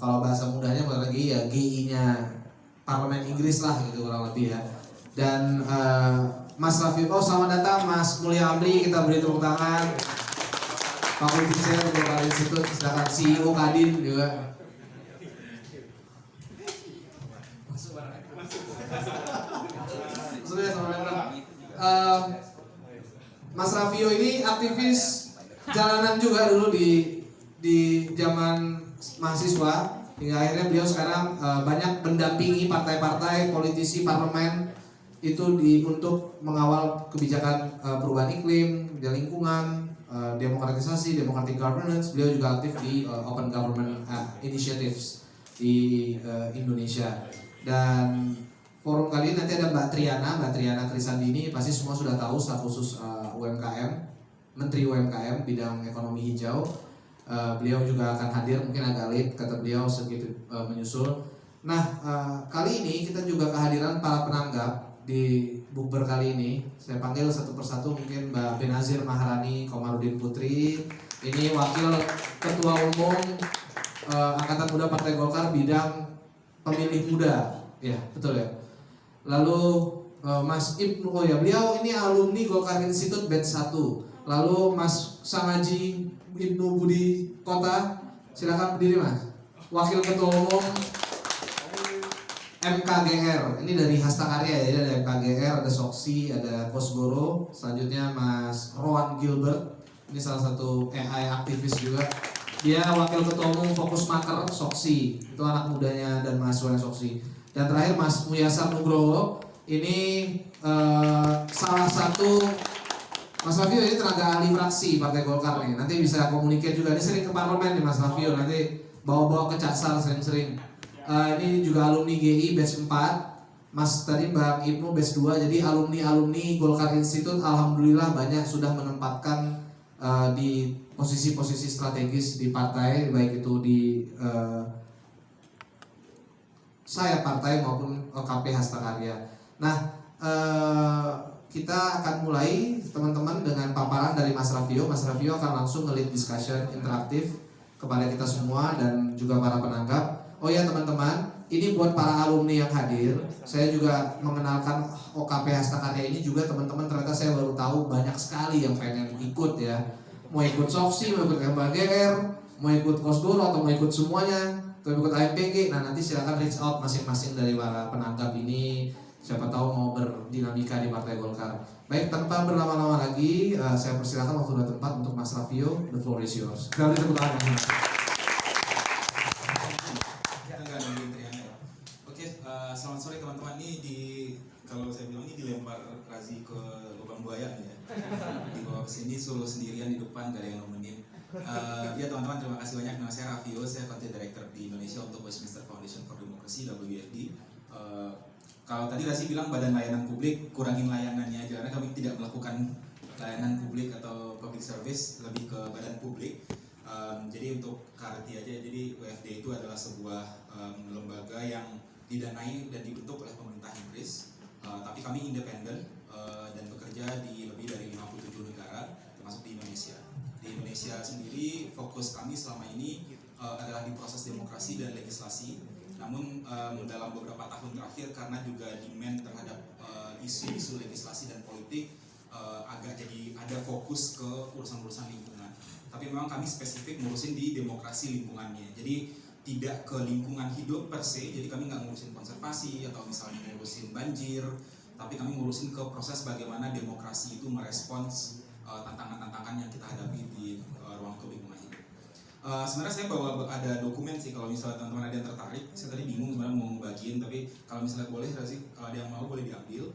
kalau bahasa mudahnya bukan lagi ya GI-nya Parlemen Inggris lah gitu kurang lebih ya. Dan Mas Raffi, selamat datang Mas Mulya Amri, kita beri tepuk tangan. Fakulti Chair Golkar Institute, silakan CEO Kadin juga. Mas Raffio ini aktivis jalanan juga dulu di zaman mahasiswa, hingga akhirnya beliau sekarang banyak mendampingi partai-partai, politisi, parlemen itu untuk mengawal kebijakan perubahan iklim, lingkungan, demokratisasi, democratic governance. Beliau juga aktif di Open Government Initiatives di Indonesia. Dan forum kali ini nanti ada Mbak Triana Trisandini, pasti semua sudah tahu, staf khusus UMKM, Menteri UMKM bidang ekonomi hijau. Beliau juga akan hadir, mungkin agak late kata beliau segitu menyusul. Nah, kali ini kita juga kehadiran para penanggap di bukber kali ini. Saya panggil satu persatu, mungkin Mbak Benazir Maharani Komarudin Putri. Ini wakil ketua umum Angkatan Muda Partai Golkar bidang pemilih muda, ya betul ya. Lalu Mas Ibnu, beliau ini alumni Golkar Institute batch 1. Lalu Mas Sangaji Ibnu Budi Kota, silakan berdiri Mas. Wakil ketua umum MKGR, ini dari Hasta Karya ya, ada MKGR, ada Soksi, ada Kosgoro. Selanjutnya Mas Rowan Gilbert, ini salah satu AI aktivis juga. Dia wakil ketua umum Fokus Maker Soksi, itu anak mudanya dan mahasiswa Soksi. Dan terakhir Mas Muyasar Nugroho, ini salah satu, Mas Raffio ini tenaga ahli fraksi Partai Golkar nih. Nanti bisa komunikasi juga, ini sering ke parlemen nih Mas Raffio, nanti bawa-bawa ke Caksar sering-sering. Ini juga alumni GI batch 4. Mas tadi Bang Ibnu batch 2. Jadi alumni Golkar Institute alhamdulillah banyak sudah menempatkan di posisi-posisi strategis di partai, baik itu di saya partai maupun OKP Hasta Karya. Nah, kita akan mulai teman-teman dengan paparan dari Mas Raffio. Mas Raffio akan langsung nge-lead discussion interaktif kepada kita semua dan juga para penanggap. Oh ya teman-teman, ini buat para alumni yang hadir. Saya juga mengenalkan OKP Hasta Karya ini juga teman-teman, ternyata saya baru tahu banyak sekali yang pengen ikut ya. Mau ikut Soksi, mau ikut MKGR, mau ikut Kosgoro atau mau ikut semuanya, atau ikut AMPG. Nah nanti silakan reach out masing-masing dari para penanggap ini. Siapa tahu mau berdinamika di Partai Golkar. Baik, tanpa berlama-lama lagi, saya persilakan waktu dan tempat untuk Mas Raffio. The floor is yours. Kita beri tepuk tangan. Selamat sore teman-teman. Kalau saya bilang ini dilempar Razi ke lubang buaya nih ya. Dibawa ke sini suruh sendirian di depan, gak ada yang nemenin. Ya teman-teman, terima kasih banyak. Nama saya Raffio, saya Content Director di Indonesia untuk Westminster Foundation for Democracy (WFD). Kalau tadi Razi bilang badan layanan publik, kurangin layanannya aja karena kami tidak melakukan layanan publik atau public service, lebih ke badan publik. Jadi untuk clarity aja, jadi WFD itu adalah sebuah lembaga yang didanai dan dibentuk oleh pemerintah Inggris, tapi kami independen dan bekerja di lebih dari 57 negara, termasuk di Indonesia. Di Indonesia sendiri, fokus kami selama ini adalah di proses demokrasi dan legislasi. Namun dalam beberapa tahun terakhir, karena juga demand terhadap isu-isu legislasi dan politik, agak jadi ada fokus ke urusan-urusan lingkungan. Tapi memang kami spesifik ngurusin di demokrasi lingkungannya. Jadi tidak ke lingkungan hidup per se, jadi kami nggak ngurusin konservasi atau misalnya ngurusin banjir, tapi kami ngurusin ke proses bagaimana demokrasi itu merespons tantangan-tantangan yang kita hadapi di ruang lingkungan hidup. Sebenarnya saya bawa ada dokumen sih, kalau misalnya teman-teman ada yang tertarik. Saya tadi bingung sebenarnya mau bagiin, tapi kalau misalnya boleh Razi, kalau ada yang mau boleh diambil.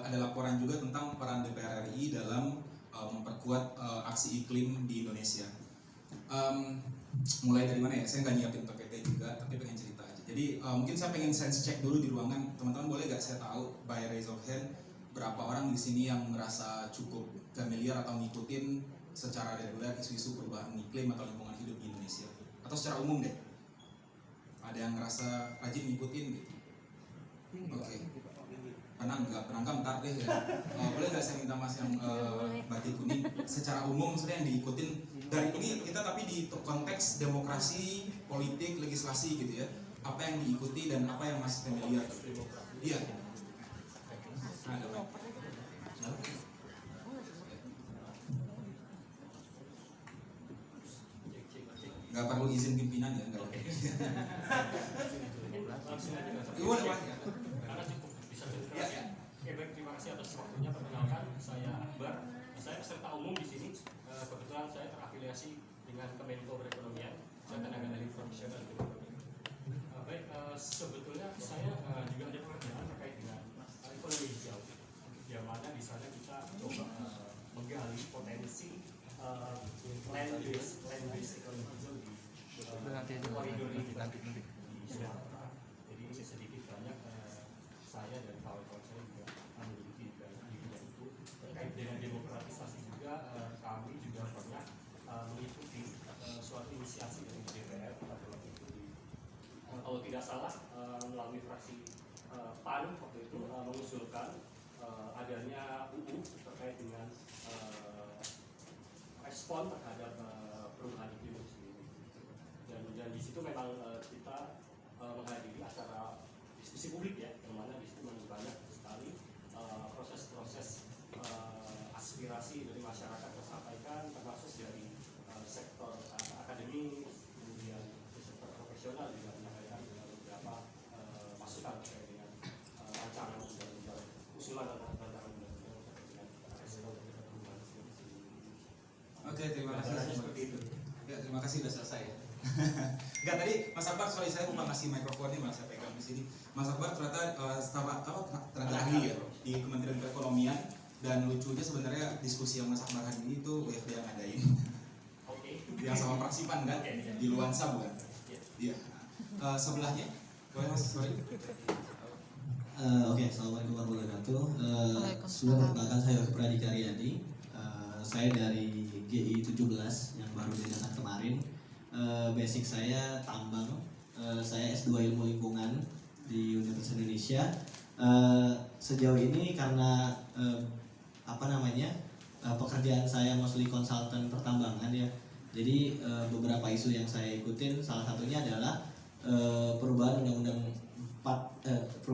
Ada laporan juga tentang peran DPR RI dalam memperkuat aksi iklim di Indonesia. Mulai dari mana ya? Saya nggak nyiapin PPT juga, tapi pengen cerita aja. Jadi mungkin saya pengen sense check dulu di ruangan. Teman-teman boleh nggak saya tahu by raise of hand berapa orang di sini yang merasa cukup familiar atau ngikutin secara reguler isu-isu perubahan iklim atau lingkungan hidup di Indonesia? Atau secara umum deh? Ada yang ngerasa rajin ngikutin gitu? Oke. penangga ntar deh ya. Boleh nggak saya minta mas yang batik kuning secara umum maksudnya yang diikutin dari ini kita tapi di konteks demokrasi, politik, legislasi gitu ya. Apa yang diikuti dan apa yang mas familiar? Iya. Nah, ada Pak. Nggak perlu izin pimpinan ya, nggak ada. Gimana Pak? Karena cukup bisa berinteraksi. Oke, baik, terima kasih atas waktunya. Perkenalkan, saya Akbar. Saya peserta umum di sini. Kebetulan saya terafiliasi dengan Kemenko Perekonomian. Saya tenaga ahli profesional di ekonomi. Baik, sebetulnya saya juga ada pekerjaan terkait dengan ekonomi hijau. Yang mana di sana kita coba menggali potensi land-based ekonomi hijau di koridor lingkungan di Sumatera. Jadi sedikit banyak saya dan kawan-kawan saya juga memiliki di bidang itu. Terkait dengan demokratisasi juga kami juga pernah mengikuti suatu inisiasi dari DPR pada waktu itu kalau tidak salah melalui fraksi PAN waktu itu mengusulkan adanya UU terkait dengan respon terhadap perubahan iklim itu sendiri. Dan di situ memang kita menghadiri acara diskusi publik ya, yang mana di situ banyak sekali proses-proses aspirasi dari masyarakat tersampaikan, termasuk dari sektor akademis, kemudian sektor profesional juga menyampaikan beberapa masukan terkait dengan rancangan undang-undang, usulan rancangan undang-undang terkait dengan respon terhadap perubahan iklim. Oke, terima kasih seperti itu. Ya, terima kasih sudah selesai ya. Enggak tadi Mas Akbar, sorry saya lupa ngasih mikrofonnya malah saya pegang di sini. Mas Akbar ternyata tenaga ahli ya di Kementerian Perekonomian dan lucunya sebenarnya diskusi yang Mas Akbar hari itu WFD yang ngadain. Oke. Yang sama Praksipan kan di Luansa bukan? Iya. Sebelahnya, boleh Mas, sorry. Oke, assalamualaikum warahmatullahi wabarakatuh. Sebelum perkenalkan saya Pradika Riyadi. Saya dari GI 17 yang baru diangkat kemarin. Basic saya tambang. Saya S2 Ilmu Lingkungan di Universitas Indonesia. Sejauh ini karena pekerjaan saya mostly konsultan pertambangan ya. Jadi beberapa isu yang saya ikutin salah satunya adalah perubahan Undang-Undang 4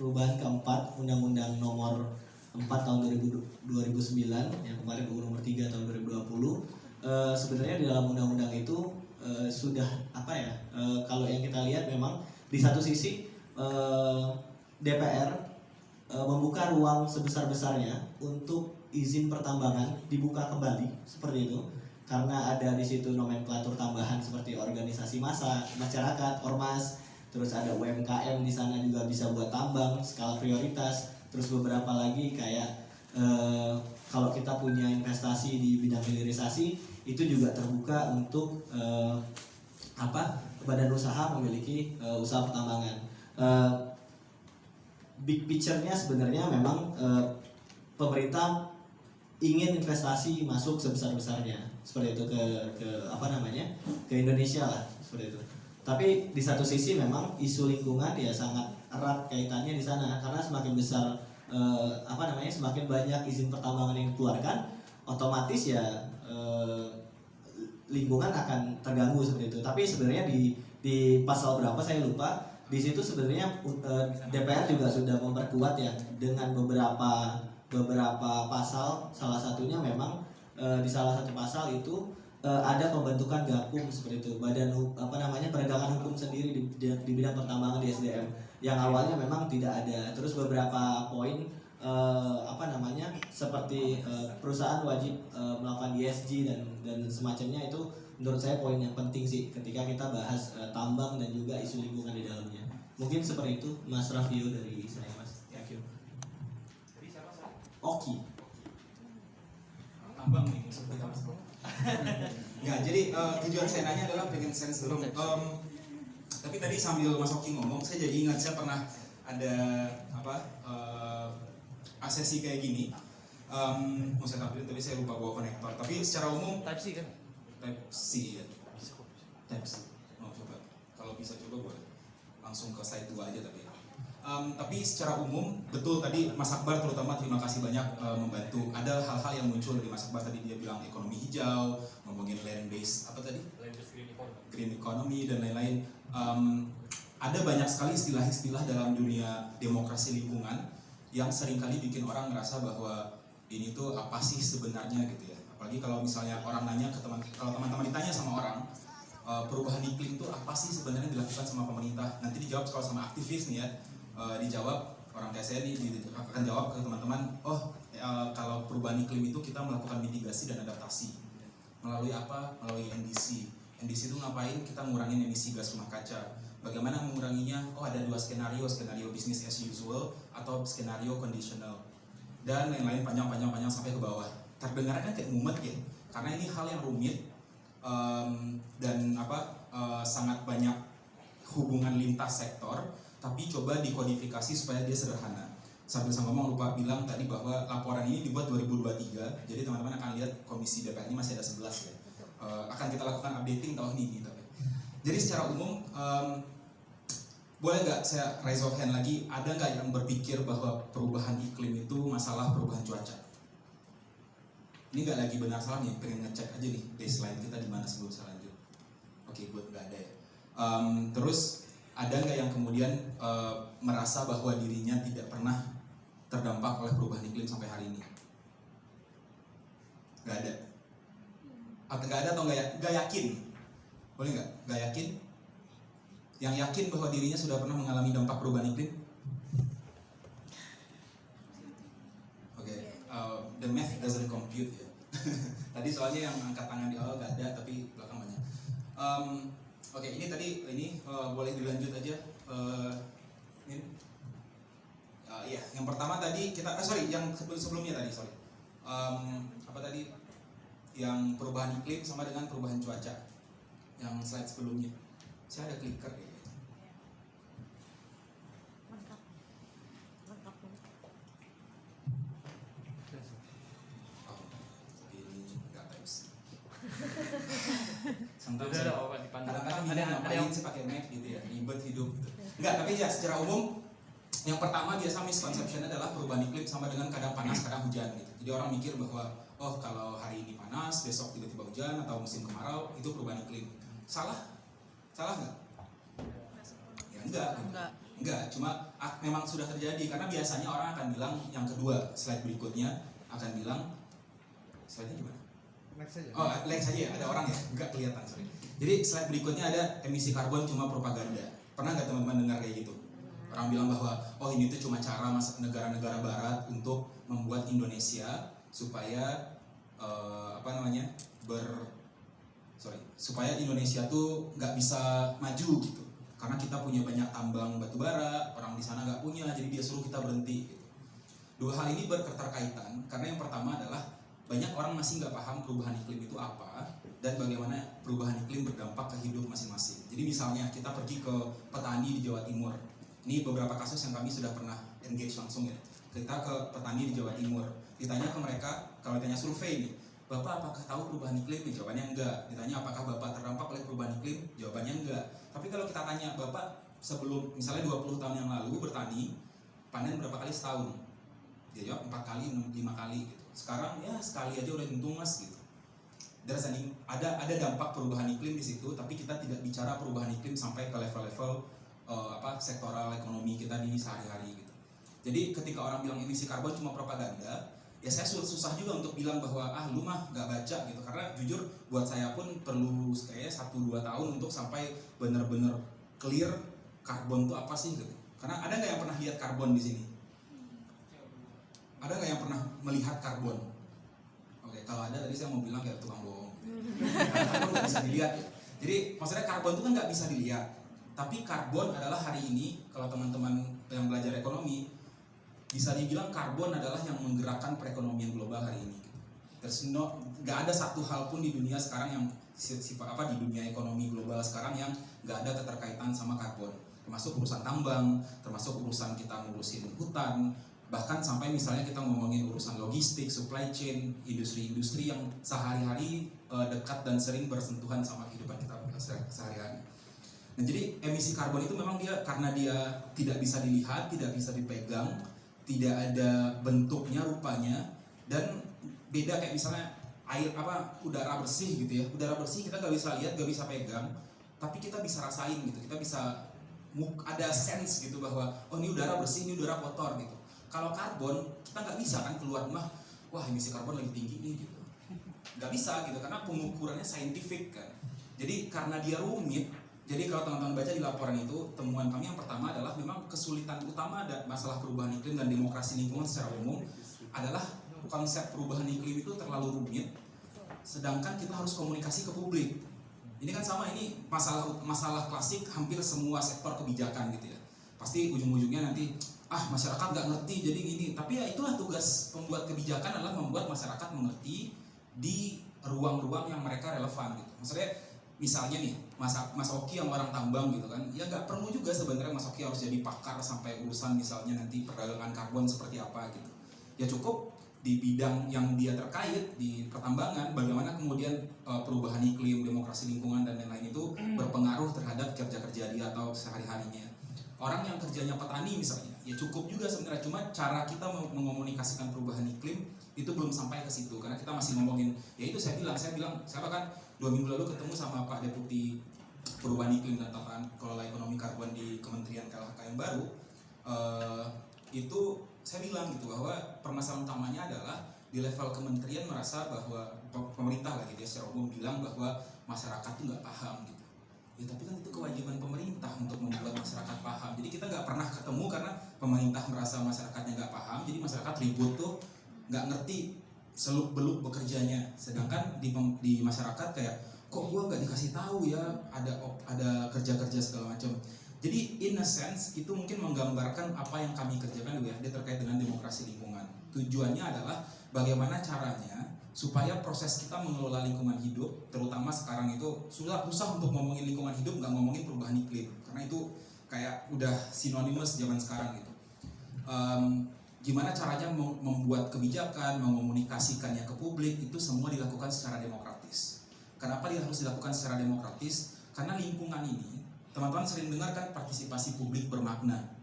perubahan keempat Undang-Undang nomor 4 tahun 2009 yang kemarin UU nomor 3 tahun 2020. Sebenarnya di dalam undang-undang itu sudah kalau yang kita lihat memang di satu sisi DPR membuka ruang sebesar-besarnya untuk izin pertambangan dibuka kembali seperti itu karena ada di situ nomenklatur tambahan seperti organisasi massa, masyarakat, ormas, terus ada UMKM di sana juga bisa buat tambang skala prioritas, terus beberapa lagi kayak kalau kita punya investasi di bidang hilirisasi itu juga terbuka untuk badan usaha memiliki usaha pertambangan. Big picture-nya sebenarnya memang pemerintah ingin investasi masuk sebesar-besarnya seperti itu ke Indonesia lah seperti itu. Tapi di satu sisi memang isu lingkungan ya sangat erat kaitannya di sana karena semakin besar semakin banyak izin pertambangan yang dikeluarkan, otomatis ya lingkungan akan terganggu seperti itu. Tapi sebenarnya di pasal berapa saya lupa. Di situ sebenarnya DPR juga sudah memperkuat ya dengan beberapa pasal. Salah satunya memang di salah satu pasal itu ada pembentukan Gakum seperti itu, badan penegakan hukum sendiri di bidang pertambangan di SDM yang awalnya memang tidak ada. Terus beberapa poin seperti perusahaan wajib melakukan ESG dan semacamnya itu menurut saya poin yang penting sih ketika kita bahas tambang dan juga isu lingkungan di dalamnya. Mungkin seperti itu Mas Raffio dari saya Mas. Thank you. Jadi siapa saya? Oki. Tambang nih maksudnya Mas. Nggak, jadi tujuan saya nanya adalah pengen sense dulu. Tapi tadi sambil Mas Oki ngomong, saya jadi ingat saya pernah ada sesi kayak gini. Mau saya tampilin tapi saya lupa bawa konektor. Tapi secara umum Type C kan? Type C ya. Type C. Oh coba, kalau bisa coba boleh. Langsung ke slide 2 aja tapi. Tapi secara umum, betul tadi Mas Akbar terutama terima kasih banyak membantu. Ada hal-hal yang muncul dari Mas Akbar tadi, dia bilang ekonomi hijau, ngomongin land based apa tadi? Green economy dan lain-lain. Ada banyak sekali istilah-istilah dalam dunia demokrasi lingkungan yang seringkali bikin orang ngerasa bahwa ini tuh apa sih sebenarnya gitu ya. Apalagi kalau misalnya orang nanya ke kalau teman-teman ditanya sama orang, perubahan iklim itu apa sih sebenarnya dilakukan sama pemerintah? Nanti dijawab kalau sama aktivis nih ya. Dijawab orang kayak saya akan jawab ke teman-teman, kalau perubahan iklim itu kita melakukan mitigasi dan adaptasi melalui apa? Melalui NDC. NDC itu ngapain? Kita ngurangin emisi gas rumah kaca. Bagaimana menguranginya? Ada 2 skenario business as usual atau skenario conditional dan lain-lain panjang sampai ke bawah. Terdengarnya kan kayak mumet ya, karena ini hal yang rumit dan sangat banyak hubungan lintas sektor. Tapi coba dikodifikasi supaya dia sederhana. Sambil ngomong lupa bilang tadi bahwa laporan ini dibuat 2023. Jadi teman-teman akan lihat komisi DPR ini masih ada 11 ya. Akan kita lakukan updating tahun ini. Jadi secara umum, boleh nggak saya raise of hand lagi? Ada nggak yang berpikir bahwa perubahan iklim itu masalah perubahan cuaca? Ini nggak lagi benar salah nih, pengen ngecek aja nih baseline kita di mana sebelum saya lanjut. Oke, buat nggak ada ya. Terus ada nggak yang kemudian merasa bahwa dirinya tidak pernah terdampak oleh perubahan iklim sampai hari ini? Nggak ada. Atau nggak ada atau nggak yakin? Boleh nggak? Nggak yakin? Yang yakin bahwa dirinya sudah pernah mengalami dampak perubahan iklim? Oke, the math doesn't compute ya. Tadi soalnya yang angkat tangan di awal nggak ada, tapi belakang banyak. Oke, ini boleh dilanjut aja. Ini. Iya, yang pertama tadi kita, yang sebelumnya tadi, apa tadi? Yang perubahan iklim sama dengan perubahan cuaca. Yang slide sebelumnya. Saya ada clicker ya. Kadang-kadang dia ngapain sih pakai Mac gitu ya, ribet hidup gitu. Enggak, tapi ya secara umum yang pertama biasa misconception adalah perubahan iklim sama dengan kadang panas, kadang hujan gitu. Jadi orang mikir bahwa kalau hari ini panas, besok tiba-tiba hujan atau musim kemarau itu perubahan iklim. Salah? Salah nggak? Ya enggak, cuma memang sudah terjadi karena biasanya orang akan bilang yang kedua, slide berikutnya akan bilang slide-nya gimana? Next saja ya, ada orang ya, enggak kelihatan sorry. Jadi slide berikutnya ada emisi karbon cuma propaganda. Pernah nggak teman-teman dengar kayak gitu? Orang bilang bahwa ini tuh cuma cara negara-negara barat untuk membuat Indonesia supaya supaya Indonesia tuh nggak bisa maju gitu. Karena kita punya banyak tambang batu bara, orang di sana nggak punya, jadi dia suruh kita berhenti. Gitu. Dua hal ini berketerkaitan karena yang pertama adalah banyak orang masih nggak paham perubahan iklim itu apa dan bagaimana perubahan iklim berdampak ke hidup masing-masing. Jadi misalnya kita pergi ke petani di Jawa Timur. Ini beberapa kasus yang kami sudah pernah engage langsung ya. Kita ke petani di Jawa Timur. Ditanya ke mereka, kalau ditanya survei nih, Bapak apakah tahu perubahan iklim? Jawabannya enggak. Ditanya apakah Bapak terdampak oleh perubahan iklim? Jawabannya enggak. Tapi kalau kita tanya Bapak sebelum misalnya 20 tahun yang lalu bertani, panen berapa kali setahun? Dia jawab 4 kali, 5 kali gitu. Sekarang ya sekali aja udah untung mas gitu. Ada dampak perubahan iklim di situ, tapi kita tidak bicara perubahan iklim sampai ke level-level sektoral ekonomi kita di sehari-hari gitu. Jadi ketika orang bilang emisi karbon cuma propaganda, ya saya susah juga untuk bilang bahwa lu mah gak baca gitu. Karena jujur buat saya pun perlu kayak 1-2 tahun untuk sampai benar-benar clear karbon itu apa sih gitu. Karena ada nggak yang pernah lihat karbon di sini? Ada nggak yang pernah melihat karbon? Oke, kalau ada tadi saya mau bilang kayak tukang bohong. Karbon nggak bisa dilihat ya. Jadi maksudnya karbon itu kan nggak bisa dilihat. Tapi karbon adalah hari ini kalau teman-teman yang belajar ekonomi bisa dibilang karbon adalah yang menggerakkan perekonomian global hari ini. Nggak ada satu hal pun di dunia sekarang yang di dunia ekonomi global sekarang yang nggak ada keterkaitan sama karbon. Termasuk urusan tambang, termasuk urusan kita ngurusin hutan, bahkan sampai misalnya kita ngomongin urusan logistik, supply chain, industri-industri yang sehari-hari dekat dan sering bersentuhan sama kehidupan kita sehari-hari. Nah, jadi emisi karbon itu memang dia karena dia tidak bisa dilihat, tidak bisa dipegang, tidak ada bentuknya, rupanya, dan beda kayak misalnya air udara bersih gitu ya. Udara bersih kita nggak bisa lihat, nggak bisa pegang, tapi kita bisa rasain gitu. Kita bisa ada sense gitu bahwa oh ini udara bersih, ini udara kotor gitu. Kalau karbon kita nggak bisa kan keluar rumah, wah emisi karbon lagi tinggi nih gitu. Nggak bisa gitu karena pengukurannya saintifik kan. Jadi karena dia rumit. Jadi kalau teman-teman baca di laporan itu, temuan kami yang pertama adalah memang kesulitan utama dan masalah perubahan iklim dan demokrasi lingkungan secara umum adalah konsep perubahan iklim itu terlalu rumit, sedangkan kita harus komunikasi ke publik. Ini kan sama, ini masalah klasik hampir semua sektor kebijakan gitu ya. Pasti ujung-ujungnya nanti masyarakat nggak ngerti jadi gini. Tapi ya itulah tugas pembuat kebijakan adalah membuat masyarakat mengerti di ruang-ruang yang mereka relevan gitu. Maksudnya misalnya nih Mas Oki yang orang tambang gitu kan, ya nggak perlu juga sebenarnya Mas Oki harus jadi pakar sampai urusan misalnya nanti perdagangan karbon seperti apa gitu. Ya cukup di bidang yang dia terkait di pertambangan, bagaimana kemudian perubahan iklim, demokrasi lingkungan dan lain-lain itu berpengaruh terhadap kerja-kerja dia atau sehari-harinya. Orang yang kerjanya petani misalnya, ya cukup juga sebenarnya, cuma cara kita mengomunikasikan perubahan iklim itu belum sampai ke situ karena kita masih ngomongin, ya itu saya bahkan 2 minggu lalu ketemu sama Pak Deputi Perubahan Iklim dan Tata Kelola Ekonomi Karbon di Kementerian KLHK yang baru. Itu saya bilang gitu bahwa permasalahan utamanya adalah di level kementerian merasa bahwa pemerintah lah gitu ya secara umum bilang bahwa masyarakat tuh nggak paham gitu. Ya tapi kan itu kewajiban pemerintah untuk membuat masyarakat paham. Jadi kita nggak pernah ketemu karena pemerintah merasa masyarakatnya nggak paham, jadi masyarakat ribut tuh nggak ngerti seluk beluk bekerjanya. Sedangkan di masyarakat kayak kok gua nggak dikasih tahu ya ada kerja-kerja segala macam. Jadi in a sense itu mungkin menggambarkan apa yang kami kerjakan di WFD terkait dengan demokrasi lingkungan. Tujuannya adalah bagaimana caranya supaya proses kita mengelola lingkungan hidup, terutama sekarang itu susah untuk ngomongin lingkungan hidup, nggak ngomongin perubahan iklim, karena itu kayak udah sinonimus zaman sekarang gitu. Gimana caranya membuat kebijakan, mengomunikasikannya ke publik, itu semua dilakukan secara demokratis. Kenapa dia harus dilakukan secara demokratis? Karena lingkungan ini, teman-teman sering dengar kan partisipasi publik bermakna.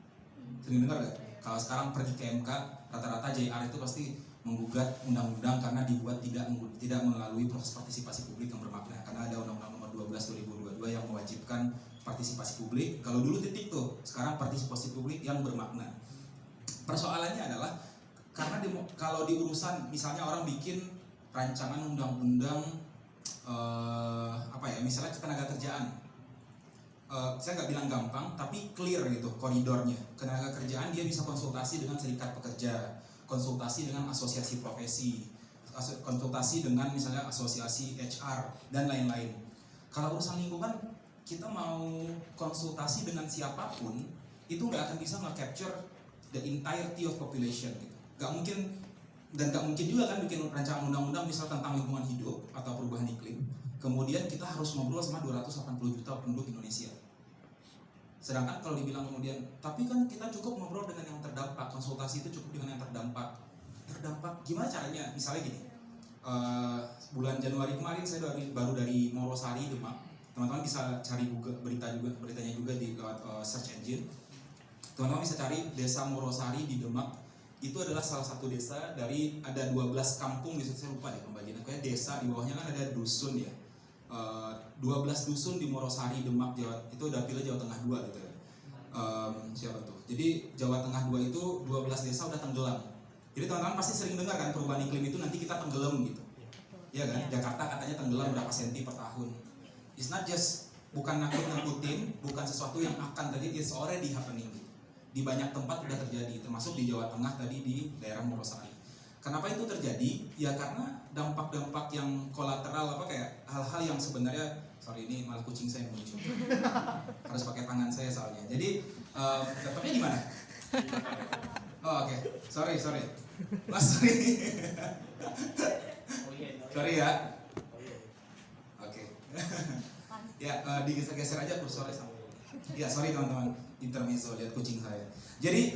Sering dengar gak? Kalau sekarang pergi ke MK, rata-rata JR itu pasti menggugat undang-undang karena dibuat tidak melalui proses partisipasi publik yang bermakna. Karena ada Undang-Undang Nomor 12 2022 yang mewajibkan partisipasi publik. Kalau dulu titik tuh, sekarang partisipasi publik yang bermakna. Persoalannya adalah karena kalau di urusan misalnya orang bikin rancangan undang-undang misalnya ketenaga kerjaan, saya nggak bilang gampang tapi clear gitu koridornya. Ketenaga kerjaan dia bisa konsultasi dengan serikat pekerja, konsultasi dengan asosiasi profesi, konsultasi dengan misalnya asosiasi HR dan lain-lain. Kalau urusan lingkungan kita mau konsultasi dengan siapapun itu nggak akan bisa nge-capture the entirety of population gitu. Gak mungkin, dan gak mungkin juga kan bikin rancangan undang-undang misal tentang lingkungan hidup atau perubahan iklim, kemudian kita harus ngobrol sama 280 juta penduduk Indonesia. Sedangkan kalau dibilang kemudian, tapi kan kita cukup ngobrol dengan yang terdampak, konsultasi itu cukup dengan yang terdampak. Gimana caranya? Misalnya gini, bulan Januari kemarin saya baru dari Morosari, Demak. Teman-teman bisa cari beritanya juga di search engine. Teman-teman bisa cari desa Morosari di Demak. Itu adalah salah satu desa dari ada 12 kampung di situ, saya lupa deh pembagiannya. Kayak desa di bawahnya kan ada dusun ya. 12 dusun di Morosari, Demak, Jawa. Itu dapilnya Jawa Tengah 2 gitu ya. Siapa tuh? Jadi Jawa Tengah 2 itu 12 desa udah tenggelam. Jadi teman-teman pasti sering dengar kan perubahan iklim itu nanti kita tenggelam gitu. Iya kan? Jakarta katanya tenggelam berapa senti per tahun. It's not just bukan nakut-nakutin, bukan sesuatu yang akan terjadi, it's already happening gitu. Di banyak tempat sudah terjadi, termasuk di Jawa Tengah tadi di daerah Morosari. Kenapa itu terjadi? Ya karena dampak-dampak yang kolateral kayak hal-hal yang sebenarnya, sorry ini malah kucing saya yang muncul. Harus pakai tangan saya soalnya. Jadi dampaknya di mana? Oh oke. Sorry. Mas sorry. Sorry ya. Oke. Ya digeser-geser aja kursornya sama. Ya sorry teman-teman, intermezzo lihat kucing saya. Jadi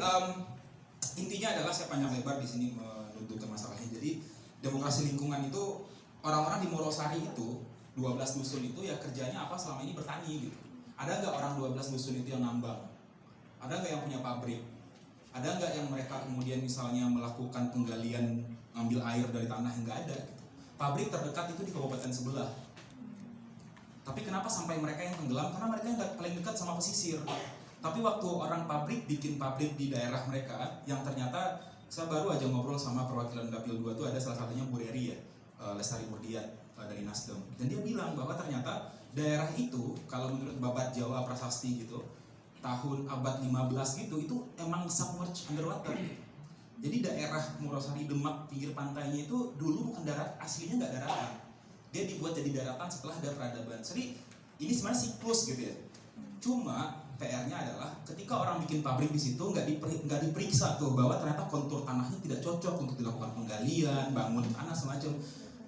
intinya adalah saya panjang lebar di sini menuntut ke masalahnya. Jadi demokrasi lingkungan itu orang-orang di Morosari itu 12 dusun itu ya kerjanya apa selama ini bertani gitu. Ada nggak orang 12 dusun itu yang nambang? Ada nggak yang punya pabrik? Ada nggak yang mereka kemudian misalnya melakukan penggalian ngambil air dari tanah? Nggak ada gitu. Pabrik terdekat itu di kabupaten sebelah. Tapi kenapa sampai mereka yang tenggelam? Karena mereka yang paling dekat sama pesisir. Tapi waktu orang pabrik bikin pabrik di daerah mereka, yang ternyata saya baru aja ngobrol sama perwakilan Dapil 2 itu ada salah satunya Bu Reri ya, Lestari Murdiat dari Nasdem. Dan dia bilang bahwa ternyata daerah itu kalau menurut Babat Jawa Prasasti gitu, tahun abad 15 gitu, itu emang submerged underwater. Jadi daerah Murosari Demak pinggir pantainya itu dulu bukan darat, aslinya nggak daratan. Dia dibuat jadi daratan setelah ada peradaban. Jadi ini sebenarnya siklus gitu ya. Cuma PR-nya adalah ketika orang bikin pabrik di situ nggak diperiksa tuh bahwa ternyata kontur tanahnya tidak cocok untuk dilakukan penggalian, bangun tanah semacam.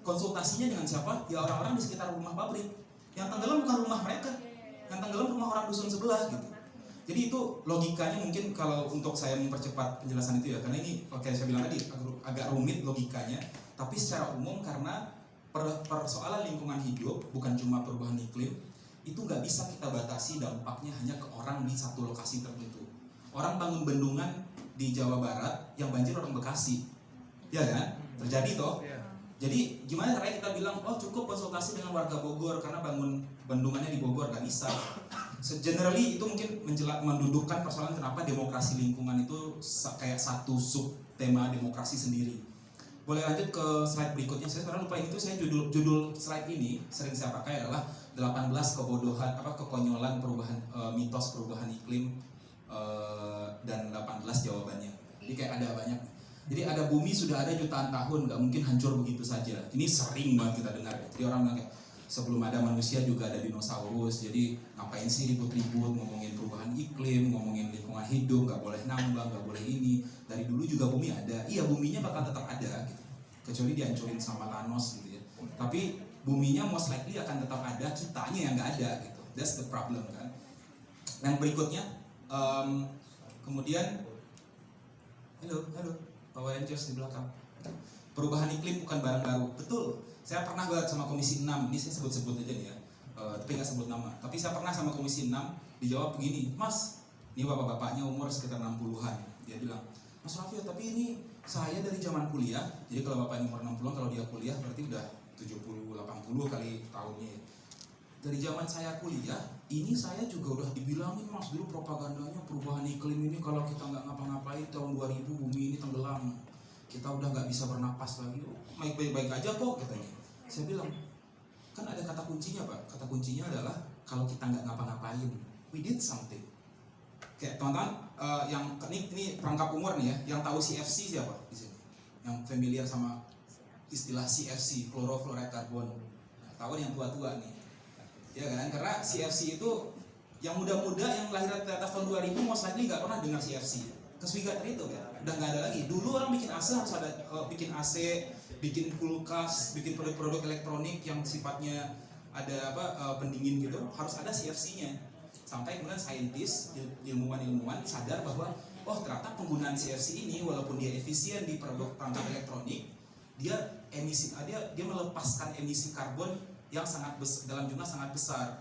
Konsultasinya dengan siapa? Ya orang-orang di sekitar rumah pabrik. Yang tenggelam bukan rumah mereka, yang tenggelam rumah orang dusun sebelah gitu. Jadi itu logikanya mungkin kalau untuk saya mempercepat penjelasan itu ya, karena ini oke saya bilang tadi agak rumit logikanya, tapi secara umum karena persoalan lingkungan hidup bukan cuma perubahan iklim, itu nggak bisa kita batasi dampaknya hanya ke orang di satu lokasi tertentu. Orang bangun bendungan di Jawa Barat yang banjir orang Bekasi, ya kan? Terjadi toh. Jadi gimana caranya kita bilang, oh cukup konsultasi dengan warga Bogor karena bangun bendungannya di Bogor? Gak bisa. Generally itu mungkin mendudukkan persoalan kenapa demokrasi lingkungan itu kayak satu sub tema demokrasi sendiri. Boleh lanjut ke slide berikutnya. Saya sebenarnya lupa itu, saya judul slide ini sering saya pakai adalah 18 kekonyolan perubahan mitos perubahan iklim dan 18 jawabannya. Jadi kayak ada banyak. Jadi ada bumi sudah ada jutaan tahun, nggak mungkin hancur begitu saja. Ini sering banget kita dengar. Jadi orang bilang kayak sebelum ada manusia juga ada dinosaurus. Jadi ngapain sih ribut-ribut ngomongin perubahan iklim, ngomongin lingkungan hidup, nggak boleh nambang, nggak boleh ini. Dari dulu juga bumi ada. Iya buminya bakal tetap ada, gitu. Kecuali dihancurin sama Thanos gitu ya. Tapi buminya most likely akan tetap ada, kitanya yang nggak ada gitu. That's the problem kan. Yang berikutnya, kemudian, halo. Power Rangers di belakang. Perubahan iklim bukan barang baru. Betul. Saya pernah buat sama Komisi 6. Ini saya sebut-sebut aja nih ya. Tapi nggak sebut nama. Tapi saya pernah sama Komisi 6 dijawab begini, Mas, ini bapak-bapaknya umur sekitar 60-an. Dia bilang, Mas Raffi, tapi ini saya dari zaman kuliah. Jadi kalau bapaknya umur 60-an, kalau dia kuliah berarti udah 70-80 kali tahunnya. Dari zaman saya kuliah, ini saya juga udah dibilangin Mas dulu propagandanya perubahan iklim ini kalau kita nggak ngapa-ngapain tahun 2000 bumi ini tenggelam, kita udah nggak bisa bernapas lagi. Baik-baik aja kok katanya. Saya bilang kan ada kata kuncinya Pak. Kata kuncinya adalah kalau kita nggak ngapa-ngapain, we did something. Kayak teman-teman yang ini perangkap umur nih ya, yang tahu CFC siapa di sini? Yang familiar sama istilah CFC, chlorofluorocarbon. Nah, tahu yang tua-tua nih. Ya kan, karena CFC itu yang muda-muda yang lahir di atas tahun 2000 most likely nggak pernah dengar CFC. Keswigater itu kan, udah nggak ada lagi. Dulu orang bikin AC harus ada bikin AC, bikin kulkas, bikin produk-produk elektronik yang sifatnya ada pendingin gitu, harus ada CFC-nya. Sampai kemudian saintis, ilmuwan-ilmuwan sadar bahwa oh ternyata penggunaan CFC ini walaupun dia efisien di produk perangkat elektronik, dia melepaskan emisi karbon yang sangat dalam jumlah sangat besar.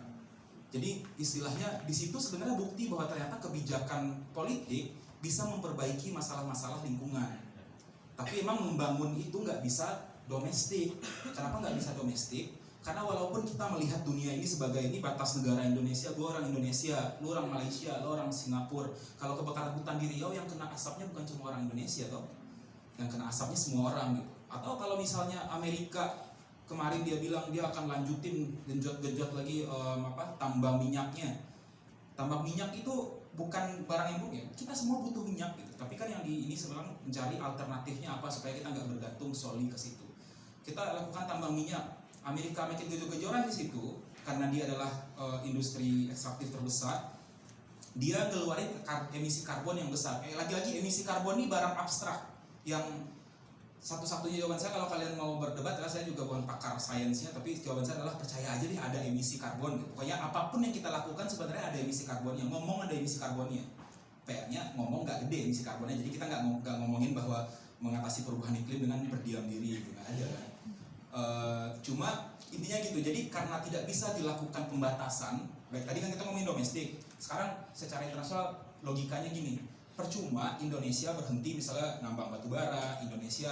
Jadi istilahnya di situ sebenarnya bukti bahwa ternyata kebijakan politik bisa memperbaiki masalah-masalah lingkungan. Tapi emang membangun itu nggak bisa domestik. Kenapa nggak bisa domestik? Karena walaupun kita melihat dunia ini sebagai ini batas negara Indonesia, gua orang Indonesia, lu orang Malaysia, lu orang Singapura. Kalau kebakaran hutan di Riau yang kena asapnya bukan cuma orang Indonesia toh, yang kena asapnya semua orang gitu. Atau kalau misalnya Amerika kemarin dia bilang dia akan lanjutin genjot lagi tambang minyaknya. Tambang minyak itu bukan barang yang buruk ya. Kita semua butuh minyak gitu. Tapi kan yang ini sebenarnya mencari alternatifnya apa supaya kita nggak bergantung solely ke situ. Kita lakukan tambang minyak. Amerika makin gejor-gejoran di situ karena dia adalah industri ekstraktif terbesar. Dia ngeluarin emisi karbon yang besar. Lagi-lagi emisi karbon ini barang abstrak yang satu-satunya jawaban saya kalau kalian mau berdebat adalah saya juga bukan pakar sainsnya, tapi jawaban saya adalah percaya aja nih ada emisi karbon gitu. Pokoknya apapun yang kita lakukan sebenarnya ada emisi karbonnya. Ngomong ada emisi karbonnya. PR-nya ngomong nggak gede emisi karbonnya. Jadi kita nggak ngomongin bahwa mengatasi perubahan iklim dengan berdiam diri gitu, nggak ada kan. Cuma intinya gitu. Jadi karena tidak bisa dilakukan pembatasan Baik, tadi kan kita ngomongin domestik. Sekarang secara internasional logikanya gini, percuma Indonesia berhenti misalnya ngambang batu bara, Indonesia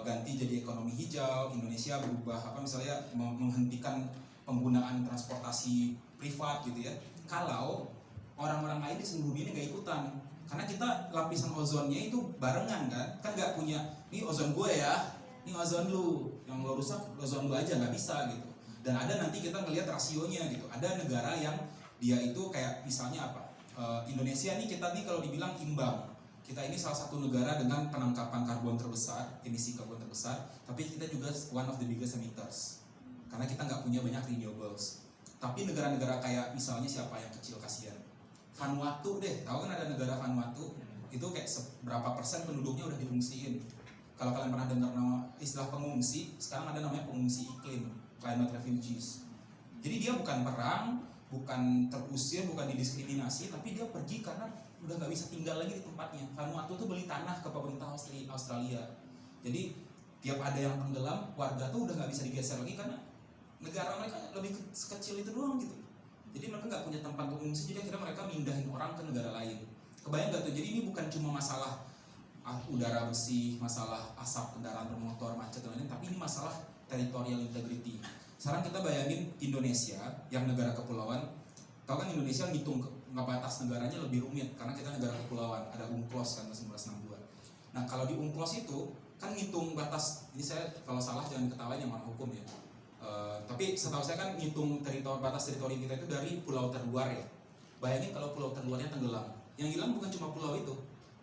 ganti jadi ekonomi hijau, Indonesia berubah misalnya menghentikan penggunaan transportasi privat gitu ya. Kalau orang-orang lain di seluruh dunia nggak ikutan, karena kita lapisan ozonnya itu barengan kan nggak punya ini ozon gue ya, ini ozon lu, yang lo rusak ozon lu aja, nggak bisa gitu. Dan ada nanti kita ngelihat rasionya gitu, ada negara yang dia itu kayak misalnya apa, Indonesia nih kita nih kalau dibilang imbang, kita ini salah satu negara dengan penangkapan karbon terbesar, emisi karbon terbesar, tapi kita juga one of the biggest emitters karena kita nggak punya banyak renewables. Tapi negara-negara kayak misalnya siapa yang kecil kasihan, Vanuatu deh, tahu kan ada negara Vanuatu itu kayak berapa persen penduduknya udah diungsiin. Kalau kalian pernah dengar nama istilah pengungsi, sekarang ada namanya pengungsi iklim, climate refugees. Jadi dia bukan perang, bukan terusir, bukan didiskriminasi, tapi dia pergi karena udah nggak bisa tinggal lagi di tempatnya. Vanuatu tuh beli tanah ke pemerintah Australia. Jadi tiap ada yang tenggelam, warga tuh udah nggak bisa digeser lagi karena negara mereka lebih kecil itu doang gitu. Jadi mereka nggak punya tempat pengungsi, jadi akhirnya mereka mindahin orang ke negara lain. Kebayang nggak tuh? Jadi ini bukan cuma masalah udara bersih, masalah asap kendaraan bermotor, macet dan lain-lain, tapi ini masalah territorial integrity. Sekarang kita bayangin Indonesia yang negara kepulauan, tahu kan Indonesia ngitung batas negaranya lebih rumit karena kita negara kepulauan, ada UNCLOS kan 1962. Nah kalau di UNCLOS itu kan ngitung batas, ini saya kalau salah jangan ketawain yang mana hukum ya. Tapi setahu saya kan ngitung batas teritori kita itu dari pulau terluar ya. Bayangin kalau pulau terluarnya tenggelam, yang hilang bukan cuma pulau itu,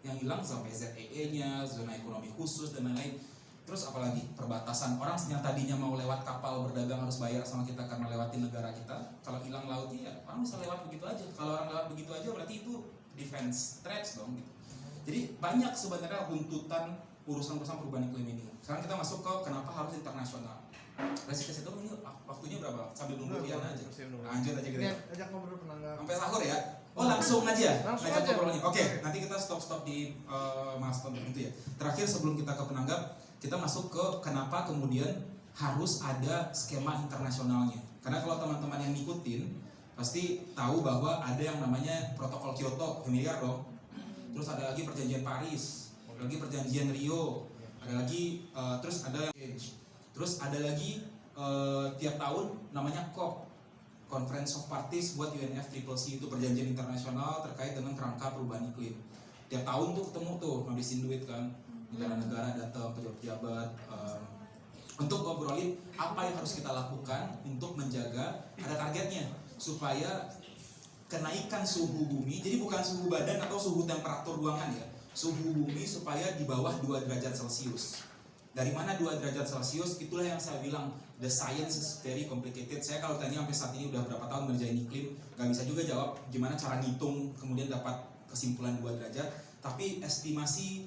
yang hilang sampai ZEE-nya, zona ekonomi khusus dan lain-lain. Terus apalagi perbatasan, orang yang tadinya mau lewat kapal berdagang harus bayar sama kita karena lewatin negara kita. Kalau hilang lautnya ya orang bisa lewat begitu aja. Kalau orang lewat begitu aja berarti itu defense threats dong gitu. Jadi banyak sebenarnya runtutan urusan-urusan perubahan iklim ini. Sekarang kita masuk ke kenapa harus internasional. Kasih ke situ ini waktunya berapa? Sambil nunggu Dian aja. Lanjut aja gitu. Ajak ngobrol penanggap. Sampai sahur ya. Oh langsung aja. Langsung Ajak aja. ngobrolnya. Oke, nanti kita stop di milestone tertentu ya. Terakhir sebelum kita ke penanggap, kita masuk ke kenapa kemudian harus ada skema internasionalnya. Karena kalau teman-teman yang ngikutin pasti tahu bahwa ada yang namanya protokol Kyoto, familiar dong. Terus ada lagi perjanjian Paris, ada lagi perjanjian Rio, ada lagi terus ada yang terus ada lagi tiap tahun namanya COP, Conference of Parties buat UNFCCC, itu perjanjian internasional terkait dengan kerangka perubahan iklim. Tiap tahun tuh ketemu tuh ngabisin duit kan, negara-negara datang, pejabat-pejabat untuk ngobrolin apa yang harus kita lakukan untuk menjaga, ada targetnya supaya kenaikan suhu bumi, jadi bukan suhu badan atau suhu temperatur ruangan ya, suhu bumi supaya di bawah 2 derajat Celcius. Dari mana 2 derajat Celcius? Itulah yang saya bilang, the science is very complicated. Saya kalau tanya sampai saat ini udah berapa tahun ngerjain iklim, gak bisa juga jawab gimana cara ngitung kemudian dapat kesimpulan 2 derajat. Tapi estimasi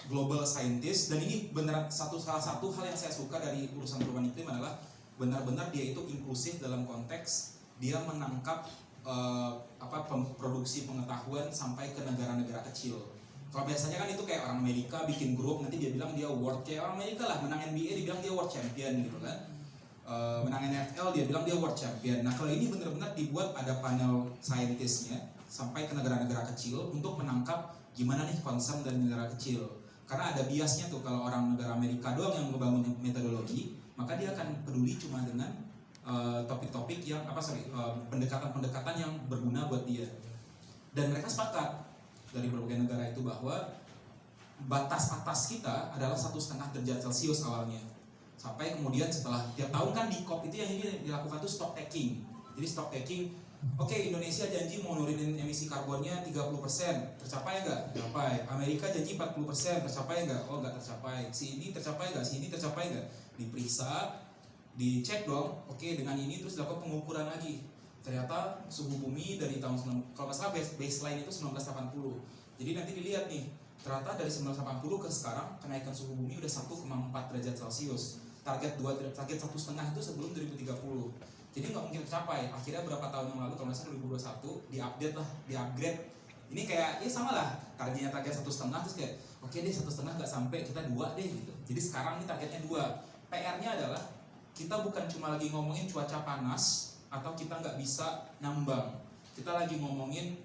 global scientist, dan ini beneran salah satu hal yang saya suka dari urusan perubahan iklim adalah benar-benar dia itu inklusif dalam konteks dia menangkap produksi pengetahuan sampai ke negara-negara kecil. Kalau biasanya kan itu kayak orang Amerika bikin grup, nanti dia bilang dia world, kayak orang Amerika lah menang NBA dibilang dia world champion gitu kan, menang NFL dia bilang dia world champion. Nah kalau ini benar-benar dibuat ada panel scientistnya sampai ke negara-negara kecil untuk menangkap gimana nih concern dari negara kecil. Karena ada biasnya tuh kalau orang negara Amerika doang yang membangun metodologi, maka dia akan peduli cuma dengan topik-topik yang pendekatan-pendekatan yang berguna buat dia. Dan mereka sepakat dari berbagai negara itu bahwa batas atas kita adalah 1,5 derajat Celcius awalnya, sampai kemudian setelah tiap tahun kan di COP itu yang ini dilakukan tuh stock taking. Jadi stock taking, oke, Indonesia janji mau nurunin emisi karbonnya 30%, tercapai nggak? Tercapai. Amerika janji 40%, tercapai nggak? Oh nggak tercapai. Si ini tercapai nggak? Si ini tercapai nggak? Diperiksa, dicek dong. Oke, dengan ini terus dilakukan pengukuran lagi. Ternyata suhu bumi dari tahun, kalau nggak salah baseline itu 1980. Jadi nanti dilihat nih, ternyata dari 1980 ke sekarang kenaikan suhu bumi udah 1,4 derajat Celcius. Target 1,5 itu sebelum 2030. Jadi nggak mungkin tercapai. Akhirnya berapa tahun yang lalu, kalau nggak salah 2021, diupdate lah, diupgrade. Ini kayak ya sama lah, targetnya target 1,5 terus kayak oke deh 1,5 nggak sampai, kita 2 deh gitu. Jadi sekarang ini targetnya 2. PR-nya adalah kita bukan cuma lagi ngomongin cuaca panas atau kita nggak bisa nambang. Kita lagi ngomongin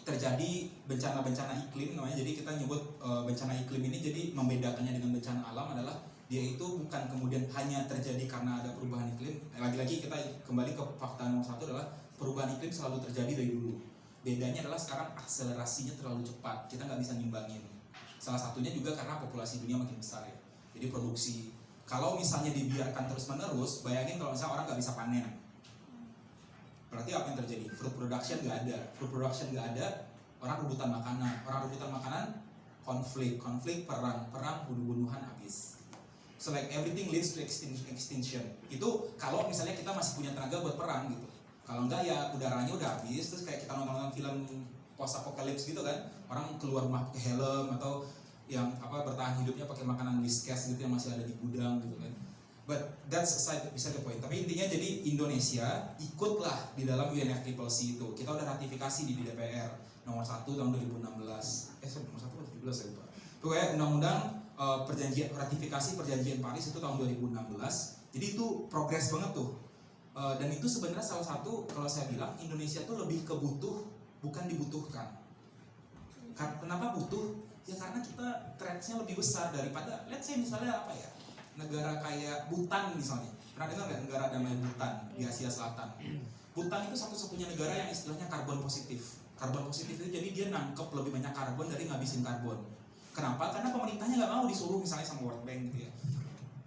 terjadi bencana-bencana iklim namanya. Jadi kita nyebut bencana iklim ini, jadi membedakannya dengan bencana alam adalah dia itu bukan kemudian hanya terjadi karena ada perubahan iklim. Lagi-lagi kita kembali ke fakta nomor satu adalah perubahan iklim selalu terjadi dari dulu. Bedanya adalah sekarang akselerasinya terlalu cepat, kita nggak bisa ngimbangin. Salah satunya juga karena populasi dunia makin besar ya. Jadi produksi, kalau misalnya dibiarkan terus-menerus, bayangin kalau misalnya orang nggak bisa panen. Berarti apa yang terjadi? Food production nggak ada. Food production nggak ada, orang rebutan makanan. Orang rebutan makanan, konflik, perang, bunuh-bunuhan habis. So like everything leads to extinction. Itu kalau misalnya kita masih punya tenaga buat perang gitu. Kalau enggak ya udaranya udah habis. Terus kayak kita nonton film post apocalypse gitu kan, orang keluar rumah pakai helm atau yang bertahan hidupnya pakai makanan whiskas gitu yang masih ada di gudang gitu kan. But that's aside the point. Tapi intinya jadi Indonesia ikutlah di dalam UNFCCC itu. Kita udah ratifikasi di DPR nomor 1 tahun 2016. Nomor 1 atau 17 saya lupa. Pokoknya undang-undang ratifikasi perjanjian Paris itu tahun 2016. Jadi itu progres banget tuh. Dan itu sebenarnya salah satu, kalau saya bilang Indonesia tuh lebih ke butuh bukan dibutuhkan. Kenapa butuh? Ya karena kita threats-nya lebih besar daripada, let's say misalnya apa ya, negara kayak Bhutan misalnya. Pernah dengar nggak negara namanya Bhutan di Asia Selatan? Bhutan itu satu-satunya negara yang istilahnya karbon positif. Karbon positif itu jadi dia nangkep lebih banyak karbon dari ngabisin karbon. Kenapa? Karena pemerintahnya nggak mau disuruh misalnya sama World Bank gitu ya.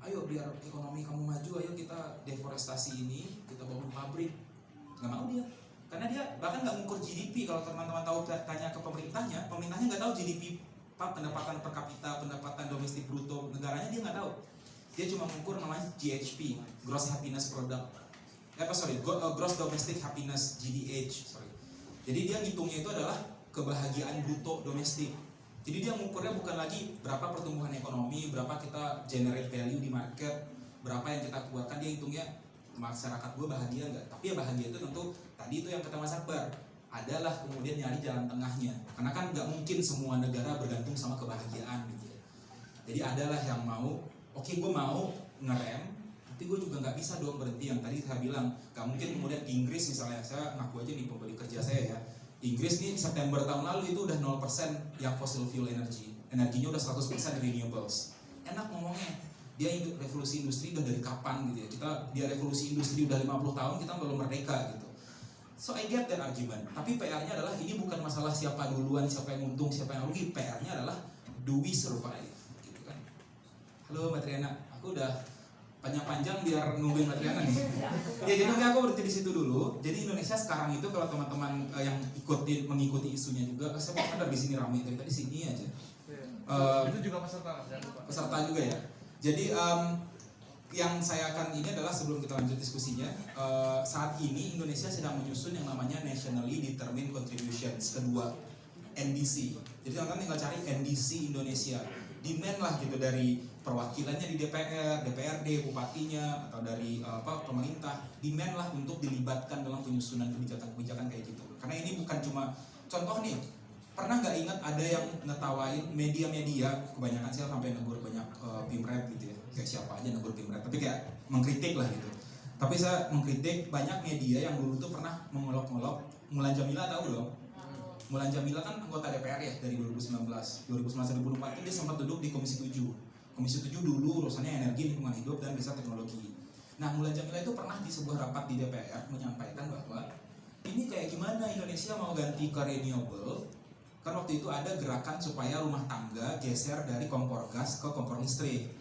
Ayo biar ekonomi kamu maju, ayo kita deforestasi ini, kita bangun pabrik. Nggak mau dia. Karena dia bahkan nggak mengukur GDP. Kalau teman-teman tahu tanya ke pemerintahnya nggak tahu GDP, pendapatan per kapita, pendapatan domestik bruto negaranya dia nggak tahu. Dia cuma mengukur namanya GHP, Gross Happiness Product. Gross Domestic Happiness, GDH. Jadi dia ngitungnya itu adalah kebahagiaan bruto domestik. Jadi dia mengukurnya bukan lagi berapa pertumbuhan ekonomi, berapa kita generate value di market, berapa yang kita keluarkan. Dia hitungnya masyarakat gue bahagia nggak. Tapi ya bahagia itu tentu tadi itu yang kata Mas Akbar, adalah kemudian nyari jalan tengahnya. Karena kan nggak mungkin semua negara bergantung sama kebahagiaan gitu ya. Jadi adalah yang mau, oke, gue mau ngerem, tapi gue juga nggak bisa dong berhenti. Yang tadi saya bilang, nggak mungkin kemudian Inggris misalnya, saya ngaku aja nih pembeli kerja saya ya, Inggris nih September tahun lalu itu udah 0% yang fossil fuel energy, energinya udah 100% renewables. Enak ngomongnya, dia revolusi industri udah dari kapan gitu ya. Dia revolusi industri udah 50 tahun, kita belum merdeka gitu. So I get that argument. Tapi PR-nya adalah ini bukan masalah siapa duluan, siapa yang untung, siapa yang rugi. PR-nya adalah do we survive gitu kan. Halo Mbak Triana, aku udah panjang-panjang biar nungguin Mbak Triana nih. Ya jadi nanti aku berhenti di situ dulu. Jadi Indonesia sekarang itu kalau teman-teman yang mengikuti isunya juga, saya mau ada di sini ramai dari tadi sini aja. Itu juga peserta, jangan lupa. Peserta juga ya. Jadi yang saya akan ini adalah sebelum kita lanjut diskusinya, saat ini Indonesia sedang menyusun yang namanya Nationally Determined Contributions kedua, NDC. Jadi teman-teman tinggal cari NDC Indonesia. Demand lah gitu dari perwakilannya di DPR, DPRD, bupatinya atau dari pemerintah, demand lah untuk dilibatkan dalam penyusunan kebijakan-kebijakan kayak gitu. Karena ini bukan cuma contoh nih. Pernah nggak ingat ada yang ngetawain media-media, kebanyakan sih sampai negur banyak Pimret gitu ya, kayak siapa aja negur Pimret, tapi kayak mengkritik lah gitu. Tapi saya mengkritik banyak media yang dulu tuh pernah mengolok-olok Mulan Jamila, tahu dong? Mulan Jamila kan anggota DPR ya dari 2019-2004 itu dia sempat duduk di Komisi 7. Komisi 7 dulu urusannya energi, lingkungan hidup, dan riset teknologi. Nah, Mulan Jamila itu pernah di sebuah rapat di DPR menyampaikan bahwa ini kayak gimana Indonesia mau ganti ke renewable. Kan waktu itu ada gerakan supaya rumah tangga geser dari kompor gas ke kompor listrik.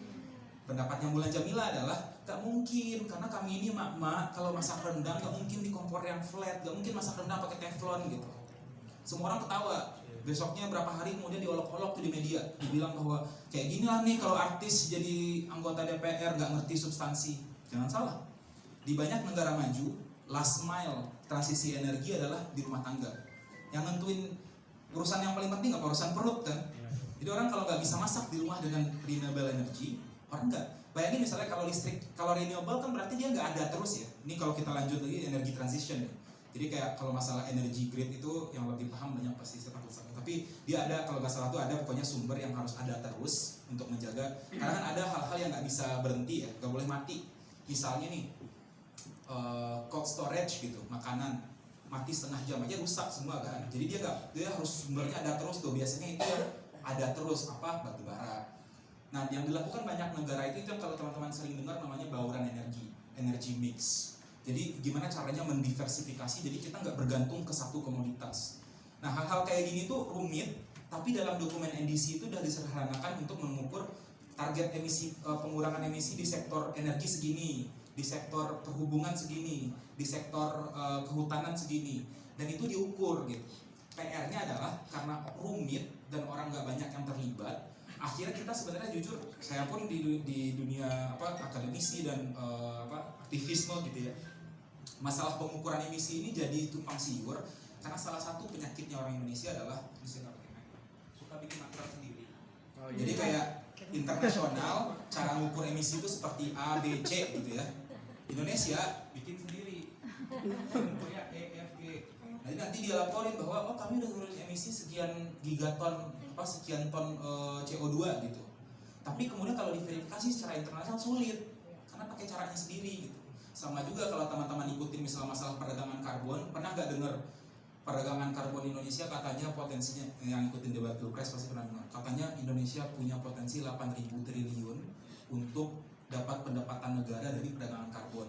Pendapatnya Mulan Jamila adalah gak mungkin, karena kami ini mak-mak kalau masak rendang gak mungkin di kompor yang flat, gak mungkin masak rendang pakai teflon gitu. Semua orang ketawa. Besoknya berapa hari kemudian diolok-olok tuh di media, dibilang bahwa kayak gini lah nih kalau artis jadi anggota DPR gak ngerti substansi. Jangan salah, di banyak negara maju last mile transisi energi adalah di rumah tangga. Yang nentuin urusan yang paling penting apa? Urusan perut kan. Jadi orang kalau nggak bisa masak di rumah dengan renewable energy, orang nggak. Bayangin misalnya kalau listrik, kalau renewable kan berarti dia nggak ada terus ya. Ini kalau kita lanjut lagi energi transition ya. Jadi kayak kalau masalah energy grid itu yang lebih paham banyak pasti saya takut sama. Tapi dia ada, kalau nggak salah tuh ada pokoknya sumber yang harus ada terus untuk menjaga. Karena kan ada hal-hal yang nggak bisa berhenti ya, nggak boleh mati. Misalnya nih, cold storage gitu, makanan mati setengah jam aja rusak semua kan. Jadi dia harus sumbernya ada terus tuh, biasanya itu yang ada terus apa, batu bara. Nah, yang dilakukan banyak negara itu yang kalau teman-teman sering dengar namanya bauran energy mix. Jadi gimana caranya mendiversifikasi, jadi kita nggak bergantung ke satu komoditas. Nah, hal-hal kayak gini tuh rumit, tapi dalam dokumen NDC itu sudah disederhanakan untuk mengukur target emisi, pengurangan emisi di sektor energi segini, di sektor perhubungan segini, di sektor kehutanan segini, dan itu diukur gitu. PR-nya adalah karena rumit dan orang nggak banyak yang terlibat, akhirnya kita sebenarnya jujur, saya pun di dunia akademisi dan aktivisme gitu ya, masalah pengukuran emisi ini jadi tumpang siur karena salah satu penyakitnya orang Indonesia adalah suka bikin aturan sendiri. Jadi kayak internasional cara mengukur emisi itu seperti A, B, C gitu ya. Indonesia bikin sendiri, ukurnya E, F, G. Nanti dia laporin bahwa kami udah nurunin emisi sekian gigaton, sekian ton CO2 gitu. Tapi kemudian kalau diverifikasi secara internasional sulit karena pakai caranya sendiri gitu. Sama juga kalau teman-teman ikutin misalnya masalah perdagangan karbon, pernah nggak dengar perdagangan karbon Indonesia katanya potensinya, yang ikutin debat Pilpres pasti pernah dengar, katanya Indonesia punya potensi 8.000 triliun untuk dapat pendapatan negara dari perdagangan karbon.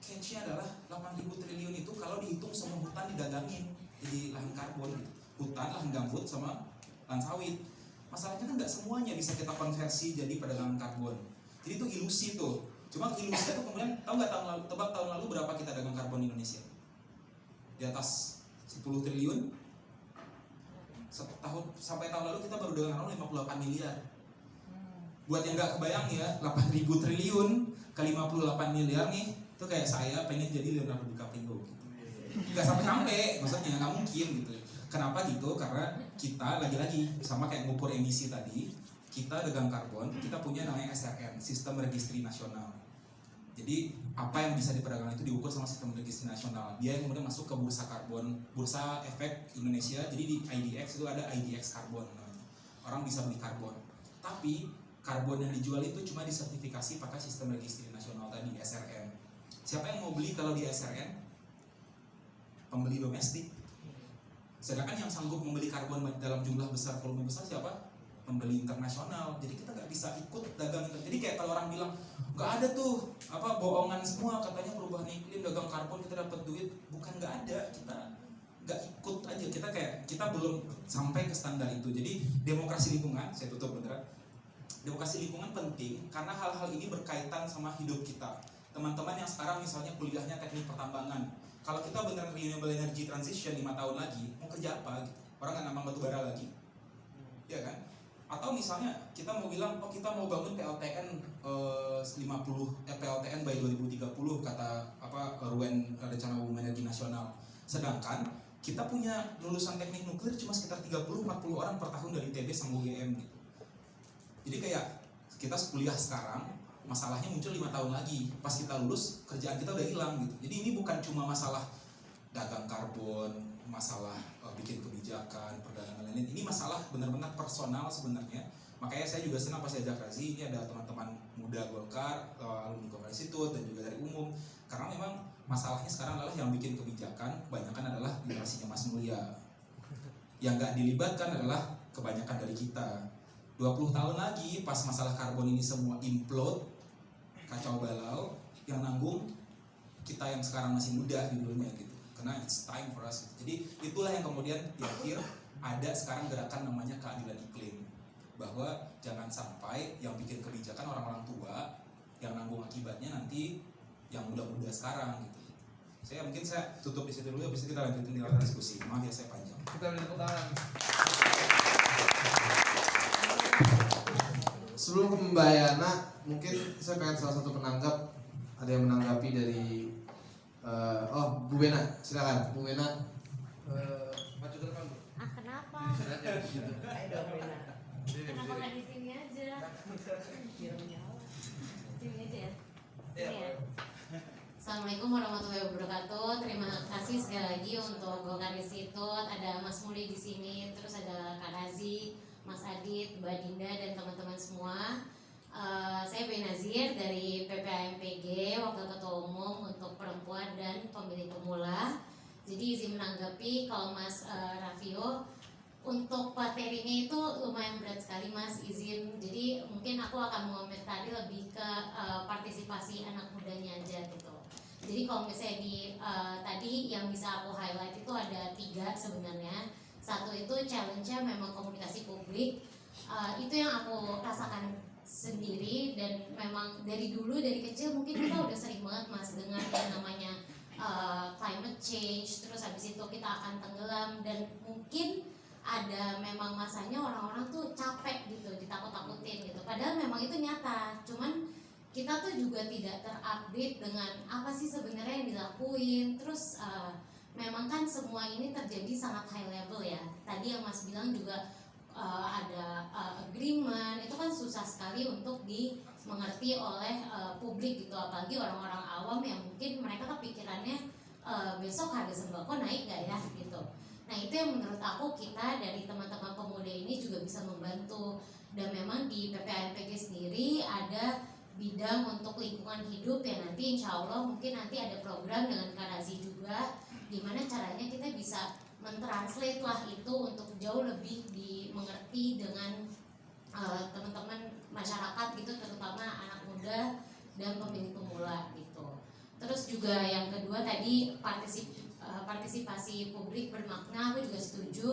Catch-nya adalah 8.000 triliun itu kalau dihitung semua hutan didagangin jadi lahan karbon gitu. Hutan, lahan gambut, sama lahan sawit. Masalahnya kan nggak semuanya bisa kita konversi jadi perdagangan karbon. Jadi itu ilusi tuh. Cuma ilusi itu kemudian, tebak tahun lalu berapa kita dagang karbon di Indonesia? Di atas 10 triliun. Sampai tahun lalu kita baru dagang karbon 58 miliar. Buat yang nggak kebayang ya, 8.000 triliun ke 58 miliar nih, itu kayak saya pengen jadi Leonardo DiCaprio gitu. Nggak sampai, maksudnya nggak mungkin gitu. Kenapa gitu? Karena kita lagi-lagi sama kayak ngukur emisi tadi, kita dagang karbon, kita punya namanya SRN, Sistem Registri Nasional. Jadi apa yang bisa diperdagangkan itu diukur sama Sistem Registri Nasional. Dia yang kemudian masuk ke bursa karbon, bursa efek Indonesia. Jadi di IDX itu ada IDX karbon namanya. Orang bisa beli karbon. Tapi karbon yang dijual itu cuma disertifikasi pakai Sistem Registri Nasional tadi, SRN. Siapa yang mau beli kalau di SRN? Pembeli domestik. Sedangkan yang sanggup membeli karbon dalam jumlah besar, volume besar siapa? Pembeli internasional. Jadi kita nggak bisa ikut dagang. Jadi kayak kalau orang bilang nggak ada tuh bohongan semua, katanya perubahan iklim, dagang karbon kita dapat duit. Bukan nggak ada, kita nggak ikut aja. Kita belum sampai ke standar itu. Jadi demokrasi lingkungan, saya tutup beneran. Demokrasi lingkungan penting karena hal-hal ini berkaitan sama hidup kita. Teman-teman yang sekarang misalnya kuliahnya teknik pertambangan, kalau kita beneran renewable energy transition 5 tahun lagi, mau kerja apa gitu? Orang nggak nambang batu bara lagi, ya kan? Atau misalnya kita mau bilang, kita mau bangun PLTN 50 PLTN by 2030 kata RUN, Rencana Umum Energi Nasional. Sedangkan kita punya lulusan teknik nuklir cuma sekitar 30-40 orang per tahun dari ITB sama UGM gitu. Jadi kayak kita kuliah sekarang, masalahnya muncul 5 tahun lagi. Pas kita lulus, kerjaan kita udah hilang gitu. Jadi ini bukan cuma masalah dagang karbon, masalah bikin kebijakan, perdagangan lain. Ini masalah benar-benar personal sebenarnya. Makanya saya juga senang pas diajak Razi, ini ada teman-teman muda Golkar, alumni Golkar Institute dan juga dari umum. Karena memang masalahnya sekarang adalah yang bikin kebijakan kebanyakan adalah generasinya Mas Mulya. Yang nggak dilibatkan adalah kebanyakan dari kita. 20 tahun lagi pas masalah karbon ini semua implode, kacau balau, yang nanggung kita yang sekarang masih muda di dunia gitu. Karena it's time for us. Jadi itulah yang kemudian di akhir ada sekarang gerakan namanya keadilan iklim. Bahwa jangan sampai yang bikin kebijakan orang-orang tua, yang nanggung akibatnya nanti yang muda-muda sekarang gitu. Saya tutup di situ dulu, habis itu kita lanjutin di diskusi. Maaf ya saya panjang. Kita beri tepuk tangan. Sebelum ke Mbak Yana, mungkin saya pengen salah satu penanggap, ada yang menanggapi dari Bu Bena, silakan Bu Bena. Maju ke depan, Bu. Kenapa? Gitu. Kenapa nggak di sini aja? Biar menyala. Sini aja ya. Sini ya. Assalamualaikum warahmatullahi wabarakatuh. Terima kasih sekali lagi untuk Golkar Institute. Ada Mas Muli di sini, terus ada Kak Razi, Mas Adit, Mbak Dinda dan teman-teman semua. Saya Benazir dari PPAMPG, Wakil Ketua Umum untuk Perempuan dan Pemilih Pemula. Jadi izin menanggapi kalau Mas Raffio, untuk materinya itu lumayan berat sekali Mas, izin. Jadi mungkin aku akan mengomentari lebih ke partisipasi anak mudanya aja gitu. Jadi kalau misalnya tadi yang bisa aku highlight itu ada 3 sebenarnya. Satu itu challenge-nya memang komunikasi publik. Itu yang aku rasakan sendiri, dan memang dari dulu, dari kecil mungkin kita udah sering banget Mas dengar yang namanya climate change, terus habis itu kita akan tenggelam, dan mungkin ada memang masanya orang-orang tuh capek gitu, ditakut-takutin gitu, padahal memang itu nyata, cuman kita tuh juga tidak terupdate dengan apa sih sebenarnya yang dilakuin. Terus memang kan semua ini terjadi sangat high level ya, tadi yang Mas bilang juga ada agreement, itu kan susah sekali untuk dimengerti oleh publik gitu, apalagi orang-orang awam yang mungkin mereka kepikirannya besok harga sembako naik gak ya gitu. Nah itu yang menurut aku kita dari teman-teman pemuda ini juga bisa membantu. Dan memang di PPAMPG sendiri ada bidang untuk lingkungan hidup ya, nanti insya Allah mungkin nanti ada program dengan Karazi juga, gimana caranya kita bisa mentranslate lah itu untuk jauh lebih dimengerti dengan teman-teman masyarakat gitu, terutama anak muda dan pemilih pemula gitu. Terus juga yang kedua tadi partisipasi publik bermakna, aku juga setuju.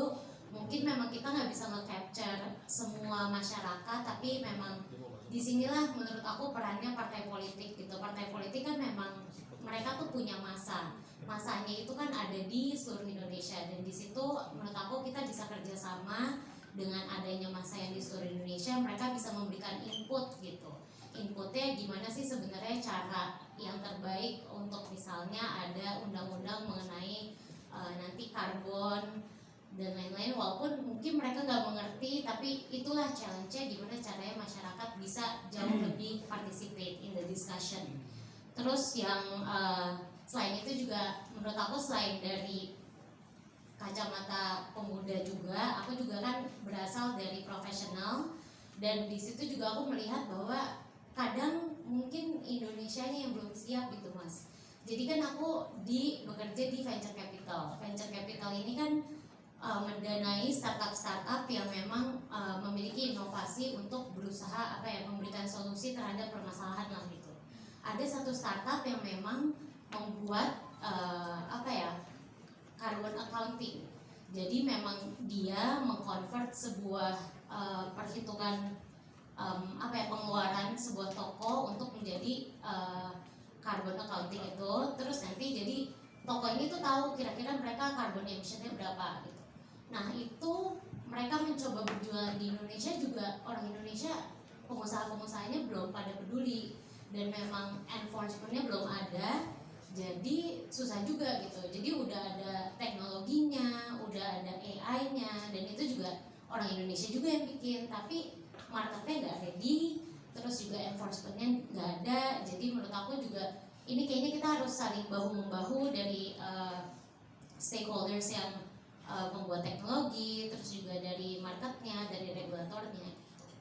Mungkin memang kita nggak bisa nge-capture semua masyarakat, tapi memang disinilah menurut aku perannya partai politik gitu. Partai politik kan memang mereka tuh punya masanya itu kan ada di seluruh Indonesia, dan di situ menurut aku kita bisa kerjasama dengan adanya masa yang di seluruh Indonesia, mereka bisa memberikan input gitu. Inputnya gimana sih sebenarnya cara yang terbaik untuk misalnya ada undang-undang mengenai nanti karbon dan lain-lain, walaupun mungkin mereka nggak mengerti, tapi itulah challenge-nya, gimana caranya masyarakat bisa jauh lebih participate in the discussion. Terus yang selain itu juga menurut aku, selain dari kacamata pemuda juga, aku juga kan berasal dari profesional, dan di situ juga aku melihat bahwa kadang mungkin Indonesianya yang belum siap gitu Mas. Jadi kan aku bekerja di venture capital. Venture capital ini kan mendanai startup yang memang memiliki inovasi untuk berusaha memberikan solusi terhadap permasalahan lah gitu. Ada satu startup yang memang membuat carbon accounting. Jadi memang dia mengkonvert sebuah perhitungan pengeluaran sebuah toko untuk menjadi carbon accounting itu. Terus nanti jadi toko ini tuh tahu kira-kira mereka carbon emissionnya berapa gitu. Nah itu mereka mencoba berjualan di Indonesia juga, orang Indonesia pengusaha-pengusahanya belum pada peduli, dan memang enforcementnya belum ada, jadi susah juga gitu. Jadi udah ada teknologinya, udah ada AI-nya, dan itu juga orang Indonesia juga yang bikin, tapi marketnya nggak ready, terus juga enforcementnya nggak ada. Jadi menurut aku juga ini kayaknya kita harus saling bahu-membahu dari stakeholders yang membuat teknologi, terus juga dari marketnya, dari regulatornya.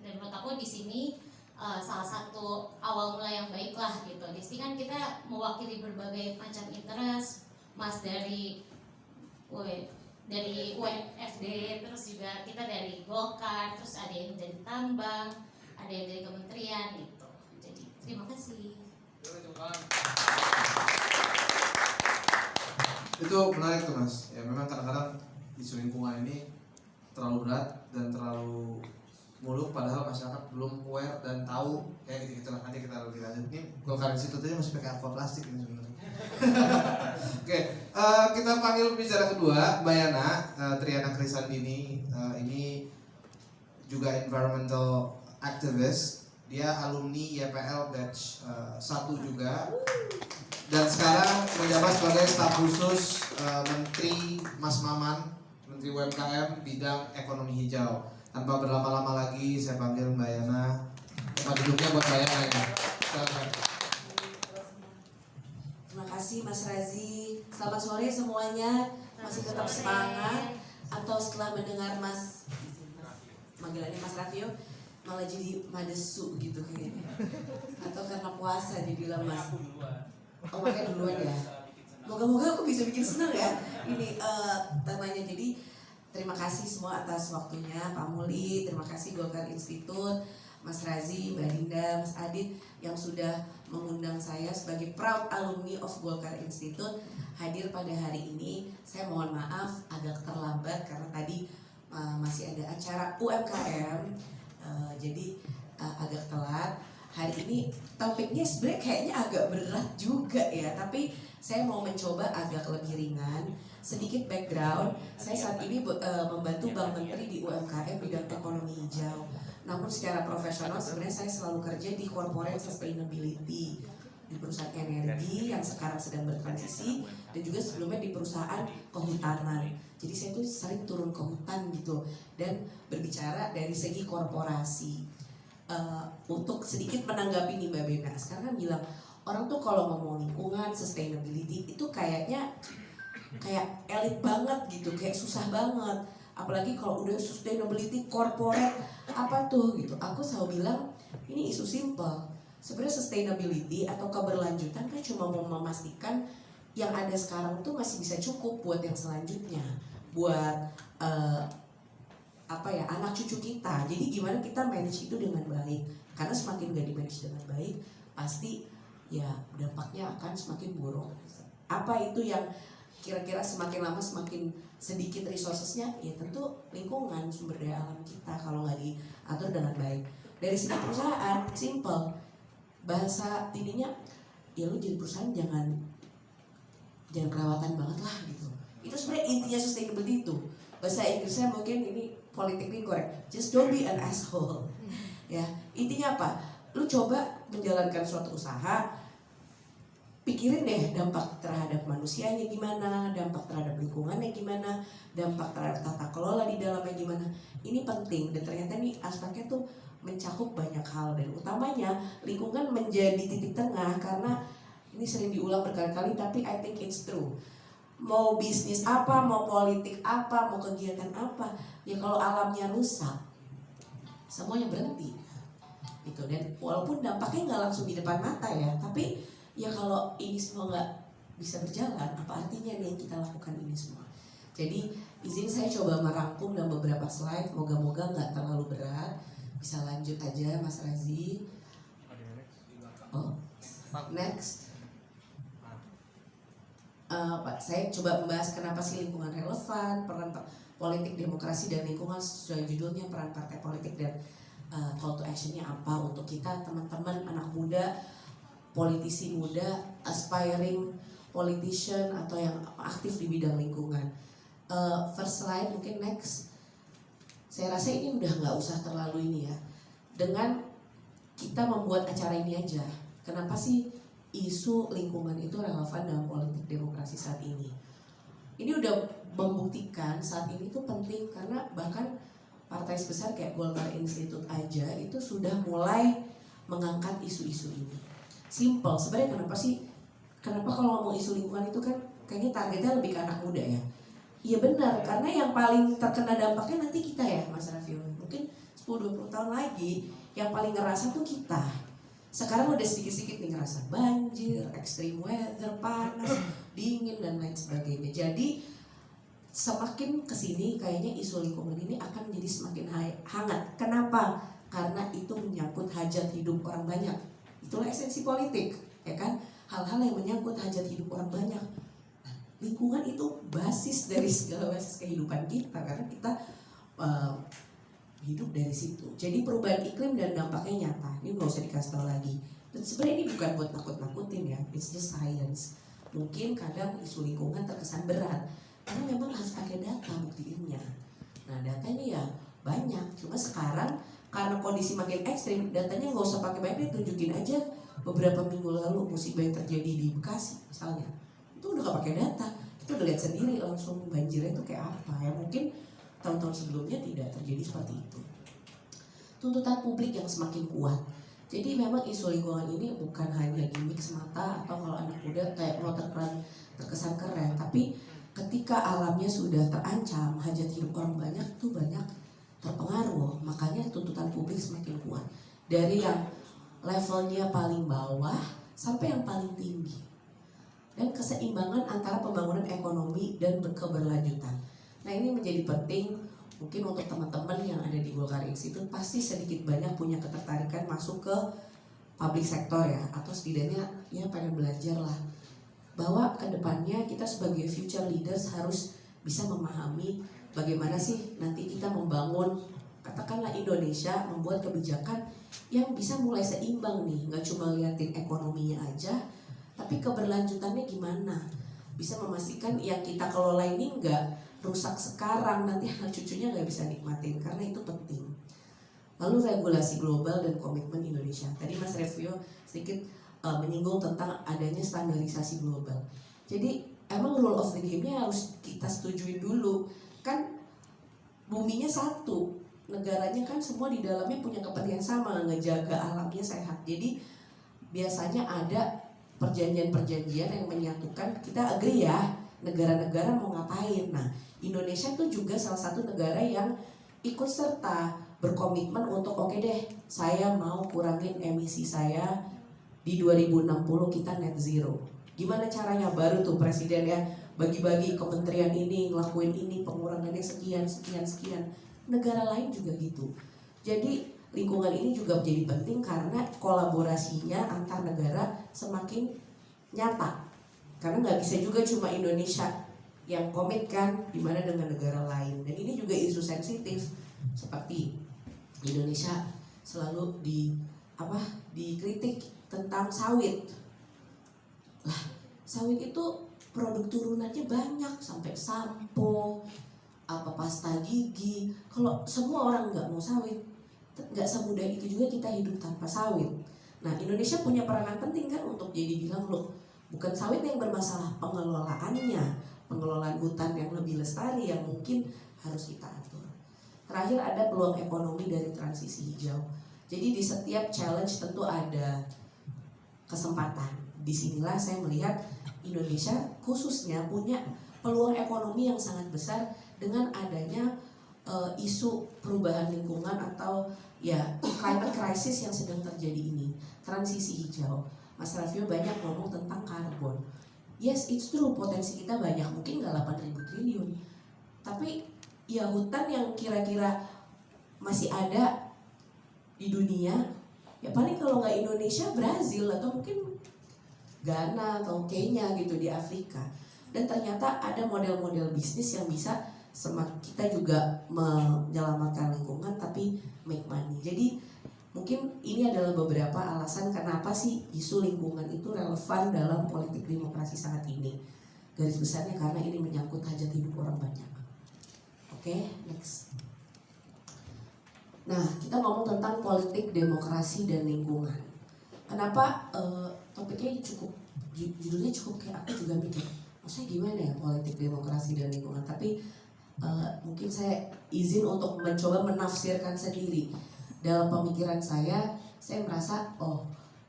Dan menurut aku di sini salah satu awal mula yang baik lah gitu. Di sini kan kita mewakili berbagai macam interest, Mas dari WFD, terus juga kita dari Golkar, terus ada yang dari tambang, ada yang dari kementerian gitu. Jadi terima kasih. Itu menarik tuh Mas. Ya memang kadang-kadang isu lingkungan ini terlalu berat dan terlalu muluk, padahal masyarakat belum aware dan tahu ya gitu lah. Nanti kita lebih lanjut. Ini Golkar Institute aja masih pakai aqua plastik ini sebenarnya. Oke, kita panggil bicara kedua, Mbak Yana Triana Krisandini. Ini juga environmental activist. Dia alumni YPL batch 1 juga. Dan sekarang menjabat sebagai staf khusus Menteri Mas Maman, Menteri UMKM bidang ekonomi hijau. Tanpa berlama-lama lagi, saya panggil Mbak Yana. Tempat duduknya buat Mbak Yana ya. Silakan. Terima kasih Mas Razi. Selamat sore semuanya. Masih tetap semangat atau setelah mendengar panggilannya Mas Raffio, malah jadi madesu gitu kayaknya. Atau karena puasa jadi lemas. Oh makanya duluan ya. Moga-moga aku bisa bikin senang ya. Ini temanya. Jadi terima kasih semua atas waktunya, Pak Muli. Terima kasih Golkar Institute, Mas Razi, Mbak Dinda, Mas Adit yang sudah mengundang saya sebagai proud alumni of Golkar Institute hadir pada hari ini. Saya mohon maaf agak terlambat karena tadi masih ada acara UMKM, jadi agak telat. Hari ini topiknya sebenarnya kayaknya agak berat juga ya, tapi saya mau mencoba agak lebih ringan. Sedikit background, saya saat ini membantu Bank Menteri di UMKM bidang ekonomi hijau. Namun secara profesional sebenarnya saya selalu kerja di corporate sustainability, di perusahaan energi yang sekarang sedang bertransisi, dan juga sebelumnya di perusahaan kehutanan. Jadi saya tuh sering turun ke hutan gitu dan berbicara dari segi korporasi. Untuk sedikit menanggapi nih Mbak Bena, sekarang kan bilang orang tuh kalau ngomong lingkungan, sustainability itu kayaknya kayak elit banget gitu, kayak susah banget. Apalagi kalau udah sustainability corporate apa tuh gitu. Aku selalu bilang ini isu simple. Sebenarnya sustainability atau keberlanjutan kan cuma mau memastikan yang ada sekarang tuh masih bisa cukup buat yang selanjutnya, buat anak cucu kita. Jadi gimana kita manage itu dengan baik. Karena semakin gak di manage dengan baik, pasti ya dampaknya akan semakin buruk. Apa itu yang kira-kira semakin lama semakin sedikit resourcesnya? Ya tentu lingkungan, sumber daya alam kita kalau nggak diatur dengan baik. Dari segi perusahaan, simple. Bahasa ininya, ya lu jadi perusahaan jangan kelewatan banget lah gitu. Itu sebenarnya intinya sustainability itu. Bahasa Inggrisnya mungkin ini politically correct. Just don't be an asshole. Ya, intinya apa? Lu coba menjalankan suatu usaha, pikirin deh dampak terhadap manusianya gimana, dampak terhadap lingkungannya gimana, dampak terhadap tata kelola di dalamnya gimana. Ini penting dan ternyata nih aspeknya tuh mencakup banyak hal, dan utamanya lingkungan menjadi titik tengah karena ini sering diulang berkali-kali tapi I think it's true. Mau bisnis apa, mau politik apa, mau kegiatan apa, ya kalau alamnya rusak semuanya berhenti gitu. Dan walaupun dampaknya nggak langsung di depan mata ya, tapi ya kalau ini semua nggak bisa berjalan, apa artinya nih kita lakukan ini semua. Jadi izin saya coba merangkum dalam beberapa slide, moga-moga nggak terlalu berat. Bisa lanjut aja Mas Razi. Oh, next. Pak, saya coba membahas kenapa sih lingkungan relevan, peran politik, demokrasi, dan lingkungan sesuai judulnya, peran partai politik dan call to actionnya apa untuk kita teman-teman anak muda, politisi muda, aspiring politician atau yang aktif di bidang lingkungan. First slide mungkin next. Saya rasa ini udah nggak usah terlalu ini ya. Dengan kita membuat acara ini aja, kenapa sih isu lingkungan itu relevan dalam politik demokrasi saat ini? Ini udah membuktikan saat ini tuh penting karena bahkan partai sebesar kayak Golkar Institute aja itu sudah mulai mengangkat isu-isu ini. Simple, sebenarnya kenapa kalau ngomong isu lingkungan itu kan kayaknya targetnya lebih ke anak muda ya. Iya benar, karena yang paling terkena dampaknya nanti kita ya Mas Raffi. Mungkin 10-20 tahun lagi yang paling ngerasa tuh kita. Sekarang udah sedikit-sedikit nih ngerasa banjir, extreme weather, panas, dingin dan lain sebagainya. Jadi semakin kesini kayaknya isu lingkungan ini akan menjadi semakin hangat. Kenapa? Karena itu menyangkut hajat hidup orang banyak. Itulah esensi politik, ya kan? Hal-hal yang menyangkut hajat hidup orang banyak. Lingkungan itu basis dari segala basis kehidupan kita karena kita hidup dari situ. Jadi perubahan iklim dan dampaknya nyata. Ini nggak usah dikasih tahu lagi. Dan sebenarnya ini bukan buat nakut-nakutin ya. It's just science. Mungkin kadang isu lingkungan terkesan berat karena memang harus pakai data buktiinnya. Nah data ini ya banyak. Cuma sekarang karena kondisi makin ekstrim, datanya nggak usah pakai banyak, tunjukin aja beberapa minggu lalu musibah yang terjadi di Bekasi misalnya. Itu udah gak pakai data, kita udah lihat sendiri langsung banjirnya itu kayak apa ya. Mungkin tahun-tahun sebelumnya tidak terjadi seperti itu. Tuntutan publik yang semakin kuat. Jadi memang isu lingkungan ini bukan hanya gimmick semata atau kalau anak muda kayak mau terkesan keren, tapi ketika alamnya sudah terancam, hajat hidup orang banyak tuh banyak terpengaruh, makanya tuntutan publik semakin kuat dari yang levelnya paling bawah sampai yang paling tinggi. Dan keseimbangan antara pembangunan ekonomi dan keberlanjutan. Nah, ini menjadi penting mungkin untuk teman-teman yang ada di Golkar Institute pasti sedikit banyak punya ketertarikan masuk ke public sector ya, atau setidaknya ya pengen belajar lah bahwa kedepannya kita sebagai future leaders harus bisa memahami bagaimana sih nanti kita membangun katakanlah Indonesia, membuat kebijakan yang bisa mulai seimbang nih, nggak cuma liatin ekonominya aja, tapi keberlanjutannya gimana, bisa memastikan yang kita kelola ini nggak rusak sekarang, nanti anak cucunya nggak bisa nikmatin, karena itu penting. Lalu regulasi global dan komitmen Indonesia. Tadi Mas Revio sedikit menyinggung tentang adanya standarisasi global. Jadi emang rule of the game-nya harus kita setujuin dulu. Kan buminya satu, negaranya kan semua di dalamnya punya kepentingan sama, ngejaga alamnya sehat. Jadi biasanya ada perjanjian-perjanjian yang menyatukan, kita agree ya, negara-negara mau ngapain. Nah, Indonesia tuh juga salah satu negara yang ikut serta berkomitmen untuk oke deh, saya mau kurangin emisi saya di 2060 kita net zero. Gimana caranya? Baru tuh presiden ya bagi-bagi kementerian ini, ngelakuin ini, pengurangannya sekian. Negara lain juga gitu. Jadi lingkungan ini juga menjadi penting karena kolaborasinya antar negara semakin nyata. Karena nggak bisa juga cuma Indonesia yang komit kan, gimana dengan negara lain. Dan ini juga isu sensitif seperti Indonesia selalu dikritik tentang sawit. Lah, sawit itu produk turunannya banyak sampai sampo, pasta gigi. Kalau semua orang nggak mau sawit, nggak semudah itu juga kita hidup tanpa sawit. Nah, Indonesia punya peranan penting kan untuk jadi bilang loh, bukan sawit yang bermasalah, pengelolaannya, pengelolaan hutan yang lebih lestari yang mungkin harus kita atur. Terakhir ada peluang ekonomi dari transisi hijau. Jadi di setiap challenge tentu ada kesempatan. Disinilah saya melihat Indonesia khususnya punya peluang ekonomi yang sangat besar dengan adanya isu perubahan lingkungan atau ya climate crisis yang sedang terjadi ini, transisi hijau. Mas Rafio banyak ngomong tentang karbon. Yes, it's true, potensi kita banyak, mungkin nggak 8.000 triliun. Tapi ya hutan yang kira-kira masih ada di dunia, ya paling kalau nggak Indonesia, Brazil atau mungkin Ghana atau Kenya gitu di Afrika. Dan ternyata ada model-model bisnis yang bisa kita juga menyelamatkan lingkungan tapi make money. Jadi mungkin ini adalah beberapa alasan kenapa sih isu lingkungan itu relevan dalam politik demokrasi saat ini. Garis besarnya karena ini menyangkut hajat hidup orang banyak. Oke, next. Nah, kita ngomong tentang politik demokrasi dan lingkungan. Kenapa topiknya cukup, judulnya cukup kayak aku juga mikir, maksudnya gimana ya politik demokrasi dan lingkungan. Tapi mungkin saya izin untuk mencoba menafsirkan sendiri. Dalam pemikiran saya merasa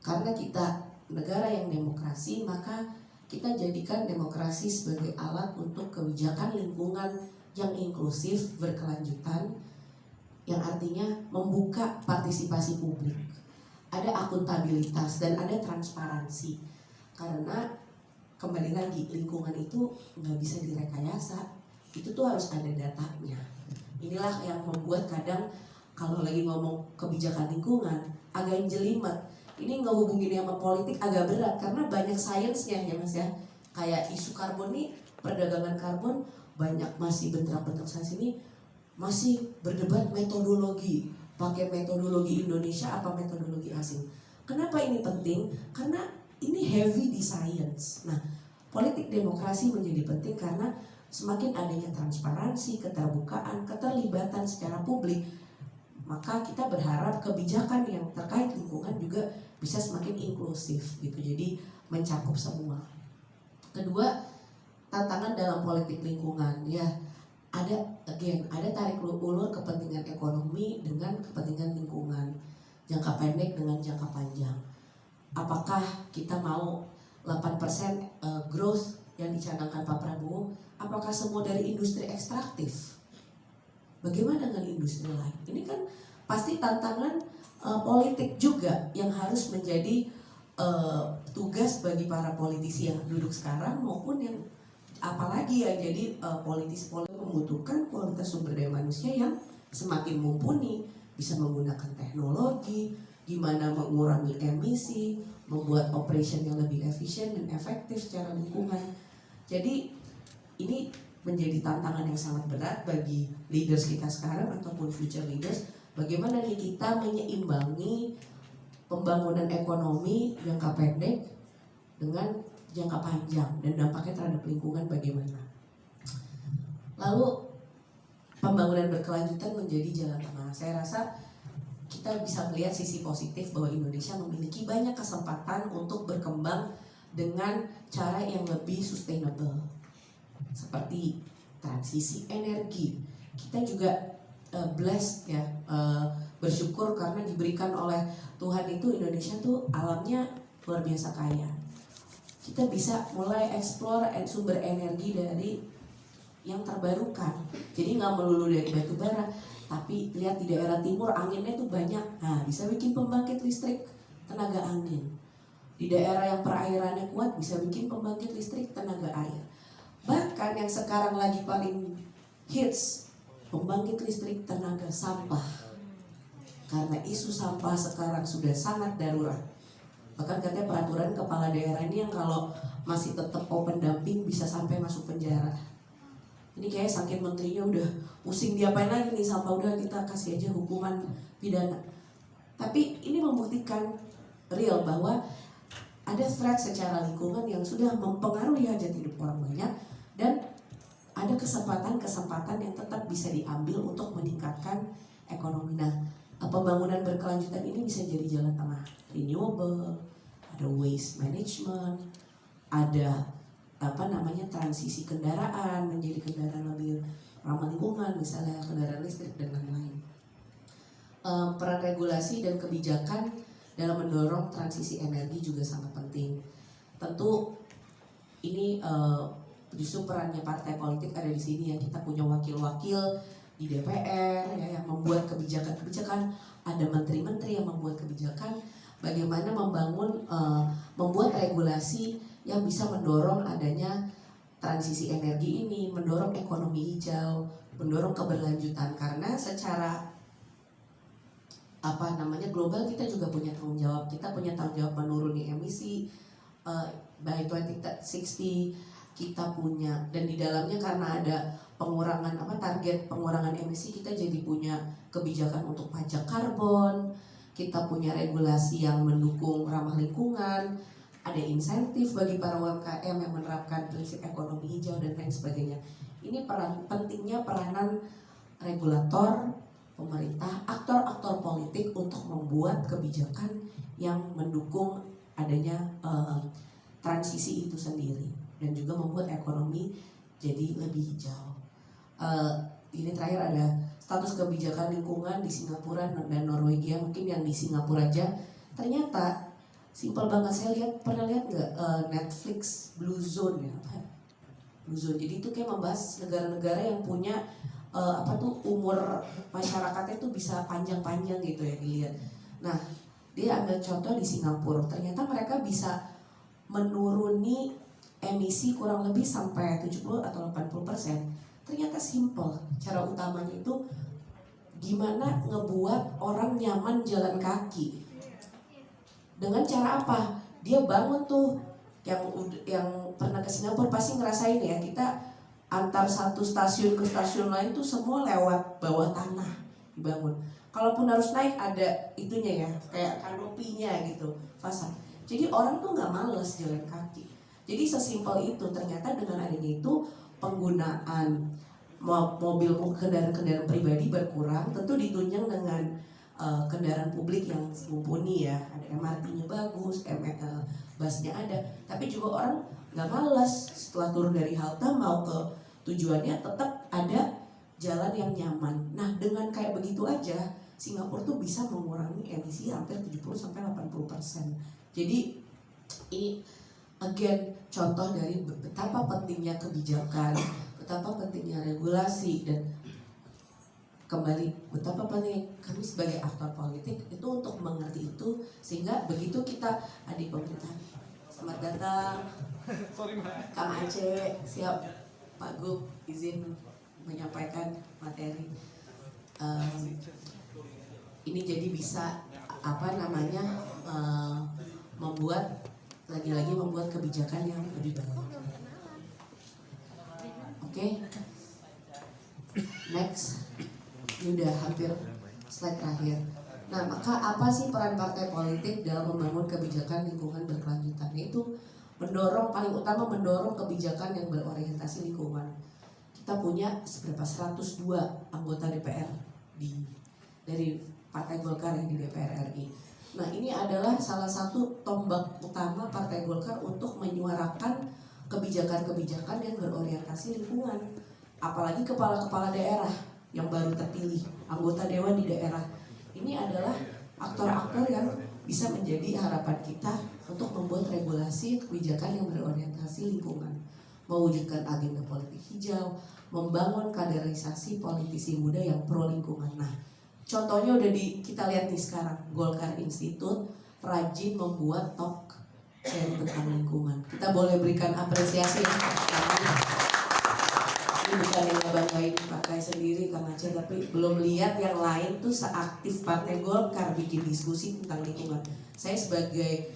karena kita negara yang demokrasi, maka kita jadikan demokrasi sebagai alat untuk kebijakan lingkungan yang inklusif, berkelanjutan, yang artinya membuka partisipasi publik, ada akuntabilitas dan ada transparansi. Karena kembali lagi lingkungan itu nggak bisa direkayasa, itu tuh harus ada datanya. Inilah yang membuat kadang kalau lagi ngomong kebijakan lingkungan agak jelimet. Ini ngehubungin sama politik agak berat karena banyak sainsnya ya Mas ya. Kayak isu karbon nih, perdagangan karbon banyak masih bentrok-bentrok sana sini, masih berdebat metodologi, pakai metodologi Indonesia apa metodologi asing. Kenapa ini penting? Karena ini heavy di science. Nah, politik demokrasi menjadi penting karena semakin adanya transparansi, keterbukaan, keterlibatan secara publik, maka kita berharap kebijakan yang terkait lingkungan juga bisa semakin inklusif gitu. Jadi mencakup semua. Kedua, tantangan dalam politik lingkungan ya ada tarik ulur kepentingan ekonomi dengan kepentingan lingkungan, jangka pendek dengan jangka panjang. Apakah kita mau 8% growth yang dicanangkan Pak Prabowo, apakah semua dari industri ekstraktif? Bagaimana dengan industri lain? Ini kan pasti tantangan politik juga yang harus menjadi tugas bagi para politisi yang duduk sekarang maupun yang apalagi ya jadi politisi membutuhkan kualitas sumber daya manusia yang semakin mumpuni, bisa menggunakan teknologi, gimana mengurangi emisi, membuat operation yang lebih efisien dan efektif secara lingkungan. Jadi ini menjadi tantangan yang sangat berat bagi leaders kita sekarang ataupun future leaders. Bagaimana nih kita menyeimbangi pembangunan ekonomi jangka pendek dengan jangka panjang dan dampaknya terhadap lingkungan bagaimana. Lalu pembangunan berkelanjutan menjadi jalan tengah. Saya rasa kita bisa melihat sisi positif bahwa Indonesia memiliki banyak kesempatan untuk berkembang dengan cara yang lebih sustainable. Seperti transisi energi. Kita juga blessed ya, bersyukur karena diberikan oleh Tuhan itu Indonesia tuh alamnya luar biasa kaya. Kita bisa mulai explore sumber energi dari yang terbarukan. Jadi nggak melulu dari batu bara, tapi lihat di daerah timur anginnya tuh banyak. Nah, bisa bikin pembangkit listrik tenaga angin. Di daerah yang perairannya kuat bisa bikin pembangkit listrik tenaga air. Bahkan yang sekarang lagi paling hits, pembangkit listrik tenaga sampah. Karena isu sampah sekarang sudah sangat darurat. Bahkan katanya peraturan kepala daerah ini yang kalau masih tetap open dumping bisa sampai masuk penjara. Ini kayak saking menterinya udah pusing diapain lagi nih sampah, udah kita kasih aja hukuman pidana. Tapi ini membuktikan real bahwa ada threat secara lingkungan yang sudah mempengaruhi hajat hidup orang banyak dan ada kesempatan-kesempatan yang tetap bisa diambil untuk meningkatkan ekonomi. Nah, pembangunan berkelanjutan ini bisa jadi jalan tengah. Renewable, ada waste management, ada transisi kendaraan menjadi kendaraan lebih ramah lingkungan, misalnya kendaraan listrik dan lain-lain. Peran regulasi dan kebijakan dalam mendorong transisi energi juga sangat penting. Tentu ini justru perannya partai politik ada di sini ya. Kita punya wakil-wakil di DPR ya, yang membuat kebijakan-kebijakan, ada menteri-menteri yang membuat kebijakan. Bagaimana membuat regulasi yang bisa mendorong adanya transisi energi ini, mendorong ekonomi hijau, mendorong keberlanjutan. Karena secara global kita juga punya tanggung jawab. Kita punya tanggung jawab menuruni emisi by 2060. Kita punya, dan di dalamnya karena ada pengurangan target pengurangan emisi, kita jadi punya kebijakan untuk pajak karbon. Kita punya regulasi yang mendukung ramah lingkungan, ada insentif bagi para UMKM yang menerapkan prinsip ekonomi hijau dan lain sebagainya. Ini pentingnya peranan regulator, pemerintah, aktor-aktor politik untuk membuat kebijakan yang mendukung adanya transisi itu sendiri dan juga membuat ekonomi jadi lebih hijau. Ini terakhir ada status kebijakan lingkungan di Singapura dan Norwegia. Mungkin yang di Singapura aja ternyata simpel banget. Saya pernah lihat nggak Netflix Blue Zone ya? Blue Zone. Jadi itu kayak membahas negara-negara yang punya umur masyarakatnya tuh bisa panjang-panjang gitu ya dilihat. Nah, dia ambil contoh di Singapura. Ternyata mereka bisa menuruni emisi kurang lebih sampai 70 atau 80%. Ternyata simple. Cara utamanya itu gimana ngebuat orang nyaman jalan kaki. Dengan cara apa? Dia bangun tuh, yang pernah ke Singapura pasti ngerasain ya, kita antar satu stasiun ke stasiun lain tuh semua lewat bawah tanah dibangun. Kalaupun harus naik ada itunya ya, kayak kanopinya gitu, fasad. Jadi orang tuh nggak males jalan kaki. Jadi sesimpel itu. Ternyata dengan adanya itu penggunaan mobil kendaraan pribadi berkurang, tentu ditunjang dengan kendaraan publik yang mumpuni ya, ada MRT-nya bagus, busnya ada, tapi juga orang nggak malas setelah turun dari halte mau ke tujuannya tetap ada jalan yang nyaman. Nah dengan kayak begitu aja Singapura tuh bisa mengurangi emisi hampir 70-80%. Jadi ini again contoh dari betapa pentingnya kebijakan, betapa pentingnya regulasi, dan kembali betapa penting kami sebagai aktor politik itu untuk mengerti itu, sehingga begitu kita di pemerintahan, selamat datang Kang Aceh, siap Pak Gub, izin menyampaikan materi. Ini jadi bisa membuat lagi-lagi membuat kebijakan yang lebih baik. Oke. Next. Ini udah hampir slide terakhir. Nah, maka apa sih peran partai politik dalam membangun kebijakan lingkungan berkelanjutan? Yaitu paling utama mendorong kebijakan yang berorientasi lingkungan. Kita punya 102 anggota DPR dari Partai Golkar yang di DPR RI. Nah, ini adalah salah satu tombak utama Partai Golkar untuk menyuarakan kebijakan-kebijakan yang berorientasi lingkungan. Apalagi kepala-kepala daerah yang baru terpilih, anggota dewan di daerah. Ini adalah aktor-aktor yang bisa menjadi harapan kita untuk membuat regulasi kebijakan yang berorientasi lingkungan, mewujudkan agenda politik hijau, membangun kaderisasi politisi muda yang pro lingkungan. Nah, contohnya udah kita lihat nih sekarang, Golkar Institute rajin membuat talk tentang lingkungan. Kita boleh berikan apresiasi. Ini bukan yang ngebanggain partai sendiri Kang Aceh, tapi belum lihat yang lain tuh seaktif Partai Golkar bikin diskusi tentang lingkungan. Saya sebagai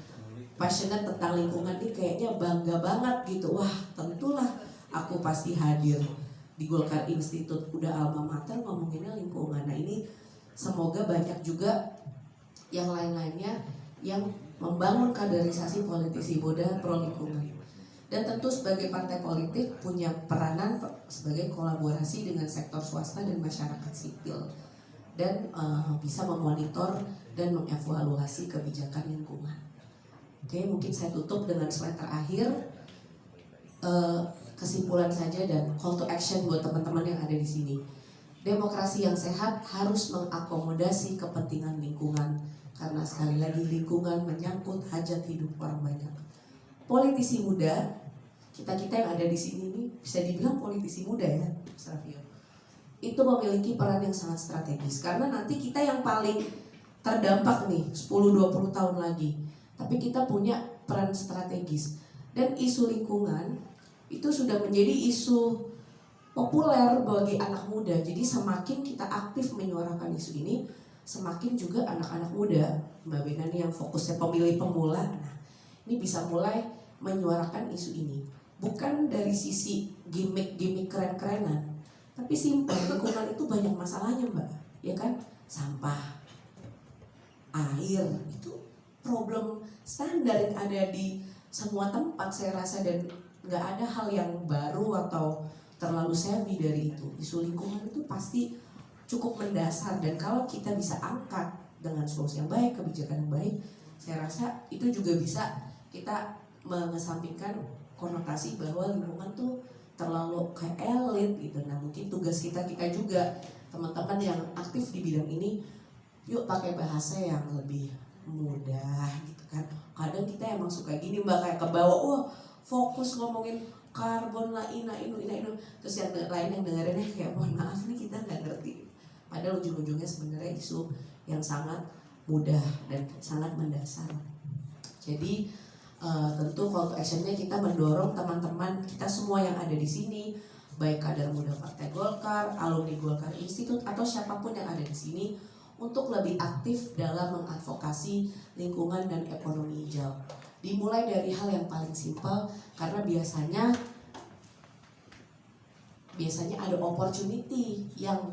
passionate tentang lingkungan ini kayaknya bangga banget gitu. Wah, tentulah aku pasti hadir di Golkar Institute, udah alma mater ngomonginnya lingkungan. Nah, ini semoga banyak juga yang lain-lainnya yang membangun kaderisasi politisi muda pro lingkungan. Dan tentu sebagai partai politik punya peranan sebagai kolaborasi dengan sektor swasta dan masyarakat sipil, dan bisa memonitor dan mengevaluasi kebijakan lingkungan. Oke, mungkin saya tutup dengan slide terakhir, kesimpulan saja dan call to action buat teman-teman yang ada di sini. Demokrasi yang sehat harus mengakomodasi kepentingan lingkungan, karena sekali lagi lingkungan menyangkut hajat hidup orang banyak. Politisi muda, kita yang ada di sini nih bisa dibilang politisi muda ya, Mas Rafio. Itu memiliki peran yang sangat strategis, karena nanti kita yang paling terdampak nih 10-20 tahun lagi. Tapi kita punya peran strategis, dan isu lingkungan itu sudah menjadi isu populer bagi anak muda. Jadi semakin kita aktif menyuarakan isu ini, semakin juga anak-anak muda, Mbak Bena nih yang fokusnya pemilih pemula, nah ini bisa mulai menyuarakan isu ini. Bukan dari sisi gimmick keren-kerenan, tapi simpel, lingkungan itu banyak masalahnya Mbak, ya kan? Sampah, air, itu problem standar yang ada di semua tempat saya rasa, dan nggak ada hal yang baru atau terlalu savvy dari itu. Isu lingkungan itu pasti cukup mendasar, dan kalau kita bisa angkat dengan solusi yang baik, kebijakan yang baik, saya rasa itu juga bisa kita mengesampingkan konotasi bahwa lingkungan tuh terlalu kayak elit gitu. Nah, mungkin tugas kita juga teman-teman yang aktif di bidang ini, yuk pakai bahasa yang lebih mudah gitu kan. Kadang kita emang suka gini Mbak, kayak kebawa, wah fokus ngomongin karbon lah, inu, terus yang lain yang dengerinnya kayak mohon maaf nih kita nggak ngerti. Padahal ujung-ujungnya sebenarnya isu yang sangat mudah dan sangat mendasar. Jadi tentu call to actionnya kita mendorong teman-teman kita semua yang ada di sini, baik kader muda Partai Golkar, alumni Golkar Institute, atau siapapun yang ada di sini, untuk lebih aktif dalam mengadvokasi lingkungan dan ekonomi hijau. Dimulai dari hal yang paling simpel, karena biasanya ada opportunity yang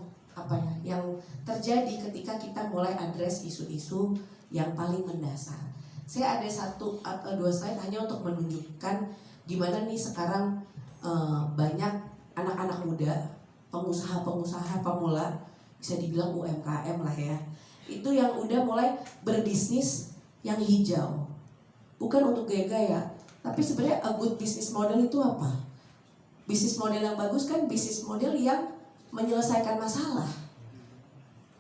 terjadi ketika kita mulai address isu-isu yang paling mendasar. Saya ada 1 atau 2 slide hanya untuk menunjukkan gimana nih sekarang banyak anak-anak muda, pengusaha-pengusaha pemula, bisa dibilang UMKM lah ya, itu yang udah mulai berbisnis yang hijau. Bukan untuk gaya-gaya, tapi sebenarnya a good business model itu apa? Bisnis model yang bagus kan bisnis model yang menyelesaikan masalah.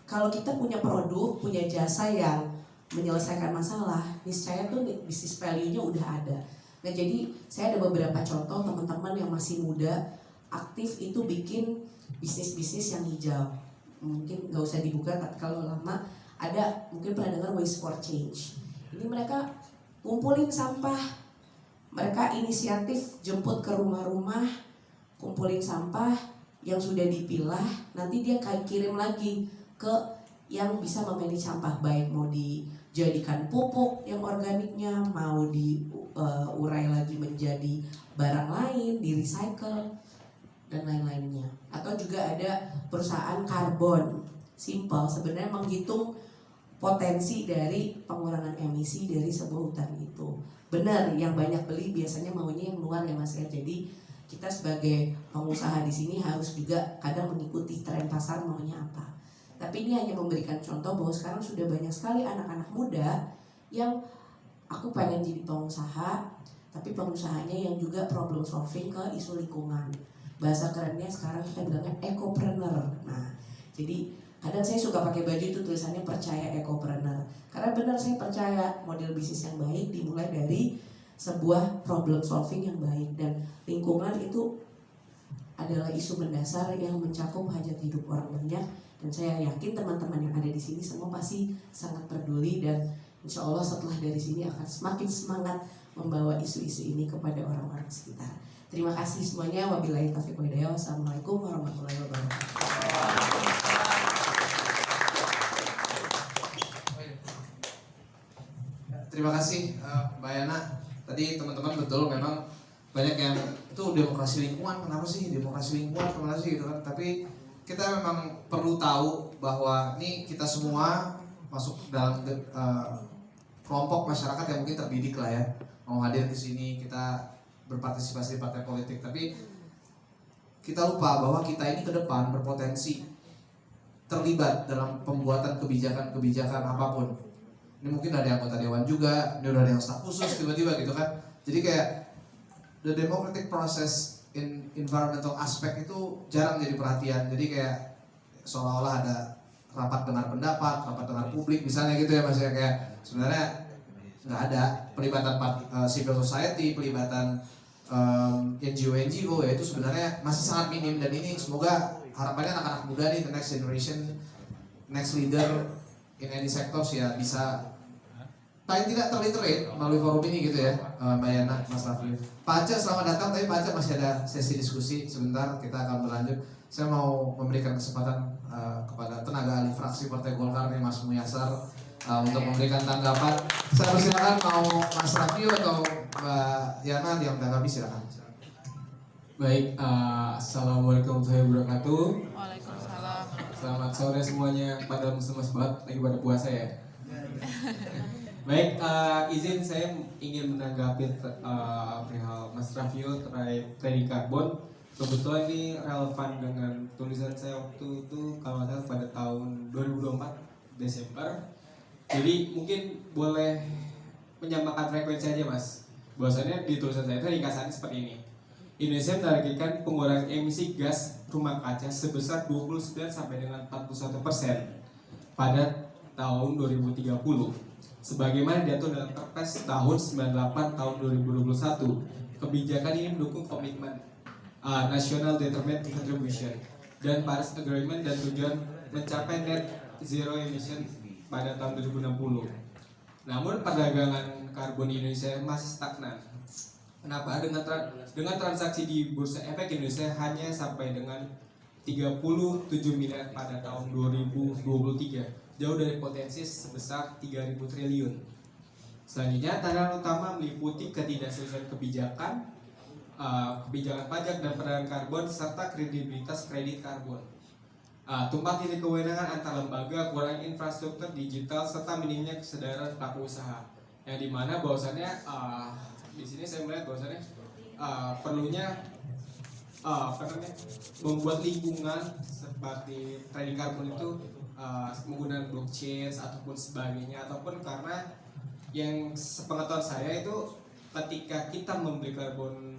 Kalau kita punya produk, punya jasa yang menyelesaikan masalah, niscaya tuh bisnis value-nya udah ada. Nah, jadi saya ada beberapa contoh teman-teman yang masih muda aktif itu bikin bisnis-bisnis yang hijau. mungkin nggak usah dibuka, tapi kalau lama ada mungkin pernah dengar Waste for Change. Ini mereka kumpulin sampah, mereka inisiatif jemput ke rumah-rumah, kumpulin sampah yang sudah dipilah, nanti dia kirim lagi ke yang bisa memanage sampah, baik mau dijadikan pupuk yang organiknya, mau diurai lagi menjadi barang lain, di recycle dan lain-lainnya. Atau juga ada perusahaan karbon, simple sebenarnya menghitung potensi dari pengurangan emisi dari sebuah hutan itu. Benar, yang banyak beli biasanya maunya yang luar ya Mas ya. Jadi kita sebagai pengusaha di sini harus juga kadang mengikuti tren pasar maunya apa. Tapi ini hanya memberikan contoh bahwa sekarang sudah banyak sekali anak-anak muda yang aku pengen jadi pengusaha, tapi pengusahanya yang juga problem solving ke isu lingkungan. Bahasa kerennya sekarang kita bilangnya ecopreneur. Nah, jadi kadang saya suka pakai baju itu tulisannya percaya ecopreneur. Karena benar saya percaya model bisnis yang baik dimulai dari sebuah problem solving yang baik, dan lingkungan itu adalah isu mendasar yang mencakup hajat hidup orang banyak, dan saya yakin teman-teman yang ada di sini semua pasti sangat peduli, dan insya Allah setelah dari sini akan semakin semangat membawa isu-isu ini kepada orang-orang sekitar. Terima kasih semuanya. Wabillahi taufiq wal hidayah. Wassalamualaikum warahmatullahi wabarakatuh. Terima kasih Mbak Yana. Tadi teman-teman betul memang banyak yang itu demokrasi lingkungan, kenapa sih demokrasi lingkungan, kenapa sih gitu kan. Tapi kita memang perlu tahu bahwa ini kita semua masuk dalam kelompok masyarakat yang mungkin terdidik lah ya, mau hadir di sini, kita berpartisipasi di partai politik. Tapi kita lupa bahwa kita ini ke depan berpotensi terlibat dalam pembuatan kebijakan-kebijakan apapun. Ini mungkin ada anggota dewan juga, ini udah ada yang staf khusus tiba-tiba gitu kan. Jadi kayak the democratic process in environmental aspect itu jarang jadi perhatian. Jadi kayak seolah-olah ada rapat dengar pendapat, rapat dengar publik misalnya gitu ya Mas ya, kayak sebenarnya nggak ada pelibatan civil society, pelibatan NGO ya, itu sebenarnya masih sangat minim. Dan ini semoga harapannya anak-anak muda nih, the next generation, next leader in any sector ya bisa paling tidak terliterate melalui forum ini gitu ya, Mbak Yana, Mas Rafli. Pak Aceh selamat datang, tapi Pak Aceh masih ada sesi diskusi sebentar, kita akan berlanjut. Saya mau memberikan kesempatan kepada tenaga ahli fraksi Partai Golkar nih, Mas Muyasar, untuk memberikan tanggapan. Saya persilakan, mau Mas Rafli atau Mbak Yana yang menanggapi, silakan. Baik, assalamualaikum warahmatullahi wabarakatuh. Waalaikumsalam. Selamat sore semuanya, pada muslim banget lagi pada puasa ya. Baik, izin saya ingin menanggapi perihal Mas Rafio terkait trading karbon. Kebetulan ini relevan dengan tulisan saya waktu itu kalau nggak salah pada tahun 2024 Desember. Jadi mungkin boleh menyamakan frekuensi aja Mas. Bahwasannya di tulisan saya itu ringkasannya seperti ini. Indonesia menargetkan pengurangan emisi gas rumah kaca sebesar 29 sampai dengan 41% pada tahun 2030. Sebagaimana diatur dalam Perpres tahun 98 tahun 2021. Kebijakan ini mendukung komitmen National Determined Contribution dan Paris Agreement dan tujuan mencapai net zero emission pada tahun 2060. Namun perdagangan karbon di Indonesia masih stagnan. Kenapa? Dengan transaksi di Bursa Efek Indonesia hanya sampai dengan 37 miliar pada tahun 2023. Jauh dari potensi sebesar 3.000 triliun. Selanjutnya, tantangan utama meliputi ketidakseriusan kebijakan pajak dan perdagangan karbon serta kredibilitas kredit karbon. Tumpang tindih kewenangan antar lembaga, kurang infrastruktur digital serta minimnya kesadaran pelaku usaha. Yang dimana bahwasannya di sini saya melihat bahwasannya perlunya membuat lingkungan seperti trading karbon itu menggunakan blockchain ataupun sebagainya, ataupun karena yang sepengetahuan saya itu ketika kita membeli karbon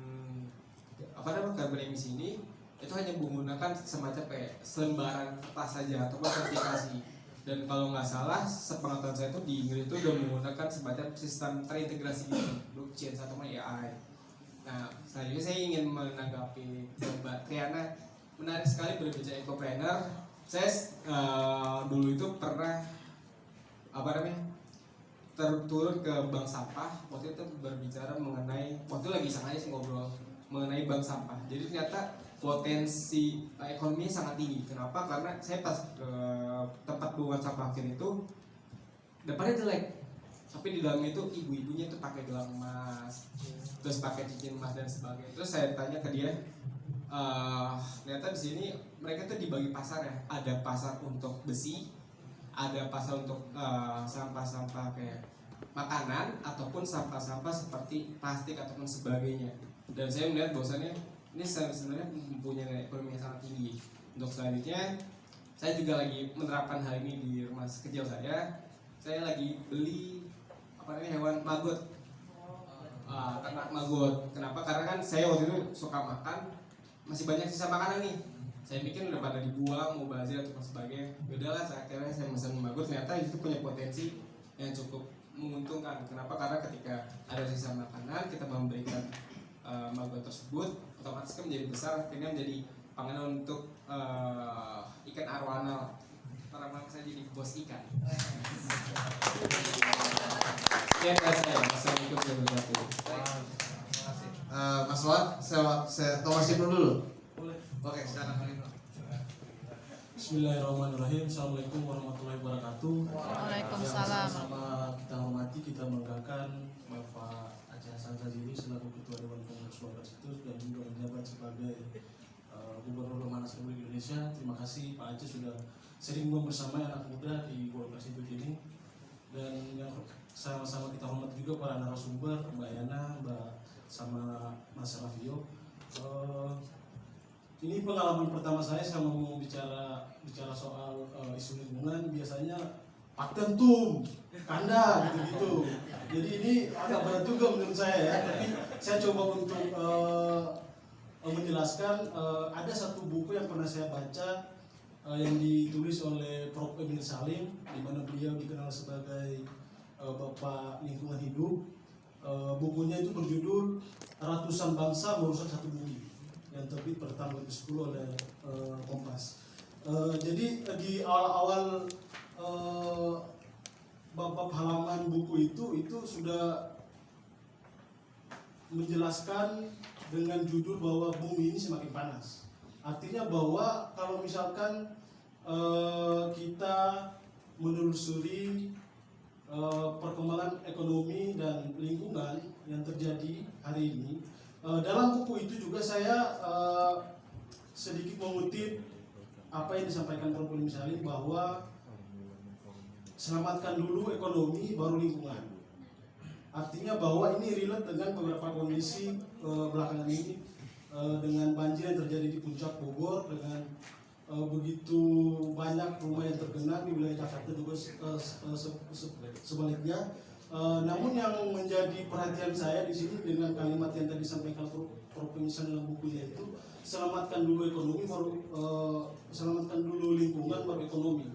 emisi ini itu hanya menggunakan semacam kayak selembaran kertas saja ataupun sertifikasi. Dan kalau nggak salah sepengetahuan saya itu di Inggris itu udah menggunakan semacam sistem terintegrasi blockchain ataupun AI. Nah, selanjutnya saya ingin menanggapi Mbak Triana. Menarik sekali berbicara ecopreneur. Saya dulu itu pernah turun ke bank sampah. Waktu itu berbicara mengenai, waktu lagi iseng aja sih ngobrol mengenai bank sampah. Jadi ternyata potensi ekonomi sangat tinggi. Kenapa? Karena saya pas ke tempat buangan sampah akhir itu depannya jelek, tapi di dalamnya itu ibu-ibunya itu pakai gelang emas, terus pakai cincin emas dan sebagainya. Terus saya tanya ke dia, ternyata di sini mereka tuh dibagi pasar ya. Ada pasar untuk besi, ada pasar untuk sampah-sampah kayak makanan ataupun sampah-sampah seperti plastik ataupun sebagainya. Dan saya melihat bahwasannya ini sebenarnya mempunyai ekonomi yang sangat tinggi. Untuk selanjutnya, saya juga lagi menerapkan hal ini di rumah kecil saya. Saya lagi beli hewan maggot, ternak maggot. Kenapa? Karena kan saya waktu itu suka makan, masih banyak sisa makanan nih. Saya pikir udah pada dibuang, mau bazir atau sebagainya. Yaudahlah, akhirnya saya pesan maggot. Ternyata itu punya potensi yang cukup menguntungkan. Kenapa? Karena ketika ada sisa makanan, kita memberikan maggot tersebut, otomatis kan menjadi besar, akhirnya menjadi panganan untuk ikan arwana. Lama-lama saya jadi bos ikan. Sekian dari saya. Assalamualaikum warahmatullahi wabarakatuh. Mas Wad, saya Thomas Ibnu dulu. Boleh. Oke, silakan Mas Ibnu. Bismillahirrahmanirrahim. Assalamualaikum warahmatullahi wabarakatuh. Waalaikumsalam. Sama kita hormati, kita banggakan Bapak Aceh Hasan Sazili selaku Ketua Dewan Pengurus Wabarakatuh dan juga menjabat sebagai Gubernur Lemhanas Republik Indonesia. Terima kasih Pak Aceh sudah sering bersama anak muda di Golkar Institute ini, dan yang sama-sama kita hormati juga para narasumber, Mbak Yana, Mbak sama Mas Rafio. Ini pengalaman pertama saya mau bicara soal isu lingkungan. Biasanya patentum, kanda gitu-gitu. Jadi ini agak berat juga menurut saya ya. Tapi saya coba untuk menjelaskan. Ada satu buku yang pernah saya baca yang ditulis oleh Prof. Emil Salim, di mana beliau dikenal sebagai Bapak Lingkungan Hidup. Bukunya itu berjudul Ratusan Bangsa Merusak Satu Bumi, yang terbit pada tahun 2010 oleh Kompas. Jadi di awal-awal bab halaman buku itu sudah menjelaskan dengan judul bahwa bumi ini semakin panas. Artinya bahwa kalau misalkan kita menelusuri perkembangan ekonomi dan lingkungan yang terjadi hari ini, dalam buku itu juga saya sedikit mengutip apa yang disampaikan Prof. Emil Salim bahwa selamatkan dulu ekonomi baru lingkungan. Artinya bahwa ini relate dengan beberapa kondisi belakangan ini, dengan banjir yang terjadi di puncak Bogor, dengan begitu banyak rumah yang tergenang di wilayah Jakarta juga sebaliknya. Namun yang menjadi perhatian saya di sini dengan kalimat yang tadi disampaikan Prof. Emil dalam bukunya itu, selamatkan dulu ekonomi baru selamatkan dulu lingkungan baru ekonomi.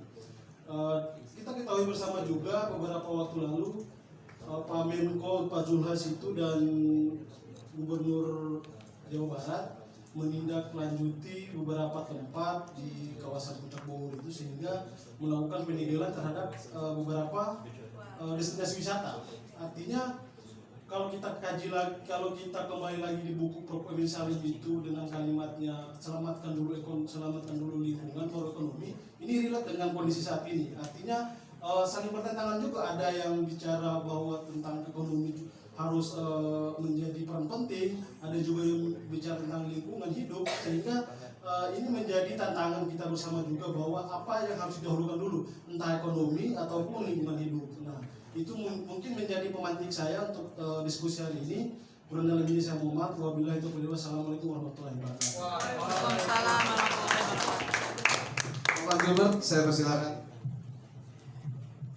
Kita ketahui bersama juga beberapa waktu lalu Pak Menko, Pak Zulhas itu dan Gubernur Jawa Barat menindaklanjuti beberapa tempat di kawasan Puncak Bogor itu, sehingga melakukan penyegelan terhadap beberapa destinasi wisata. Artinya kalau kita kaji lagi, kalau kita kembali lagi di buku Prof. Emil Salim itu dengan kalimatnya selamatkan dulu lingkungan baru ekonomi, ini relate dengan kondisi saat ini. Artinya saling bertentangan juga. Ada yang bicara bahwa tentang ekonomi harus menjadi peran penting, ada juga yang bicara tentang lingkungan hidup, sehingga ini menjadi tantangan kita bersama juga bahwa apa yang harus didahulukan dulu, entah ekonomi ataupun lingkungan hidup. Nah, itu mungkin menjadi pemantik saya untuk diskusi hari ini. Kurang lebihnya saya mohon maaf. Wabillahi taufiq wal hidayah. Assalamualaikum warahmatullahi wabarakatuh. Waalaikumsalam warahmatullahi wabarakatuh. Pak Gilbert, saya persilakan.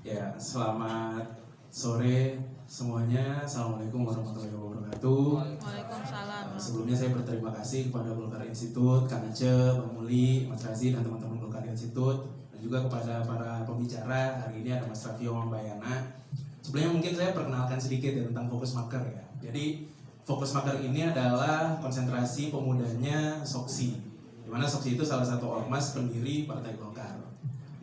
Ya, selamat sore semuanya. Assalamualaikum warahmatullahi wabarakatuh. Waalaikumsalam. Sebelumnya saya berterima kasih kepada Golkar Institute, Kang Aceh, Bang Muli, Mas Razi, dan teman-teman Golkar Institute, dan juga kepada para pembicara. Hari ini ada Mas Rafio, Mbak Yana. Sebelumnya mungkin saya perkenalkan sedikit ya tentang Fokus Maker ya. Jadi Fokus Maker ini adalah konsentrasi pemudanya Soksi, di Dimana SOKSI itu salah satu ormas pendiri Partai Golkar.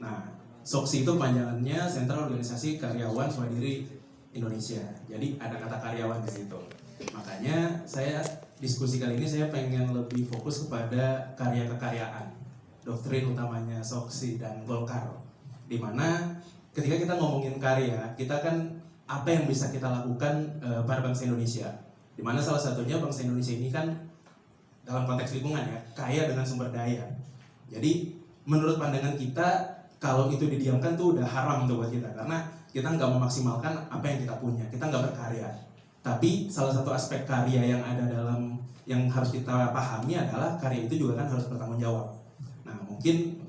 Nah, SOKSI itu panjangannya Sentra Organisasi Karyawan Swadiri Indonesia. Jadi ada kata karyawan di situ. Makanya saya diskusi kali ini saya pengen lebih fokus kepada karya kekaryaan, doktrin utamanya SOKSI dan Golkar. Dimana ketika kita ngomongin karya, kita kan apa yang bisa kita lakukan pada bangsa Indonesia. Dimana salah satunya bangsa Indonesia ini kan dalam konteks lingkungan ya, kaya dengan sumber daya. Jadi menurut pandangan kita, kalau itu didiamkan tuh udah haram tuh buat kita, karena kita nggak memaksimalkan apa yang kita punya, kita nggak berkarya. Tapi salah satu aspek karya yang ada dalam yang harus kita pahami adalah karya itu juga kan harus bertanggung jawab. Nah mungkin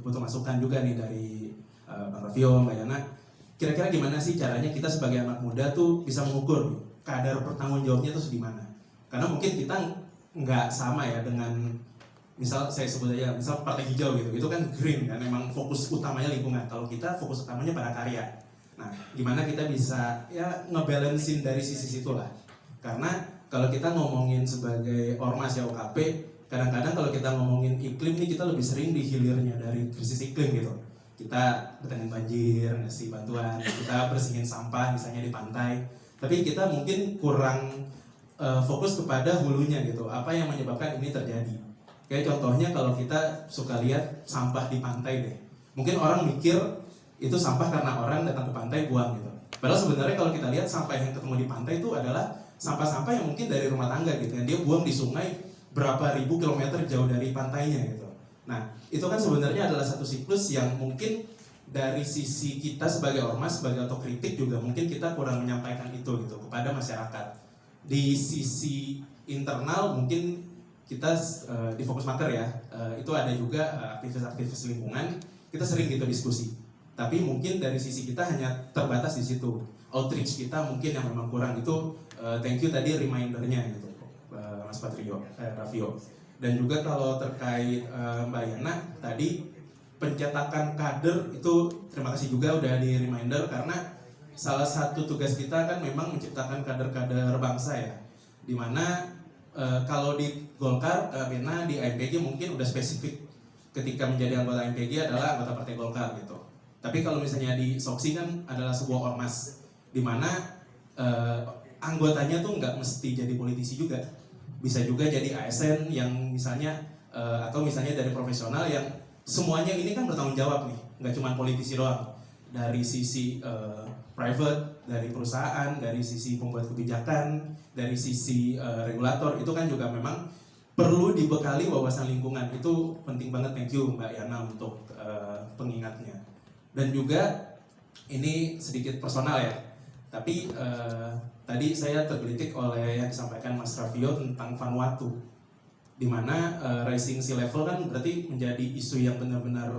butuh masukan juga nih dari Bang Raffio, Mbak Yana. Kira-kira gimana sih caranya kita sebagai anak muda tuh bisa mengukur kadar bertanggung jawabnya itu di mana? Karena mungkin kita nggak sama ya dengan misal saya sebut aja misal Partai Hijau gitu, itu kan green kan, memang fokus utamanya lingkungan. Kalau kita fokus utamanya pada karya. Nah, gimana kita bisa ya ngebalancein dari sisi situlah. Karena kalau kita ngomongin sebagai ormas ya OKP, kadang-kadang kalau kita ngomongin iklim nih kita lebih sering di hilirnya dari krisis iklim gitu. Kita bertanggung banjir, ngasih bantuan, kita bersihin sampah misalnya di pantai. Tapi kita mungkin kurang fokus kepada hulunya gitu, apa yang menyebabkan ini terjadi. Kayak contohnya kalau kita suka lihat sampah di pantai deh, mungkin orang mikir itu sampah karena orang datang ke pantai buang gitu. Padahal sebenarnya kalau kita lihat sampah yang ketemu di pantai itu adalah sampah-sampah yang mungkin dari rumah tangga gitu, yang dia buang di sungai berapa ribu kilometer jauh dari pantainya gitu. Nah itu kan sebenarnya adalah satu siklus yang mungkin dari sisi kita sebagai ormas, sebagai otokritik juga mungkin kita kurang menyampaikan itu gitu kepada masyarakat. Di sisi internal mungkin kita di Fokus Maker ya, itu ada juga aktivis-aktivis lingkungan, kita sering gitu diskusi. Tapi mungkin dari sisi kita hanya terbatas di situ. Outreach kita mungkin yang memang kurang itu. Thank you tadi remindernya gitu, Mas Raffio. Dan juga kalau terkait Mbak Yana tadi pencetakan kader itu terima kasih juga udah di reminder, karena salah satu tugas kita kan memang menciptakan kader-kader bangsa ya, dimana kalau di Golkar, Bena di AMPG mungkin udah spesifik ketika menjadi anggota AMPG adalah anggota Partai Golkar gitu. Tapi kalau misalnya di SOKSI kan adalah sebuah ormas, dimana anggotanya tuh nggak mesti jadi politisi juga, bisa juga jadi ASN yang misalnya atau misalnya dari profesional yang semuanya ini kan bertanggung jawab nih, nggak cuma politisi doang. Dari sisi private, dari perusahaan, dari sisi pembuat kebijakan, dari sisi regulator, itu kan juga memang perlu dibekali wawasan lingkungan. Itu penting banget, thank you Mbak Yana untuk pengingatnya. Dan juga ini sedikit personal ya, tapi tadi saya tergelitik oleh yang disampaikan Mas Raffio tentang Vanuatu, dimana rising sea level kan berarti menjadi isu yang benar-benar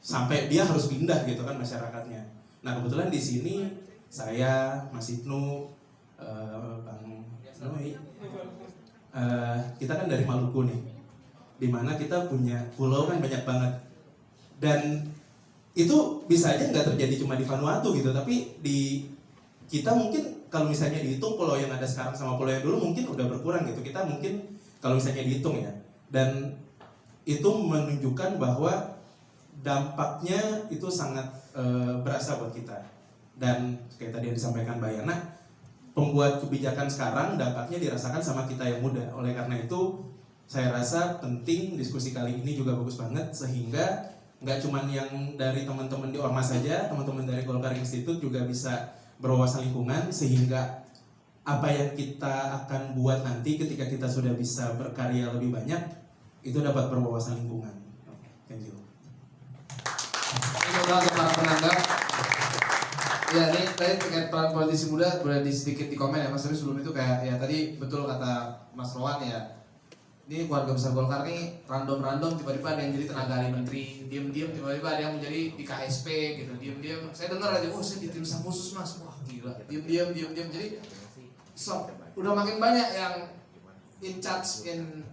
sampai dia harus pindah gitu kan masyarakatnya. Nah kebetulan di sini saya, Mas Ibnu, Bang Noi, kita kan dari Maluku nih, dimana kita punya pulau kan banyak banget, dan itu bisa aja nggak terjadi cuma di Vanuatu gitu, tapi di kita mungkin kalau misalnya dihitung pulau yang ada sekarang sama pulau yang dulu mungkin udah berkurang gitu. Kita mungkin kalau misalnya dihitung ya, dan itu menunjukkan bahwa dampaknya itu sangat berasa buat kita. Dan kayak tadi yang disampaikan Mbak Yana, pembuat kebijakan sekarang dampaknya dirasakan sama kita yang muda. Oleh karena itu saya rasa penting diskusi kali ini juga bagus banget, sehingga nggak cuma yang dari teman-teman di Ormas saja, teman-teman dari Golkar Institute juga bisa berwawasan lingkungan, sehingga apa yang kita akan buat nanti ketika kita sudah bisa berkarya lebih banyak itu dapat berwawasan lingkungan. Thank you. Semoga untuk para penanggap. Ya ini tadi terkait peran politisi muda boleh sedikit di komen ya Mas. Tapi sebelum itu kayak ya tadi betul kata Mas Rowan ya. Ini keluarga besar Golkar nih random tiba-tiba ada yang jadi tenaga ahli menteri, diem-diem tiba-tiba ada yang menjadi di KSP gitu, diem-diem. Saya dengar aja, saya di tim staf khusus Mas, wah gila, diem-diem. Jadi udah makin banyak yang in charge in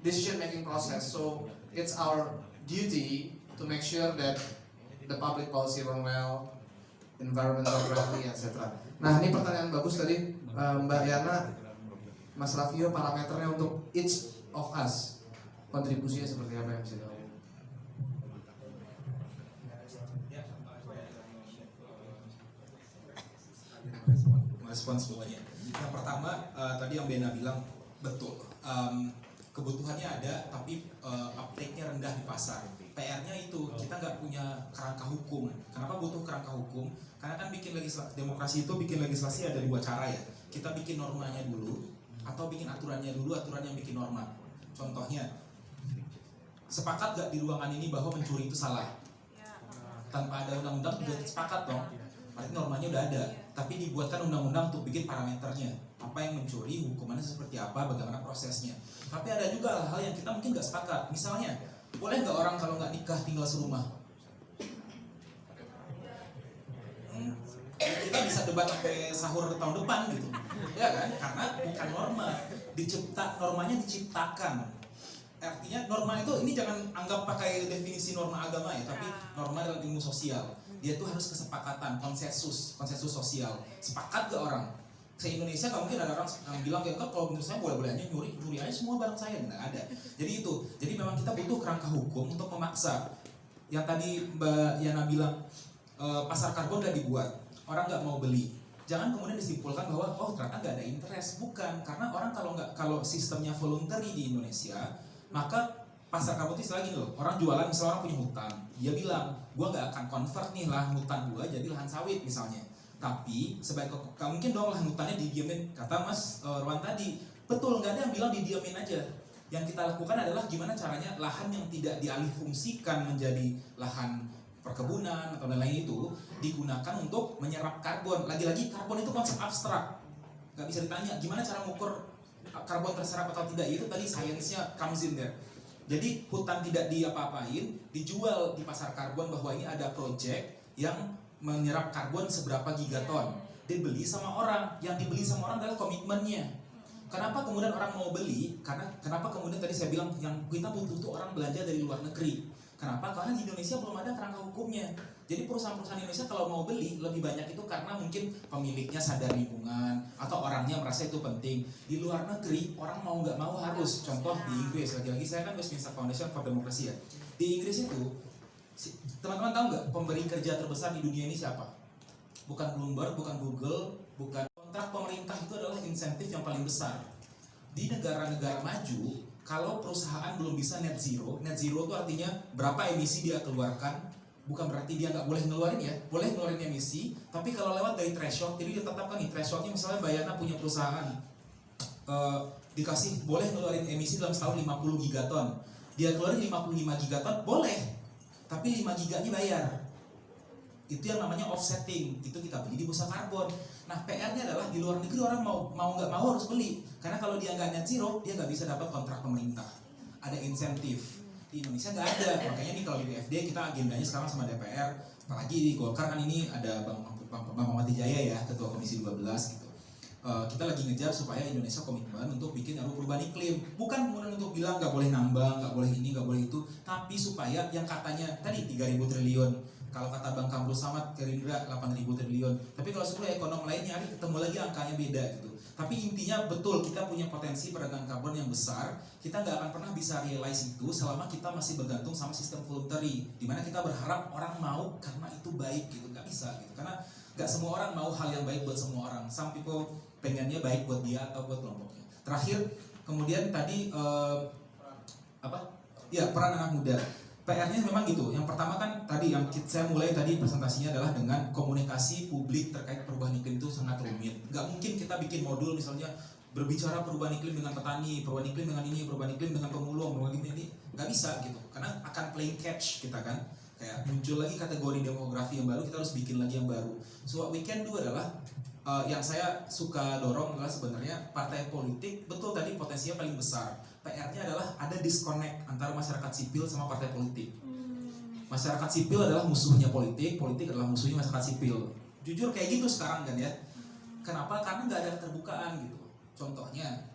decision making process. So it's our duty to make sure that the public policy run well, environmental friendly, etc. Nah ini pertanyaan bagus tadi Mbak Yana, Mas Raffio, parameternya untuk each of Us, kontribusinya seperti apa yang bisa dilakukan? Respons semuanya. Yang pertama tadi yang Bena bilang betul. Kebutuhannya ada, tapi uptake-nya rendah di pasar. PR-nya itu kita nggak punya kerangka hukum. Kenapa butuh kerangka hukum? Karena kan bikin demokrasi itu bikin legislasi ada dua cara ya. Kita bikin normanya dulu, atau bikin aturannya dulu, aturan yang bikin norma. Contohnya, sepakat nggak di ruangan ini bahwa mencuri itu salah? Tanpa ada undang-undang juga sepakat dong. Berarti normanya udah ada, tapi dibuatkan undang-undang untuk bikin parameternya. Apa yang mencuri, hukumannya seperti apa, bagaimana prosesnya. Tapi ada juga hal-hal yang kita mungkin nggak sepakat. Misalnya, boleh nggak orang kalau nggak nikah tinggal serumah? Kita bisa debat sampai sahur tahun depan gitu, ya kan? Karena bukan norma, normanya diciptakan. Artinya norma itu ini jangan anggap pakai definisi norma agama ya, tapi norma dalam ilmu sosial. Dia tuh harus kesepakatan, konsensus sosial. Sepakat gak orang? Se-Indonesia nggak mungkin ada orang yang bilang kayak kalau menurut saya boleh-boleh aja nyuri aja semua barang saya, nggak ada. Jadi itu, jadi memang kita butuh kerangka hukum untuk memaksa. Yang tadi Mbak Yana bilang pasar karbon udah dibuat, orang nggak mau beli. Jangan kemudian disimpulkan bahwa oh ternyata nggak ada interest, bukan. Karena orang kalau sistemnya voluntary di Indonesia, maka pasar karbon itu lagi loh. Orang jualan misalnya orang punya hutan, dia bilang gua nggak akan convert nih lahan hutan gua jadi lahan sawit misalnya. Tapi sebaik mungkin dong lahan hutannya didiamin, kata Mas Rwan tadi. Betul, nggak ada yang bilang didiamin aja. Yang kita lakukan adalah gimana caranya lahan yang tidak dialih fungsikan menjadi lahan perkebunan atau lain-lain itu digunakan untuk menyerap karbon. Lagi-lagi karbon itu konsep abstrak, nggak bisa ditanya gimana cara mengukur karbon terserap atau tidak. Itu tadi sainsnya comes in there. Jadi hutan tidak diapa-apain, dijual di pasar karbon bahwa ini ada project yang menyerap karbon seberapa gigaton. Dibeli sama orang, yang dibeli sama orang adalah komitmennya. Kenapa kemudian orang mau beli? Kenapa kemudian tadi saya bilang yang kita butuh tuh orang belanja dari luar negeri. Kenapa? Karena di Indonesia belum ada kerangka hukumnya. Jadi perusahaan-perusahaan Indonesia kalau mau beli lebih banyak itu karena mungkin pemiliknya sadar lingkungan atau orangnya merasa itu penting. Di luar negeri orang mau nggak mau harus. Contoh di Inggris, lagi-lagi saya kan Westminster Foundation for Democracy ya. Di Inggris itu teman-teman tahu nggak pemberi kerja terbesar di dunia ini siapa? Bukan Bloomberg, bukan Google, bukan. Kontrak pemerintah itu adalah insentif yang paling besar. Di negara-negara maju, kalau perusahaan belum bisa net zero itu artinya berapa emisi dia keluarkan. Bukan berarti dia nggak boleh ngeluarin ya, boleh ngeluarin emisi. Tapi kalau lewat dari threshold, jadi ditetapkan nih thresholdnya misalnya Bayana punya perusahaan dikasih boleh ngeluarin emisi dalam setahun 50 gigaton. Dia keluarin 55 gigaton boleh, tapi 5 giganya bayar. Itu yang namanya offsetting, itu kita beli di bursa karbon. Nah PR-nya adalah di luar negeri orang mau nggak mau harus beli, karena kalau dia nggak net zero dia nggak bisa dapat kontrak pemerintah, ada insentif. Di Indonesia nggak ada, makanya nih kalau di DFD kita agendanya sekarang sama DPR, apalagi di Golkar kan ini ada Bang Muhammad Jaya ya, Ketua Komisi 12 gitu. Kita lagi ngejar supaya Indonesia komitmen untuk bikin RUU perubahan iklim, bukan kemudian untuk bilang nggak boleh nambang, nggak boleh ini, nggak boleh itu, tapi supaya yang katanya tadi 3.000 triliun. Kalau kata Bang Kamrul Samad, Gerindra 8.000 triliun. Tapi kalau 10 ekonom lainnya ketemu lagi angkanya beda gitu. Tapi intinya betul kita punya potensi perdagangan karbon yang besar. Kita nggak akan pernah bisa realize itu selama kita masih bergantung sama sistem voluntary. Dimana kita berharap orang mau karena itu baik gitu. Nggak bisa gitu. Karena nggak semua orang mau hal yang baik buat semua orang. Some people pengennya baik buat dia atau buat kelompoknya. Terakhir, kemudian tadi peran anak muda. PR-nya memang gitu. Yang pertama kan tadi yang saya mulai tadi presentasinya adalah dengan komunikasi publik terkait perubahan iklim itu sangat rumit. Nggak mungkin kita bikin modul misalnya berbicara perubahan iklim dengan petani, perubahan iklim dengan ini, perubahan iklim dengan pemulung, perubahan iklim ini nggak bisa gitu. Karena akan playing catch kita kan. Kayak muncul lagi kategori demografi yang baru, kita harus bikin lagi yang baru. So what we can do adalah yang saya suka dorong adalah sebenarnya partai politik betul tadi potensinya paling besar. PR-nya adalah ada disconnect antara masyarakat sipil sama partai politik. Masyarakat sipil adalah musuhnya politik, politik adalah musuhnya masyarakat sipil. Jujur kayak gitu sekarang kan ya. Kenapa? Karena nggak ada keterbukaan gitu. Contohnya,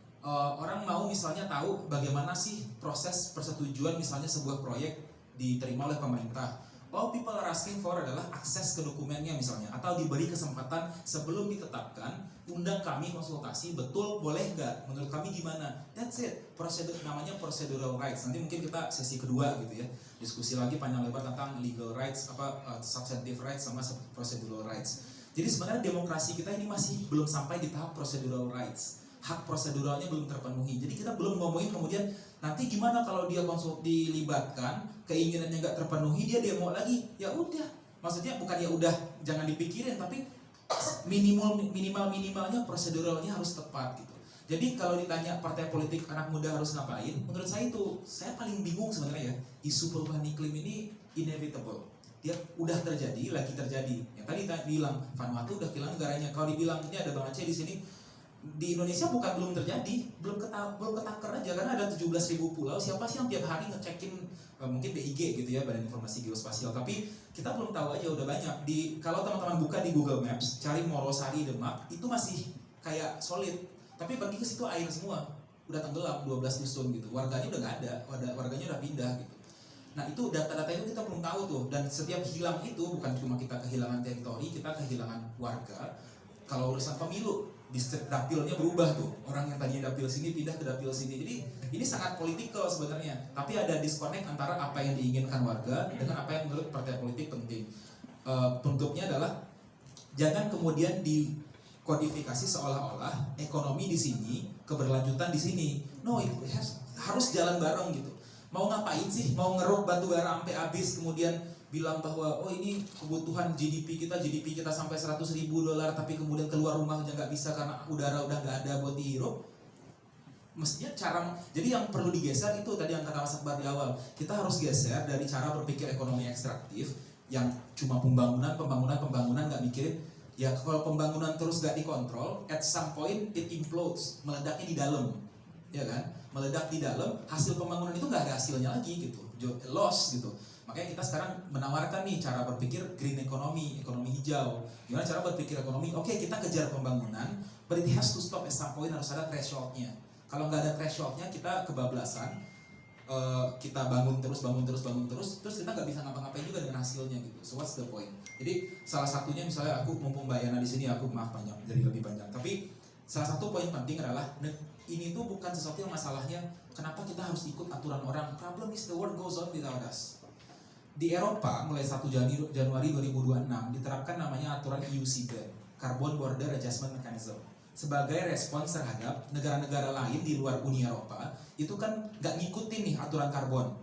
orang mau misalnya tahu bagaimana sih proses persetujuan misalnya sebuah proyek diterima oleh pemerintah. All people are asking for adalah akses ke dokumennya misalnya, atau diberi kesempatan sebelum ditetapkan, undang kami konsultasi, betul boleh nggak, menurut kami gimana, that's it. Prosedur, namanya procedural rights. Nanti mungkin kita sesi kedua gitu ya, diskusi lagi panjang lebar tentang legal rights, substantive rights sama procedural rights. Jadi sebenarnya demokrasi kita ini masih belum sampai di tahap procedural rights, hak proseduralnya belum terpenuhi. Jadi kita belum ngomongin kemudian nanti gimana kalau dia dilibatkan, keinginannya nggak terpenuhi, dia demo lagi, ya udah. Maksudnya bukan ya udah jangan dipikirin, tapi minimalnya proseduralnya harus tepat gitu. Jadi kalau ditanya partai politik anak muda harus ngapain, menurut saya paling bingung sebenarnya ya, isu perubahan iklim ini inevitable. Dia udah terjadi, lagi terjadi. Yang tadi bilang Vanuatu udah kehilangan negaranya. Kalau dibilang ini ada Bang Aceh di sini, di Indonesia bukan belum terjadi, belum ketaker aja karena ada 17.000 pulau. Siapa sih yang tiap hari ngecekin mungkin BIG gitu ya, Badan Informasi Geospasial, tapi kita belum tahu aja udah banyak. Kalau teman-teman buka di Google Maps, cari Morosari Demak, itu masih kayak solid. Tapi pergi ke situ air semua, udah tenggelam 12 dusun gitu. Warganya udah nggak ada, warganya udah pindah gitu. Nah itu data-data itu kita belum tahu tuh, dan setiap hilang itu bukan cuma kita kehilangan teritori, kita kehilangan warga. Kalau urusan pemilu, distrik dapilnya berubah tuh, orang yang tadinya dapil sini pindah ke dapil sini. Jadi ini sangat politikal sebenarnya, tapi ada disconnect antara apa yang diinginkan warga dengan apa yang menurut partai politik penting. Bentuknya adalah jangan kemudian dikodifikasi seolah-olah ekonomi di sini, keberlanjutan di sini. No, itu harus jalan bareng gitu. Mau ngapain sih? Mau ngeruk batu bara sampai habis kemudian bilang bahwa oh ini kebutuhan GDP kita sampai $100.000, tapi kemudian keluar rumah aja nggak bisa karena udara udah nggak ada buat dihirup. Mestinya jadi yang perlu digeser itu tadi yang kata Mas Akbar di awal, kita harus geser dari cara berpikir ekonomi ekstraktif yang cuma pembangunan nggak mikirin ya. Kalau pembangunan terus nggak dikontrol, at some point it implodes, meledaknya di dalam, ya kan? Meledak di dalam, hasil pembangunan itu nggak ada hasilnya lagi gitu, loss gitu. Makanya kita sekarang menawarkan nih cara berpikir green economy, ekonomi hijau. Gimana cara berpikir ekonomi? Oke, kita kejar pembangunan, but it has to stop at some point, harus ada thresholdnya. Kalau nggak ada thresholdnya, kita kebablasan. Kita bangun terus, terus kita nggak bisa ngapa-ngapain juga dengan hasilnya gitu. So what's the point? Jadi salah satunya misalnya aku mumpung Mbak Yana di sini, aku maaf panjang, jadi lebih panjang. Tapi salah satu poin penting adalah ini tuh bukan sesuatu yang masalahnya kenapa kita harus ikut aturan orang. Problem is the world goes on without us. Di Eropa mulai 1 Januari 2026 diterapkan namanya aturan EU CBAM, Carbon Border Adjustment Mechanism, sebagai respons terhadap negara-negara lain di luar Uni Eropa itu kan nggak ngikutin nih aturan karbon.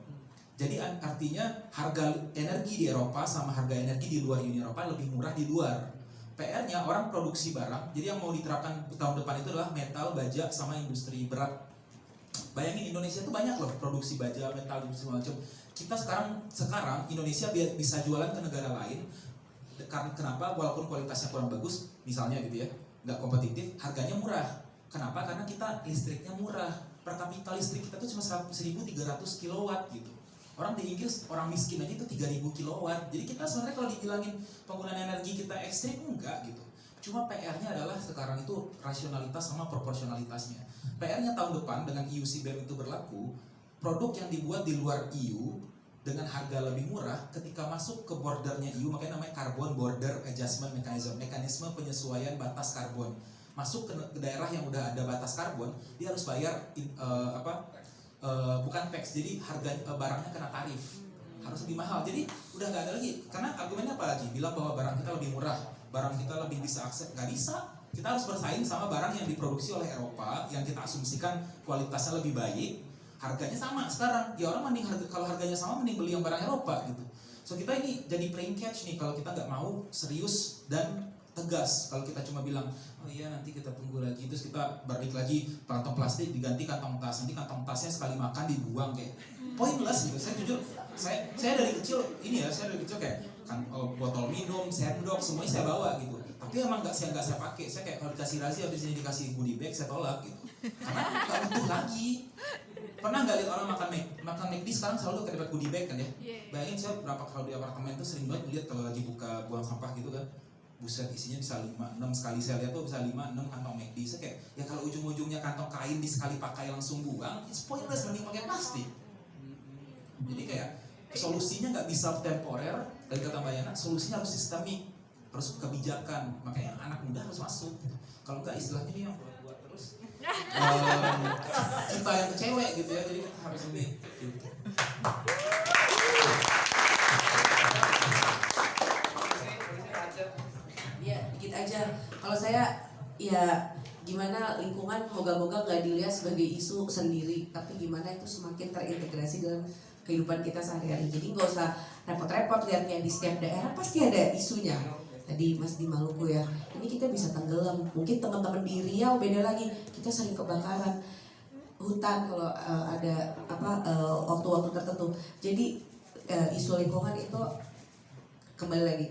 Jadi artinya harga energi di Eropa sama harga energi di luar Uni Eropa lebih murah di luar. PR-nya orang produksi barang, jadi yang mau diterapkan tahun depan itu adalah metal, baja, sama industri berat. Bayangin Indonesia tuh banyak loh produksi baja, metal, segala macam. Kita sekarang Indonesia bisa jualan ke negara lain. Kenapa? Walaupun kualitasnya kurang bagus, misalnya gitu ya, nggak kompetitif, harganya murah. Kenapa? Karena kita listriknya murah. Per kapita listrik kita tuh cuma 1.300 kilowatt gitu. Orang di Inggris, orang miskin aja itu 3.000 kilowatt. Jadi kita sebenarnya kalau dibilangin penggunaan energi kita ekstrim, enggak gitu. Cuma PR-nya adalah sekarang itu rasionalitas sama proporsionalitasnya. PR-nya tahun depan dengan EU CBAM itu berlaku, produk yang dibuat di luar EU dengan harga lebih murah ketika masuk ke bordernya EU, makanya namanya Carbon Border Adjustment Mechanism, mekanisme penyesuaian batas karbon. Masuk ke daerah yang udah ada batas karbon, dia harus bayar bukan tax, jadi harga barangnya kena tarif, harus lebih mahal. Jadi udah nggak ada lagi, karena argumennya apa lagi? Bilang bahwa barang kita lebih murah, barang kita lebih bisa akses, nggak bisa. Kita harus bersaing sama barang yang diproduksi oleh Eropa, yang kita asumsikan kualitasnya lebih baik, harganya sama sekarang. Ya orang mending kalau harganya sama mending beli yang barang Eropa gitu. So kita ini jadi playing catch nih kalau kita nggak mau serius dan tegas. Kalau kita cuma bilang, oh iya nanti kita tunggu lagi, terus kita balik lagi kantong plastik diganti kantong tas, nanti kantong tasnya sekali makan dibuang kayak pointless gitu. Saya jujur, saya dari kecil kayak kan botol minum, sendok semuanya saya bawa gitu. Tapi emang nggak saya pakai. Saya kayak kalau dikasih razia habis ini dikasih goodie bag saya tolak gitu. Karena nggak butuh lagi. Pernah nggak lihat orang makan McD sekarang selalu dapat goodie bag kan ya? Bayangin saya berapa kalau di apartemen tuh sering banget lihat kalau lagi buka buang sampah gitu kan. Buset isinya bisa 5-6 sekali saya lihat tuh bisa 5-6 kantong McD. Saya kayak ya kalau ujung-ujungnya kantong kain di sekali pakai langsung buang, it's pointless, mending pakai plastik. Jadi kayak solusinya nggak bisa temporer, dari kata Mbak Yana, solusinya harus sistemik, harus kebijakan. Makanya anak muda harus masuk. Kalau nggak istilahnya ini yang buat terus kita yang kecewa gitu ya, jadi kita harus ini. Gitu. Ya, dikit aja. Kalau saya ya gimana lingkungan moga-moga nggak dilihat sebagai isu sendiri, tapi gimana itu semakin terintegrasi dalam kehidupan kita sehari-hari. Jadi nggak usah repot-repot lihatnya di setiap daerah pasti ada isunya. Tadi Mas di Maluku ya, ini kita bisa tenggelam. Mungkin teman-teman di Riau beda lagi, kita sering kebakaran hutan kalau ada waktu-waktu tertentu. Jadi isu lingkungan itu kembali lagi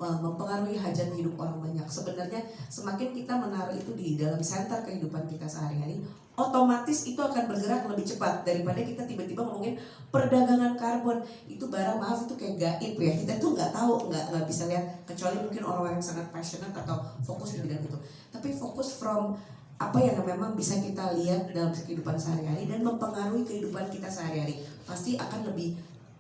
mempengaruhi hajat hidup orang banyak. Sebenarnya semakin kita menaruh itu di dalam center kehidupan kita sehari-hari, otomatis itu akan bergerak lebih cepat daripada kita tiba-tiba ngomongin perdagangan karbon. Itu barang, maaf, itu kayak gaib ya, kita tuh nggak tahu, nggak bisa lihat, kecuali mungkin orang-orang yang sangat passionate atau fokus di bidang itu. Tapi fokus from apa yang memang bisa kita lihat dalam kehidupan sehari-hari dan mempengaruhi kehidupan kita sehari-hari, pasti akan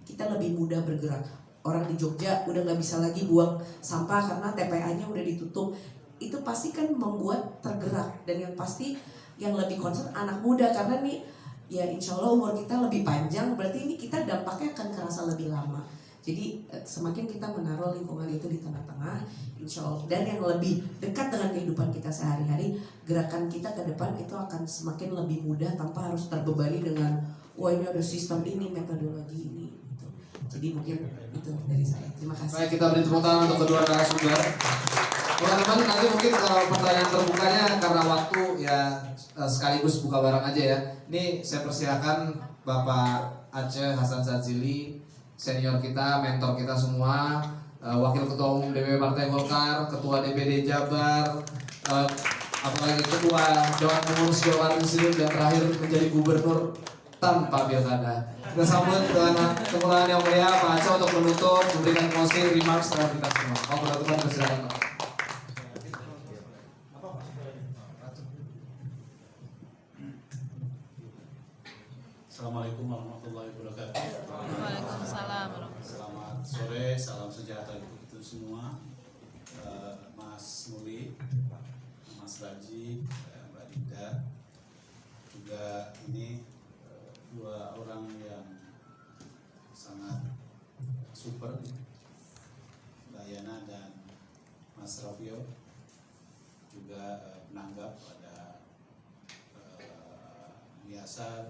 kita lebih mudah bergerak. Orang di Jogja udah nggak bisa lagi buang sampah karena TPA-nya udah ditutup. Itu pasti kan membuat tergerak, dan yang pasti yang lebih concern anak muda, karena nih ya insya Allah umur kita lebih panjang, berarti ini kita dampaknya akan kerasa lebih lama. Jadi semakin kita menaruh lingkungan itu di tengah-tengah, insya Allah, dan yang lebih dekat dengan kehidupan kita sehari-hari, gerakan kita ke depan itu akan semakin lebih mudah tanpa harus terbebani dengan wah ini ada sistem ini, metodologi ini. Jadi mungkin itu dari saya. Terima kasih. Baik, kita beri tepuk tangan untuk kedua narasumber. Teman-teman, nanti mungkin kalau pertanyaan terbukanya karena waktu ya sekaligus buka bareng aja ya. Ini saya persilakan Bapak Aceh Hasan Sadzili, senior kita, mentor kita semua, Wakil Ketua Umum DPP Partai Golkar, Ketua DPD Jabar, apalagi Ketua Dewan Pengurus Jawa Barat Institute, dan terakhir menjadi Gubernur tanpa pilkada. Kita sambut dengan kemuliaan yang mulia Pak Aceh untuk menutup, memberikan closing remarks terhadap kita semua. Mau penutupan, persilakan Pak. Assalamualaikum warahmatullahi wabarakatuh. Waalaikumsalam. Selamat sore, salam sejahtera untuk kita semua. Mas Muli, Mas Raji, Mbak Dinda, juga ini dua orang yang sangat super, Mbak Yana dan Mas Rafio, juga penanggap pada biasa,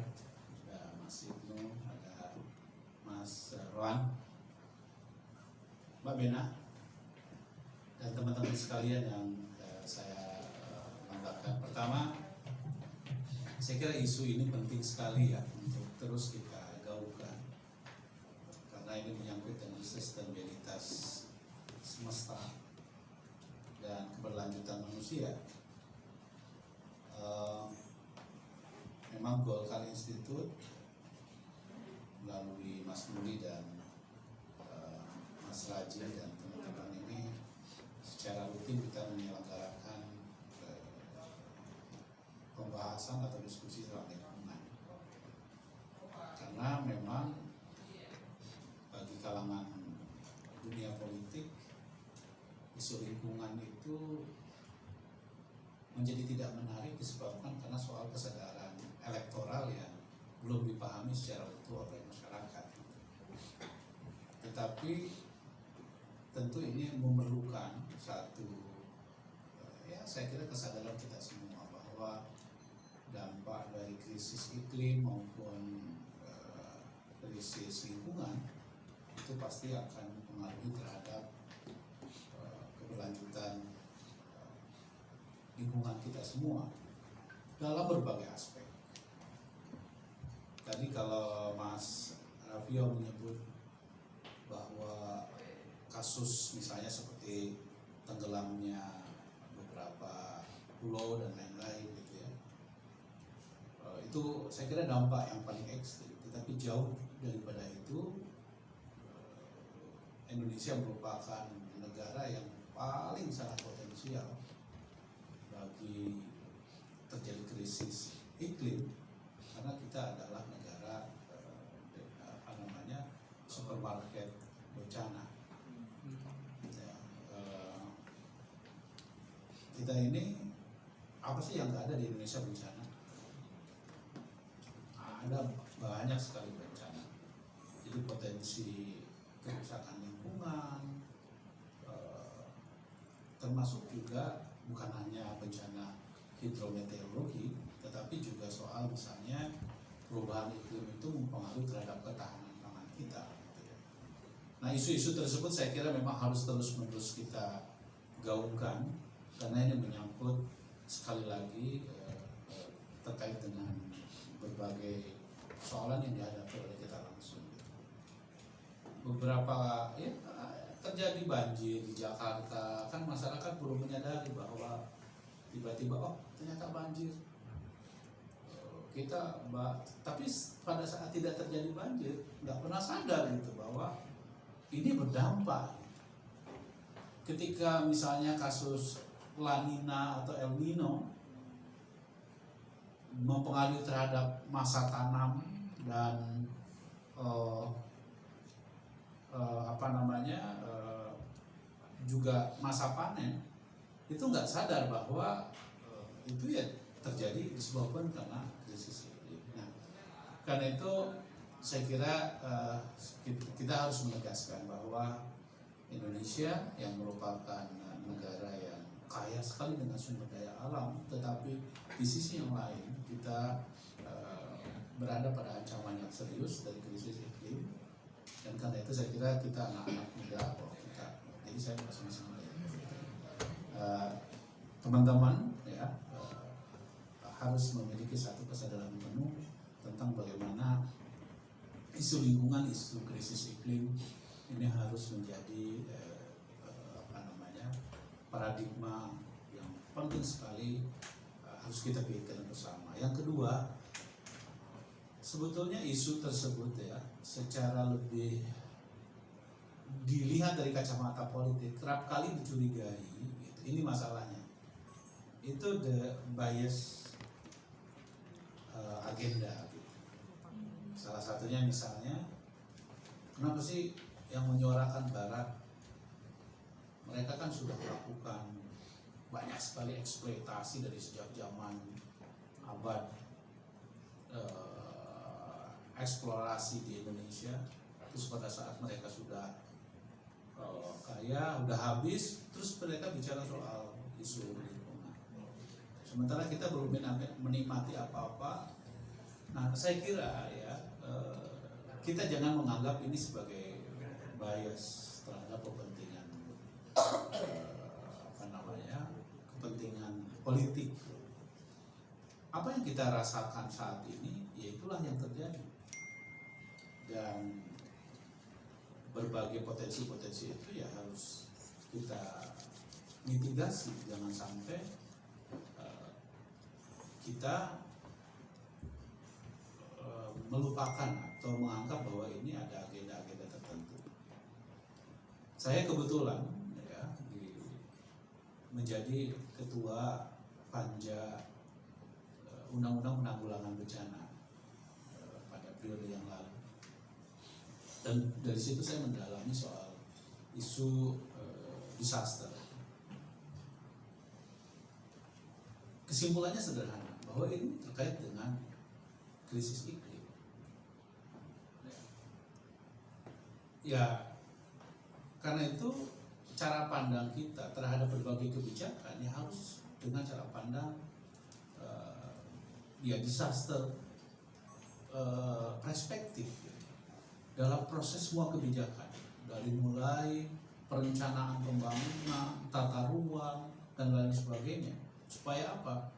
ada Mas Ibnu, ada Mas Rohan, Mbak Bena, dan teman-teman sekalian yang saya banggakan. Pertama, saya kira isu ini penting sekali ya untuk terus kita gaungkan, karena ini menyangkut dengan sustainabilitas semesta dan keberlanjutan manusia. Memang Golkar Institute melalui Mas Muli dan Mas Raji dan teman-teman ini secara rutin kita menyelenggarakan pembahasan atau diskusi soal lingkungan, karena memang bagi kalangan dunia politik isu lingkungan itu menjadi tidak menarik disebabkan karena soal kesadaran elektoral yang belum dipahami secara utuh oleh masyarakat. Tetapi tentu ini memerlukan satu ya saya kira kesadaran kita semua bahwa dampak dari krisis iklim maupun krisis lingkungan itu pasti akan mempengaruhi terhadap keberlanjutan lingkungan kita semua dalam berbagai aspek. Tadi kalau Mas Rafio menyebut bahwa kasus misalnya seperti tenggelamnya beberapa pulau dan lain-lain gitu ya, itu saya kira dampak yang paling ekstrim. Tetapi jauh daripada itu, Indonesia merupakan negara yang paling sangat potensial bagi terjadi krisis iklim, karena kita adalah negara supermarket bencana. Ya, kita ini apa sih yang nggak ada di Indonesia bencana? Ada banyak sekali bencana. Jadi potensi kerusakan lingkungan, termasuk juga bukan hanya bencana hidrometeorologi, tetapi juga soal misalnya perubahan iklim itu mempengaruhi terhadap ketahanan pangan kita. Nah, isu-isu tersebut saya kira memang harus terus-menerus kita gaungkan karena ini menyangkut sekali lagi terkait dengan berbagai persoalan yang dihadapi oleh kita langsung. Beberapa ya terjadi banjir di Jakarta, kan masyarakat belum menyadari bahwa tiba-tiba ternyata banjir. Tapi pada saat tidak terjadi banjir nggak pernah sadar gitu bahwa ini berdampak. Ketika misalnya kasus La Nina atau El Nino mempengaruhi terhadap masa tanam dan juga masa panen, itu nggak sadar bahwa itu ya terjadi disebabkan karena krisis iklim. Nah, karena itu saya kira kita harus menegaskan bahwa Indonesia yang merupakan negara yang kaya sekali dengan sumber daya alam, tetapi di sisi yang lain kita berada pada ancaman yang serius dari krisis iklim. Dan karena itu saya kira kita anak-anak muda, jadi saya masing-masing teman-teman ya harus memiliki satu kesadaran penuh tentang bagaimana isu lingkungan, isu krisis iklim ini harus menjadi paradigma yang penting sekali, harus kita pikirkan bersama. Yang kedua, sebetulnya isu tersebut ya secara lebih dilihat dari kacamata politik kerap kali dicurigai gitu. Ini masalahnya itu the bias agenda gitu. Salah satunya misalnya, kenapa sih yang menyuarakan Barat, mereka kan sudah melakukan banyak sekali eksploitasi dari sejak zaman abad eksplorasi di Indonesia. Terus pada saat mereka sudah kaya, udah habis, terus mereka bicara soal isu lingkungan. Sementara kita belum menikmati apa-apa. Nah, saya kira ya kita jangan menganggap ini sebagai bias terhadap kepentingan kepentingan politik. Apa yang kita rasakan saat ini, ya itulah yang terjadi. Dan berbagai potensi-potensi itu ya harus kita mitigasi, jangan sampai kita melupakan atau menganggap bahwa ini ada agenda-agenda tertentu. Saya kebetulan ya, menjadi ketua Panja Undang-Undang Penanggulangan Bencana pada periode yang lalu. Dan dari situ saya mendalami soal isu disaster. Kesimpulannya sederhana, bahwa ini terkait dengan krisis iklim. Ya, karena itu cara pandang kita terhadap berbagai kebijakan ya harus dengan cara pandang disaster perspektif dalam proses semua kebijakan, dari mulai perencanaan pembangunan, tata ruang dan lain sebagainya. Supaya apa?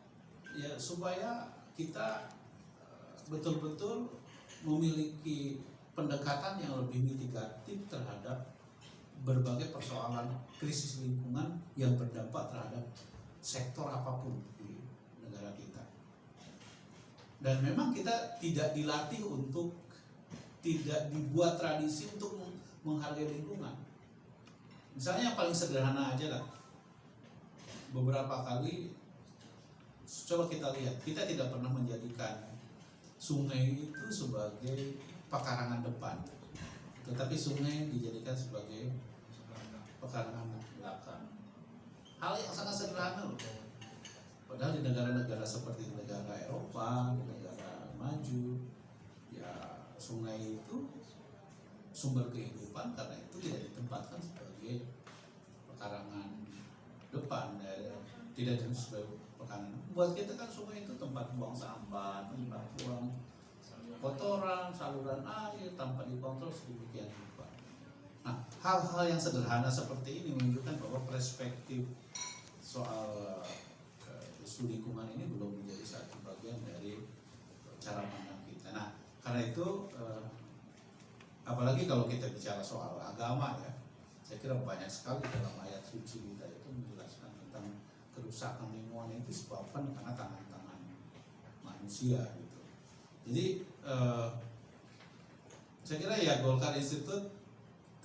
Ya supaya kita betul-betul memiliki pendekatan yang lebih mitigatif terhadap berbagai persoalan krisis lingkungan yang berdampak terhadap sektor apapun di negara kita. Dan memang kita tidak dilatih untuk, tidak dibuat tradisi untuk menghargai lingkungan. Misalnya yang paling sederhana aja lah, beberapa kali coba kita lihat, kita tidak pernah menjadikan sungai itu sebagai pekarangan depan, tetapi sungai dijadikan sebagai pekarangan belakang. Hal yang sangat sederhana loh. Padahal di negara-negara seperti negara Eropa, di negara maju, ya sungai itu sumber kehidupan, karena itu tidak ditempatkan sebagai pekarangan depan, tidak sebagai pekarangan. Buat kita kan sungai itu tempat buang sampah, tempat buang kotoran, saluran air tanpa dikontrol sedemikian rupa. Nah, hal-hal yang sederhana seperti ini menunjukkan bahwa perspektif soal isu lingkungan ini belum menjadi satu bagian dari cara pandang kita. Nah, karena itu apalagi kalau kita bicara soal agama ya, saya kira banyak sekali dalam ayat suci kita itu menjelaskan tentang kerusakan lingkungan itu disebabkan karena tangan-tangan manusia gitu. Jadi saya kira ya Golkar Institute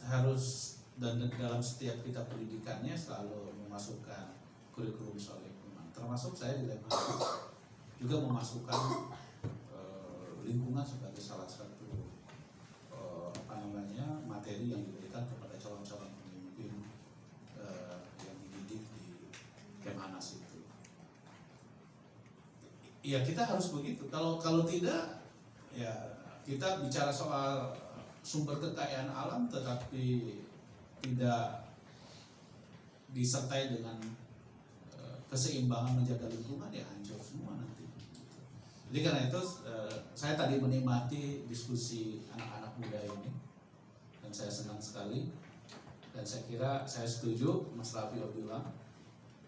harus, dan dalam setiap kita pendidikannya selalu memasukkan kurikulum soal lingkungan. Termasuk saya di Lemhanas juga memasukkan lingkungan sebagai salah satu materi yang diberikan kepada calon-calon pemimpin yang dididik di Lemhanas itu. Ya kita harus begitu. Kalau tidak, ya kita bicara soal sumber kekayaan alam tetapi tidak disertai dengan keseimbangan menjaga lingkungan, ya hancur semua nanti. Jadi karena itu saya tadi menikmati diskusi anak-anak muda ini dan saya senang sekali, dan saya kira saya setuju Mas Rafio bilang,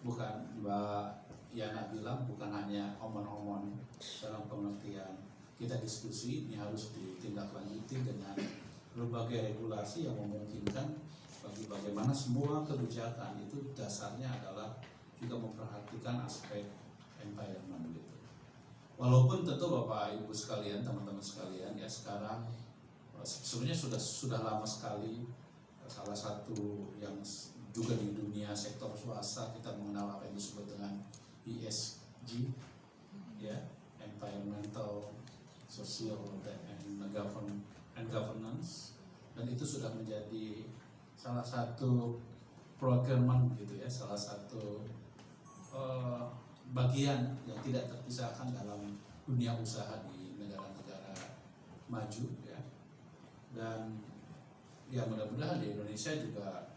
bukan Mbak Yana bilang, bukan hanya omon-omon dalam pengertian kita diskusi, ini harus ditindaklanjuti dengan berbagai regulasi yang memungkinkan bagi bagaimana semua kebijakan itu dasarnya adalah juga memperhatikan aspek environment gitu. Walaupun tentu Bapak Ibu sekalian, teman-teman sekalian, ya sekarang sebenarnya sudah lama sekali salah satu yang juga di dunia sektor swasta kita mengenal apa yang disebut dengan ESG, ya, environmental, social, and governance, dan itu sudah menjadi salah satu procurement gitu ya, salah satu bagian yang tidak terpisahkan dalam dunia usaha di negara-negara maju ya. Dan ya mudah-mudahan di Indonesia juga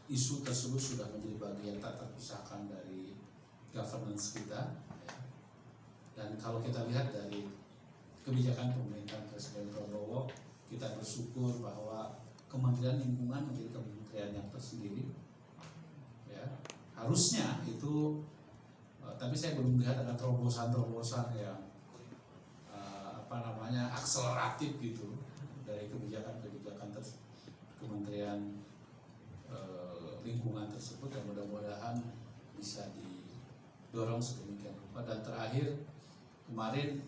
isu tersebut sudah menjadi bagian tak terpisahkan dari governance kita ya. Dan kalau kita lihat dari kebijakan pemerintahan Presiden Prabowo, kita bersyukur bahwa Kementerian Lingkungan menjadi kementerian yang tersendiri ya. Harusnya itu tapi saya belum melihat ada terobosan-terobosan yang akseleratif gitu dari kebijakan-kebijakan Kementerian Lingkungan tersebut, dan mudah-mudahan bisa didorong sedemikian rupa. Dan terakhir kemarin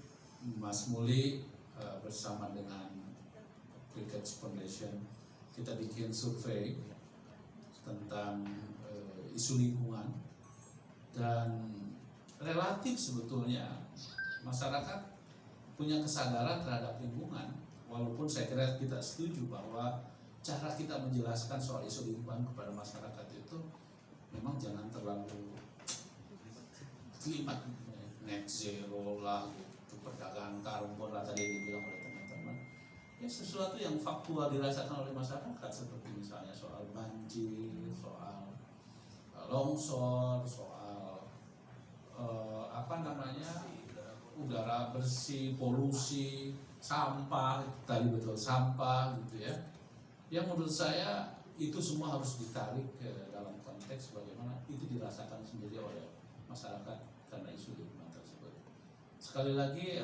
Mas Muli bersama dengan Crickets Foundation kita bikin survei tentang isu lingkungan, dan relatif sebetulnya masyarakat punya kesadaran terhadap lingkungan, walaupun saya kira kita setuju bahwa cara kita menjelaskan soal isu lingkungan kepada masyarakat itu memang jangan terlalu klimat, net zero lah, gitu, perdagangan karbon lah tadi dibilang oleh teman-teman. Ya sesuatu yang faktual dirasakan oleh masyarakat, seperti misalnya soal banjir, soal longsor, soal udara bersih, polusi, sampah, tadi betul sampah gitu ya. Yang menurut saya itu semua harus ditarik ke dalam konteks bagaimana itu dirasakan sendiri oleh masyarakat karena isu lingkungan tersebut. Sekali lagi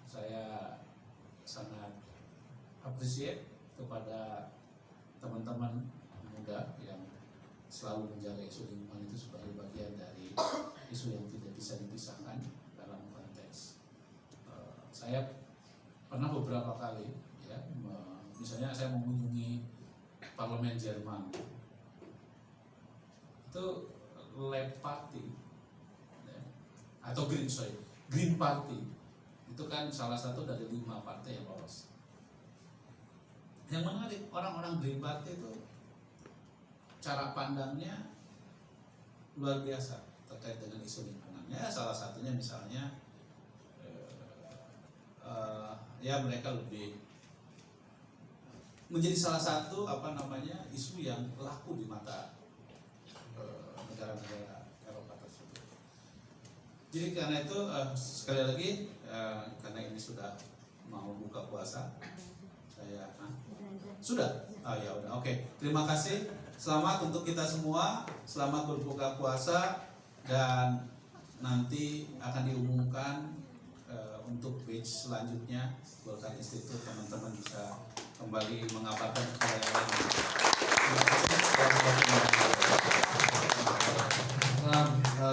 saya sangat appreciate kepada teman-teman muda yang selalu menjaga isu lingkungan itu sebagai bagian dari isu yang tidak bisa dipisahkan dalam konteks. Saya pernah beberapa kali ya, misalnya saya mengunjungi parlemen Jerman, itu Lab Party ya, atau Green Party itu kan salah satu dari 5 partai yang lolos. Yang menarik, orang-orang Green Party itu cara pandangnya luar biasa terkait dengan isu lingkungannya. Salah satunya misalnya ya mereka lebih menjadi salah satu isu yang laku di mata negara-negara Eropa tersebut. Jadi karena itu sekali lagi karena ini sudah mau buka puasa, saya sudah, ya udah, oke. Terima kasih. Selamat untuk kita semua. Selamat berbuka puasa dan nanti akan diumumkan untuk batch selanjutnya Golkar Institute, teman-teman bisa kembali mengabarkan kepada yang lain. Terima kasih.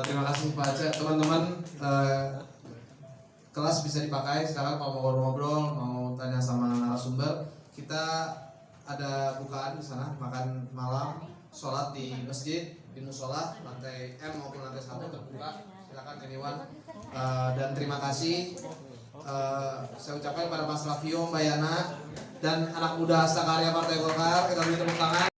Terima kasih Pak Aceh. Teman-teman, kelas bisa dipakai. Sekarang kalau mau ngobrol-ngobrol, mau tanya sama narasumber, kita ada bukaan di sana, makan malam, sholat di masjid, di musola, lantai M maupun lantai 1 terbuka. Silakan anyone. Dan terima kasih. Saya ucapkan kepada Mas Rafio, Mbak Yana, dan anak muda Hasta Karya Partai Golkar. Kita beri tepuk tangan.